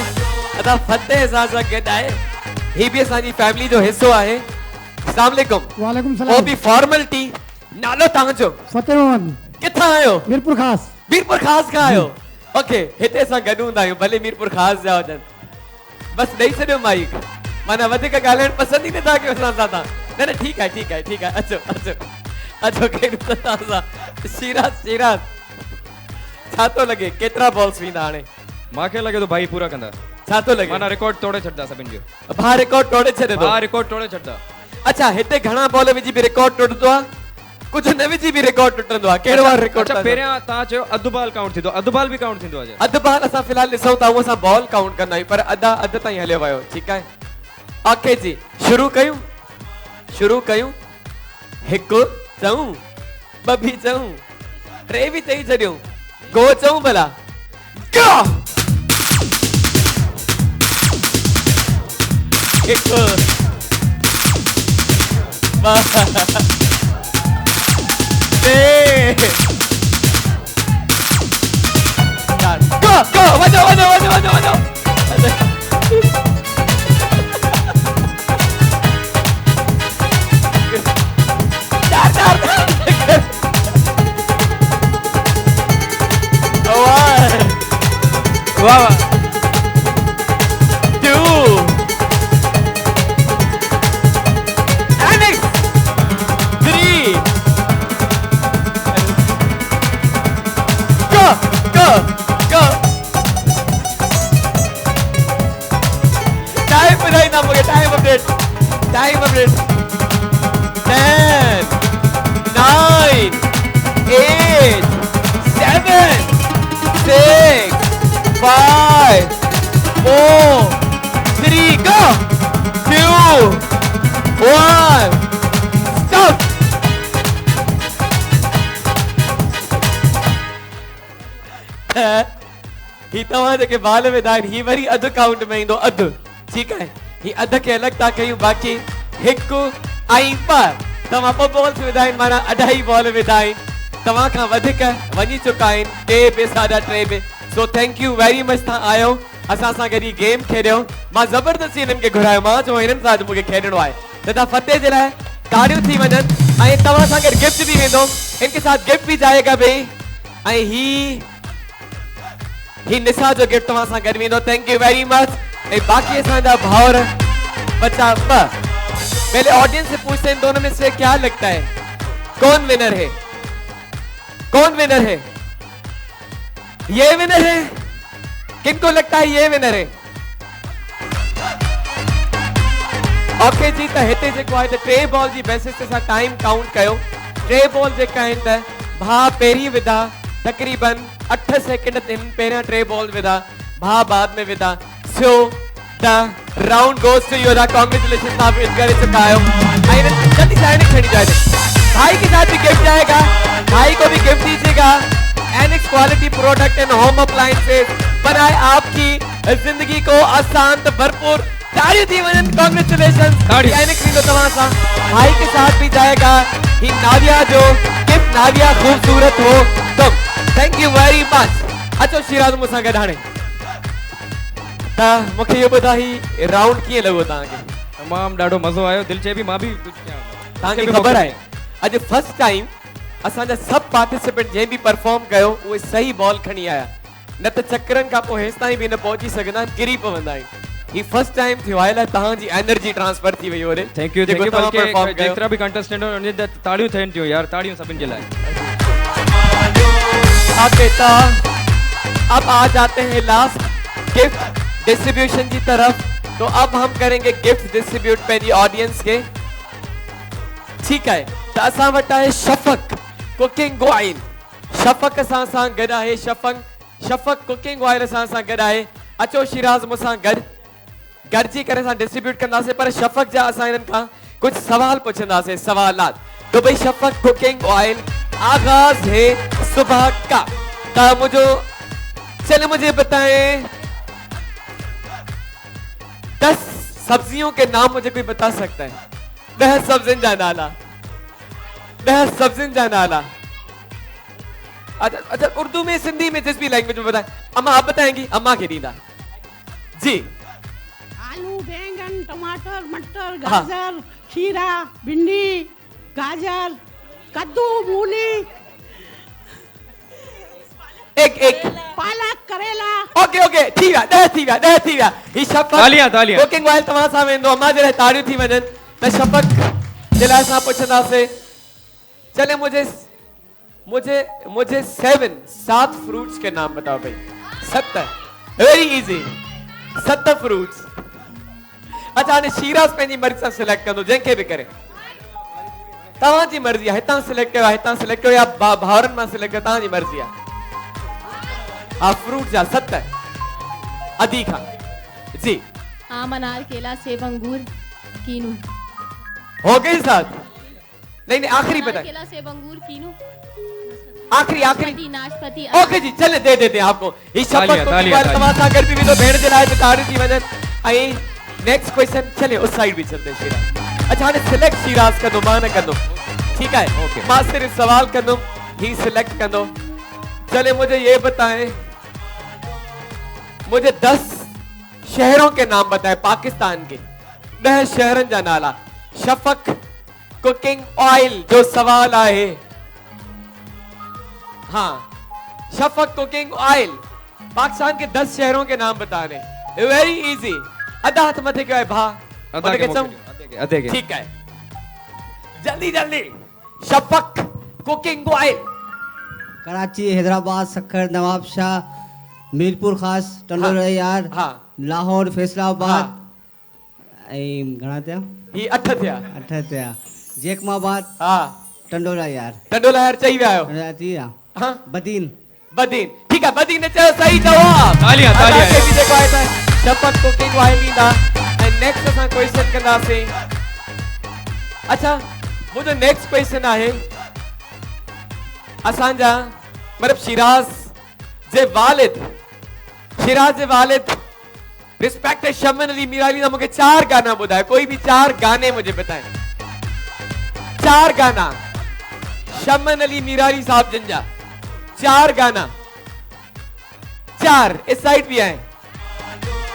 अदा फतेह सासा गडाए ही भी असांजी फैमिली जो हिस्सो आहे अस्सलाम वालेकुम वालेकुम वो सलाम भी फॉर्मेलिटी नालो तव्हांजो फतेह मोहम्मद किथां आयो मीरपुर खास मीरपुर खास खां आयो ओके हिते असां गॾु हूंदा आहियूं भले मीरपुर खास जा हुजनि बस ॾेई छॾियो माइक माना वधीक ॻाल्हाइण पसंदि ई नथा कयो असां सां न ठीकु आहे अचो केरु त तव्हां शिराज छा थो लॻे केतिरा बॉल्स वेंदा हाणे मांखे लगे तो भाई पूरा कंदा छा थो लॻे माना रिकॉर्ड तोड़े छॾदा सभिनि जो भाउ रिकॉर्ड तोड़े छॾे थो हा रिकॉर्ड तोड़े छॾदा अच्छा हिते घणा बॉल विझी बि रिकॉर्ड टुटंदो आहे कुझु न विझी बि रिकॉर्ड टुटंदो आहे कहिड़ो आहे रिकॉर्ड अच्छा पहिरियां तव्हां चयो अधु बाल काउंट थींदो अधु बाल बि काउंट थींदो आहे अधु बाल असां फ़िलहाल ॾिसूं था उहो असां बॉल काउंट कंदा आहियूं पर अधु ताईं हलियो वियो ठीकु आहे ओके जी शुरू कयूं 1 चऊं 2 बि चऊं 3 बि चई छॾियूं गो चऊं भला गो 1 2 वञो वाह वाह 2 Alex 3 go टाइम बताइए मुझे टाइम अपडेट 10 9 8 7 7 6 5 4 3 go 2 1 stop ही तव्हां जेके बाल विधा आहिनि ही वरी अधु काउंट में ईंदो अधु ठीकु आहे ही अधु खे अलॻि था कयूं बाक़ी हिकु ऐं ॿ तव्हां ॿ बॉल्स विधा आहिनि माना 2.5 बॉल विधा आहिनि तव्हां खां वधीक वञी चुका आहिनि 2 बि 3.5 बि so thank you very much तव्हां आयो असां सां गॾु गेम खेॾियो मां ज़बरदस्ती हिननि खे घुरायो मां चयो हिननि सां मूंखे खेॾणो आहे त तव्हां फतेह जे लाइ ताड़ियूं थी वञनि ऐं तव्हां सां गॾु गिफ्ट बि वेंदो इनके साथ गिफ्ट भी जाएगा भाई ऐं ही निशा जो गिफ्ट तव्हां सां गॾु वेंदो थैंक यू वेरी मच ऐं बाक़ी असांजा भाउर बच्चा ॿ पहले ऑडियंस से पूछते हैं दोनों में से क्या लगता है कौन विनर है कौन विनर है ये विनर है किनको लगता है ये विनर है ओके जी त हिते जेको आहे त 3 बॉल जी बेसिस ते असां टाइम काउंट कयो 3 बॉल जेका आहिनि त भाउ पहिरीं विधा तक़रीबन 8 सेकंड ते पहिरियां 3 बॉल विधा भाउ बाद में विधा so the round goes to you congratulation आप विन कर चुका हो जल्दी से एनिक्स खड़ी जाए भाई के साथ भी गिफ्ट जाएगा भाई को भी गिफ्ट दीजिएगा Enix quality product and home appliances बनाए आपकी जिंदगी को आसान तो भरपूर ताड़ियों थी वजन कांग्रेचुलेशन एनिक्स भी तो तमाशा भाई के साथ भी जाएगा ही नाविया जो गिफ्ट नाविया खूबसूरत हो तुम थैंक यू वेरी मच अचो शिराज मुसा गडाणे ता मुखे ये ॿुधाई राउंड कीअं लॻो तव्हांखे तमामु ॾाढो मज़ो आयो दिलि चए बि मां बि कुझु कयां तव्हांखे ख़बर आहे अॼु फर्स्ट टाइम असांजा सभु पार्टिसिपेंट जंहिं बि परफॉर्म कयो उहे सही बॉल खणी आया न त चकरनि खां पोइ हेसि ताईं बि न पहुची सघंदा आहिनि किरी पवंदा आहिनि ही फर्स्ट टाइम थियो आहे तव्हांजी एनर्जी ट्रांसफर थी वई होरे थैंक यू बल्कि जेतिरा बि कंटेस्टेंट आहिनि उन्हनि ते ताड़ियूं थियनि थियूं यार ताड़ियूं सभिनि जे लाइ बेटा अब आ जाते हैं लास्ट गिफ्ट डिस्ट्रीब्यूशन की तरफ तो अब हम करेंगे गिफ्ट डिस्ट्रीब्यूट पंहिंजी ऑडियंस के ठीक है तो असां वटि आहे शफ़क़ कुकिंग ऑयल शफ़क़ असां सां गॾु आहे शफ़क़ कुकिंग ऑयल असां सां गॾु आहे अचो शिराज मूंसां गॾिजी करे असां डिस्ट्रीब्यूट कंदासीं पर शफ़क़ जा असां इन्हनि खां कुछ सवाल पुछंदासीं सवालात तो भाई शफ़क़ कुकिंग ऑयल आगाज है सुबह का चले मुझे बताएं 10 सब्जियों के नाम मुझे कोई बता सकता है 10 सब्जियों का नाला 10 सब्जियों का नाला अच्छा उर्दू में सिंधी में जिस भी लैंग्वेज में बताएं अम्मा आप बताएंगी अम्मा के दीदा जी आलू बैंगन टमाटर मटर गाजर खीरा भिंडी गाजर कद्दू मूली एक पालक करेला ओके ठीक है 10 थी विया ही शफ़क़ तालियां कुकिंग ऑयल तव्हां सां वेंदो अम्मा जे लाइ ताड़ियूं थी वञनि त शफ़क़ जे लाइ असां पुछंदासीं चले मुझे 7 फ्रूट्स के नाम बताओ भाई 7 वेरी इजी 7 फ्रूट्स अच्छा हाणे शिराज पंहिंजी मर्ज़ी सां सिलेक्ट कंदो जंहिंखे बि करे तव्हांजी मर्ज़ी आहे हितां सिलेक्ट कयो या भाउरनि मां सिलेक्ट कयो तव्हांजी मर्ज़ी आहे हाँ फ्रूट जा 7 अदी खां जी आम अनार केला सेब अंगूर कीनू हो गई साथ नहीं आखिरी बताए केला सेब अंगूर कीनू आखिरी नाशपाती ओके जी चले दे देते हैं आपको ये शफ़क़ तमाशा कर भी तो भेड़ जलाए तो ताड़ी थी वजन आई नेक्स्ट क्वेश्चन चले उस साइड भी चलते हैं शिराज अच्छा हाणे सिलेक्ट शिराज कंदो मां न कंदो ठीक है मां सिर्फ सवाल कंदो ही सिलेक्ट कंदो चले मुझे ये बताएं मुझे 10 शहरों के नाम बताएं पाकिस्तान के 10 शहरन जा नाला शफ़क़ कुकिंग ऑयल जो सवाल आए हाँ शफ़क़ कुकिंग ऑयल पाकिस्तान के 10 शहरों के नाम बताने वेरी इजी अदा हाथ मथे क्या है भा अधे के ठीक है जल्दी शफ़क़ कुकिंग ऑयल कराची हैदराबाद सक्खर नवाबशाह मीरपुर खास टंडोरा यार हाँ लाहौर फैसलाबाद घणा थिया ही 8 थिया 8 थिया जैकमाबाद हाँ टंडोरा यार चई विया आहियो थी विया हाँ बदीन बदीन। ठीक है, बदीन ने चयो सही जवाब। तालियां, तालियां। असांखे बि जेको आहे त शपक कुकिंग ऑयल ॾींदा। ऐं नेक्स्ट असां क्वेश्चन कंदासीं। अच्छा, मुंहिंजो नेक्स्ट क्वेश्चन आहे असांजा मतिलबु शिराज जे वालिद रिस्पेक्टेड शमन अली मीराली ना मुझे 4 गाना बुधाए, कोई भी 4 गाने मुझे बताए। 4 गाना शमन अली मीराली साहब जिनजा 4 गाना। 4 इस साइड भी आए।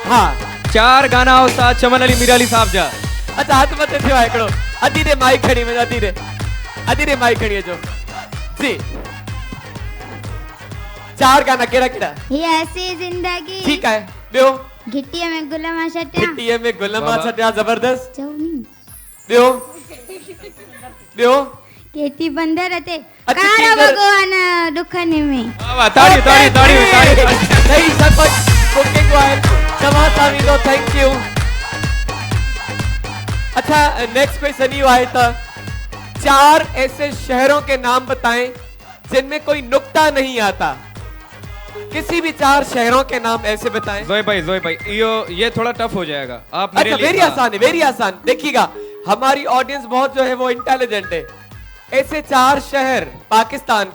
हाँ 4 गाना उस्ताद शमन अली मीराली साहब जा। अच्छा हाथ मत थियो आहे हिकिड़ो। अधी रे माइक खणी वञो, अधी रे माइक खणी अचो जी। 4 गाना केड़ा केड़ा? ये ऐसी जिंदगी। ठीक है, ॿियो? घिट्टीअ में गुल मां छटिया। घिट्टीअ में गुल मां छटिया, जबरदस्त। चवनी ॿियो? केटी बंदर ते अच्छा, कारा किंगर। भगवान दुखन में। वाह, ताड़ी ताड़ी ताड़ी ताड़ी। सही शपथ कुकिंग ऑयल तमाम सामीलो, थैंक यू। अच्छा नेक्स्ट क्वेश्चन ये आए था 4 ऐसे शहरों के नाम बताएं जिनमें कोई नुक्ता नहीं आता। किसी भी 4 शहरों के नाम ऐसे बताएं। जोए भाई ये थोड़ा टफ हो जाएगा। आप मेरे अच्छा लिए वेरी आसान है, वेरी आसान। देखिएगा हमारी ऑडियंस बहुत जो है वो इंटेलिजेंट है। ऐसे 4 शहर पाकिस्तान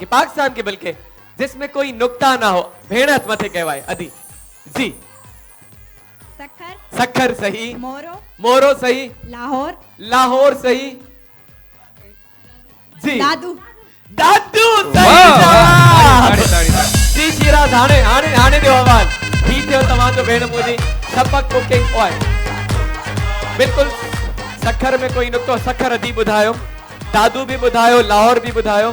के बल्कि जिसमें कोई नुक्ता ना हो। भेड़ हथ मथे कहवाए अदी जी। सखर सही। मोरो सही। लाहौर सही जी। दादू सही जवाब। जी शिराज हाणे दियो आवाज। ही थियो तव्हां जो भेण मुंहिंजी शपक कुकिंग ऑयल। बिल्कुल सखर में कोई नुक्तो, सखर अदी ॿुधायो, दादू भी ॿुधायो, लाहौर भी ॿुधायो।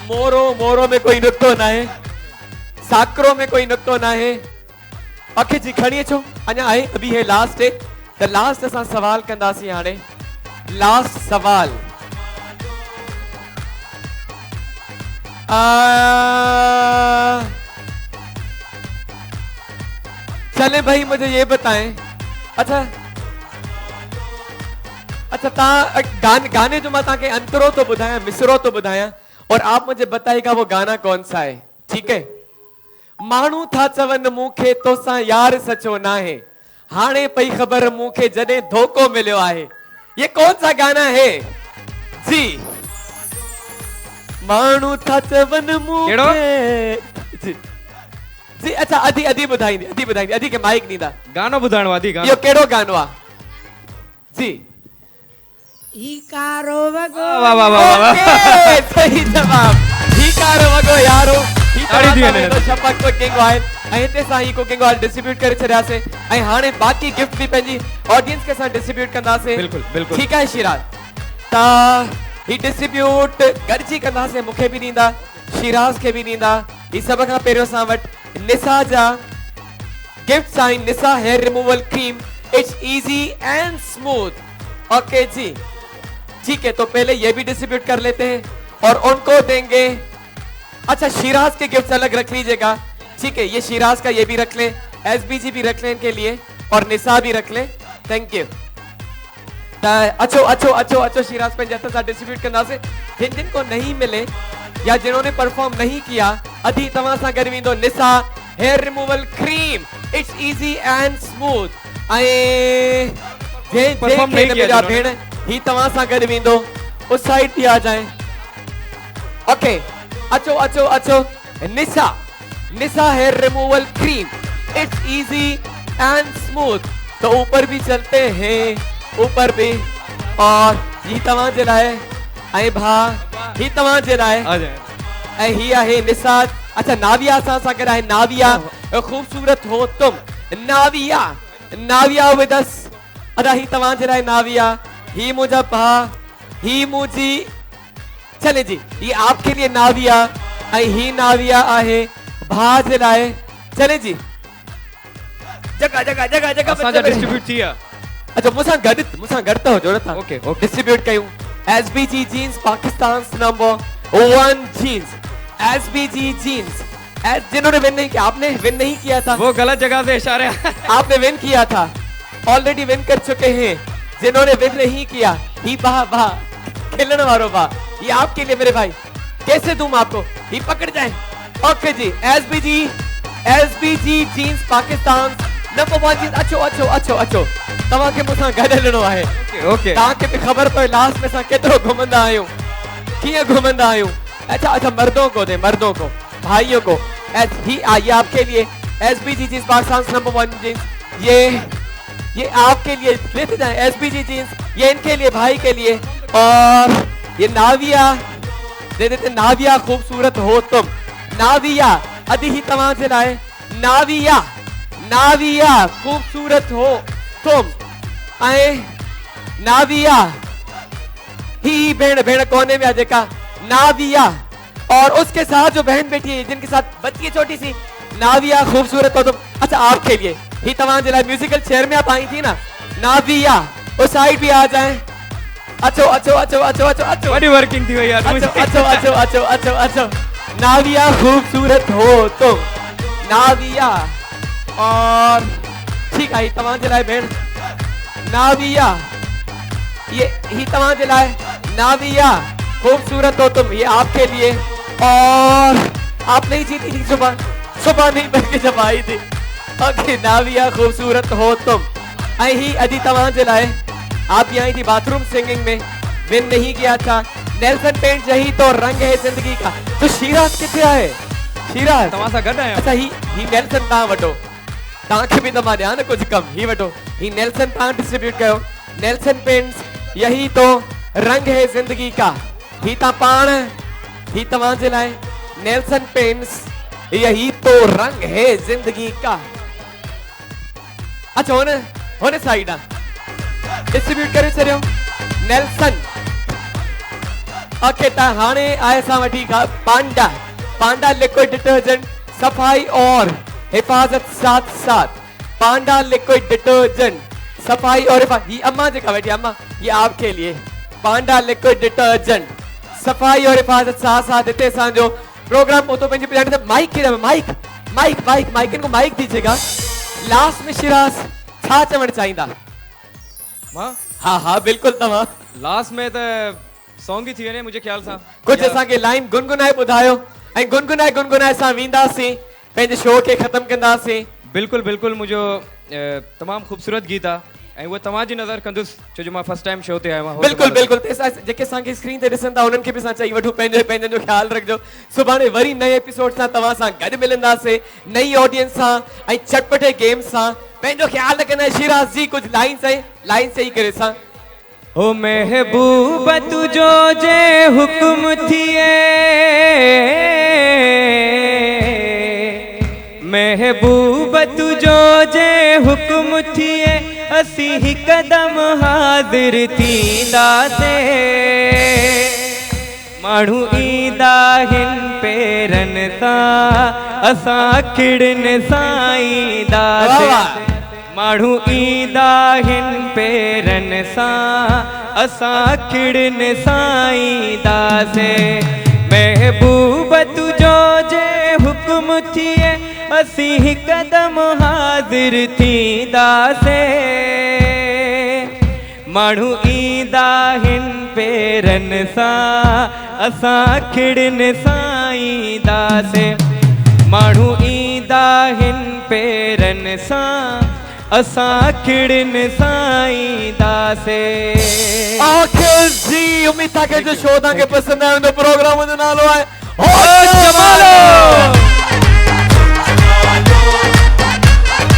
मोरो में कोई नुक्तो ना है, साकरो में कोई नुक्तो ना है। अखे जी खणी अचो, अञा आहे अभी है लास्ट है। त लास्ट असां सवाल कंदासीं हाणे। लास्ट सवाल चले भाई मुझे ये बताएं। अच्छा गाने जो मैं ताके अंतरो तो बुधाया, मिसरो तो बुधाया और आप मुझे बताइएगा वो गाना कौन सा है। ठीक है? मानू था चवन मुखे तो सा यार सचो ना है, हाणे पई खबर मुखे जने धोखो मिलो आहे। ये कौन सा गाना है जी? मानू था चवन मुखे जी। अच्छा अधी बुधाईंदी, अधी के माइक नींदा गानो बुधाणो अधी गानो। यो केड़ो गानो आ जी? हीकारो वगो। वाह वाह वाह वाह। सही जवाब। हीकारो वगो यारो। ताड़ी दी ने। तो शपक कुकिंग ऑयल ऐते सा ही कुकिंग ऑयल डिस्ट्रीब्यूट करे छड़ियासे। ऐ हाणे बाकी गिफ्ट भी पंजी ऑडियंस के साथ डिस्ट्रीब्यूट कंदासे। बिल्कुल बिल्कुल। ठीक है शिराज? ता ही डिस्ट्रीब्यूट गरजी कंदासे, मुखे भी नींदा, शिराज के भी नींदा। ई सब का पेरो सा वट निसा जा गिफ्ट साइन Nisa hair removal cream, it's easy and smooth. Okay जी, ठीक है। तो पहले ये भी डिस्ट्रीब्यूट कर लेते हैं और उनको देंगे। अच्छा शिराज के गिफ्ट अलग रख लीजिएगा। ठीक है, ये शिराज का ये भी रख लें, एसबीजी भी रख लें इनके लिए और निसा भी रख लें। Thank you. अच्छो शिराज पे जैसा सा डिस्ट्रीब्यूट करना से जिन को नहीं मिले या जिन्होंने परफॉर्म नहीं किया अधी तवा सा गरवी दो Nisa hair removal cream, it's easy and smooth. जे परफॉर्म नहीं किया मेरा भेण ही तवा सा गरवी दो उस साइड भी आ जाए। ओके अच्छो Nisa hair removal cream, it's easy and smooth. तो ऊपर भी चलते हैं, ऊपर भी। और ही तवा जे लाए ऐं भा ही तवा जे लाए आ जाए। ऐं ही आहे निसा। अच्छा नाविया सा गॾु आहे नाविया। खूबसूरत हो तुम नाविया विद अस। अदा ही तवा जे लाए नाविया, ही मुझा भा, ही मुझी। चले जी, ये आपके लिए नाविया ऐं ही नाविया आहे भा जे लाए। चले जी, जगह असांजा डिस्ट्रीब्यूट थिया। अच्छा मूंसां गॾु त हुजो न तव्हां। ओके डिस्ट्रीब्यूट कयूं। SBG jeans Pakistan number 1 jeans, SBG jeans. जिन्होंने विन नहीं किया, आपने विन नहीं किया था, वो गलत जगह से इशारे। आपने विन किया था, ऑलरेडी विन कर चुके हैं। जिन्होंने विन नहीं किया ही वाह खिलने वालों वाह, ये आपके लिए मेरे भाई। कैसे दूं आपको? ही पकड़ जाए ओके जी SBG jeans Pakistan number 1 jeans अचो तव्हांखे मूंसां गॾु हलणो आहे ओके तव्हांखे बि ख़बर पए लास्ट में असां केतिरो घुमंदा आहियूं कीअं घुमंदा आहियूं अच्छा मर्दों को भाइयों को ये आपके लिए SBG jeans Pakistan number 1 jeans ये आपके लिए लेते जाएं SBG जीन्स ये इनके लिए भाई के लिए और ये नाविया दे देते नाविया खूबसूरत हो तुम नाविया अदी ही तमाम से लाए नाविया खूबसूरत हो तुम आए नाविया ही भेड़ कोने में आजे का नाविया और उसके साथ जो बहन बैठी है जिनके साथ बच्ची है छोटी सी नाविया खूबसूरत हो तुम अच्छा आपके लिए ही तमाम जिला म्यूजिकल चेयर में आप आई थी ना नाविया उस साइड भी आ जाए अच्छो बड़ी वर्किंग थी यार अच्छो नाविया खूबसूरत हो तुम नाविया और ठीक है तमाम जिलाए बहन नाविया ये ही तमाम जिलाए नाविया खूबसूरत हो तुम ये आपके लिए और आप नहीं जीती थी सुबह नहीं बल्कि जब आई थी ओके नाविया खूबसूरत हो तुम ही अदी तमाम जिलाए आप भी आई थी बाथरूम सिंगिंग में विन नहीं किया था नेल्सन पेंट यही तो रंग है जिंदगी का तो शिराज किथे है शिराज तव्हां सां गॾु आहियां अच्छा ही नेल्सन तव्हां वठो तव्हांखे बि त मां ॾियां न कुझु कम ही वठो ही नेल्सन तव्हां डिस्ट्रीब्यूट कयो नेल्सन पेंट्स यही तो रंग है जिंदगी का ही तव्हां पाण ही तव्हां जे लाइ नेल्सन पेंट्स यही तो रंग है जिंदगी का अच्छा होने साइड डिस्ट्रीब्यूट करे छॾियो नेल्सन ओके ता हाणे आए सां वठी पांडा लिक्विड डिटर्जेंट सफाई और हिफाजत साथ पांडा लिक्विड डिटर्जेंट सफाई और हिफाजत ये अम्मा जेका बैठी अम्मा ये आपके लिए पांडा लिक्विड डिटर्जेंट सफाई और हिफाजत साथ हिते असांजो प्रोग्राम तो पंहिंजी प्लान माइक इनको माइक दीजिएगा लास्ट में शिराज छा चवण चाहींदा हाँ बिल्कुल तव्हां लास्ट में त सॉन्ग ही थी वञे मुझे ख्याल सां कुछ असांखे लाइन गुनगुनाए ॿुधायो ऐं गुनगुनाए असां वेंदासीं पंहिंजे शो खे ख़त्म कंदासीं बिल्कुल मुझो तमाम खूबसूरत गीत आहे ऐं उहा तव्हांजी नज़र कंदुसि छो जो मां फर्स्ट टाइम शो ते आयो आहियां बिल्कुल जेके असांखे स्क्रीन ते ॾिसनि था उन्हनि खे बि असां चई वठूं पंहिंजो जो ख़्यालु रखिजो सुभाणे वरी नए एपिसोड सां तव्हां सां गॾु मिलंदासीं नई ऑडियंस सां ऐं चटपटे गेम सां पंहिंजो ख़्यालु रखंदा शिराज जी कुझु लाइन सही करे सां ओ महबूब तुझो जे हुक्म थिए महबूब तुझो जे हुक्म थिए असी ही कदम हाजिर थींदासे माण्हू ईंदा हिन पेरन सां असां खिड़न सां ईंदासे माण्हू ईंदा हिन पेरन सां असां खिड़न सां ईंदासे महबूब तुझो जे हुक्म थिए असी ही कदम हाजिर थींदासे माण्हू ईंदा हिन पेरन सां असां खिड़न सां ईंदासे माण्हू ईंदा हिन पेरन सां असां खिड़न सां ईंदासे आखिर जी उम्मीद था कि जो शो तव्हांखे पसंदि आयो प्रोग्राम जो नालो आहे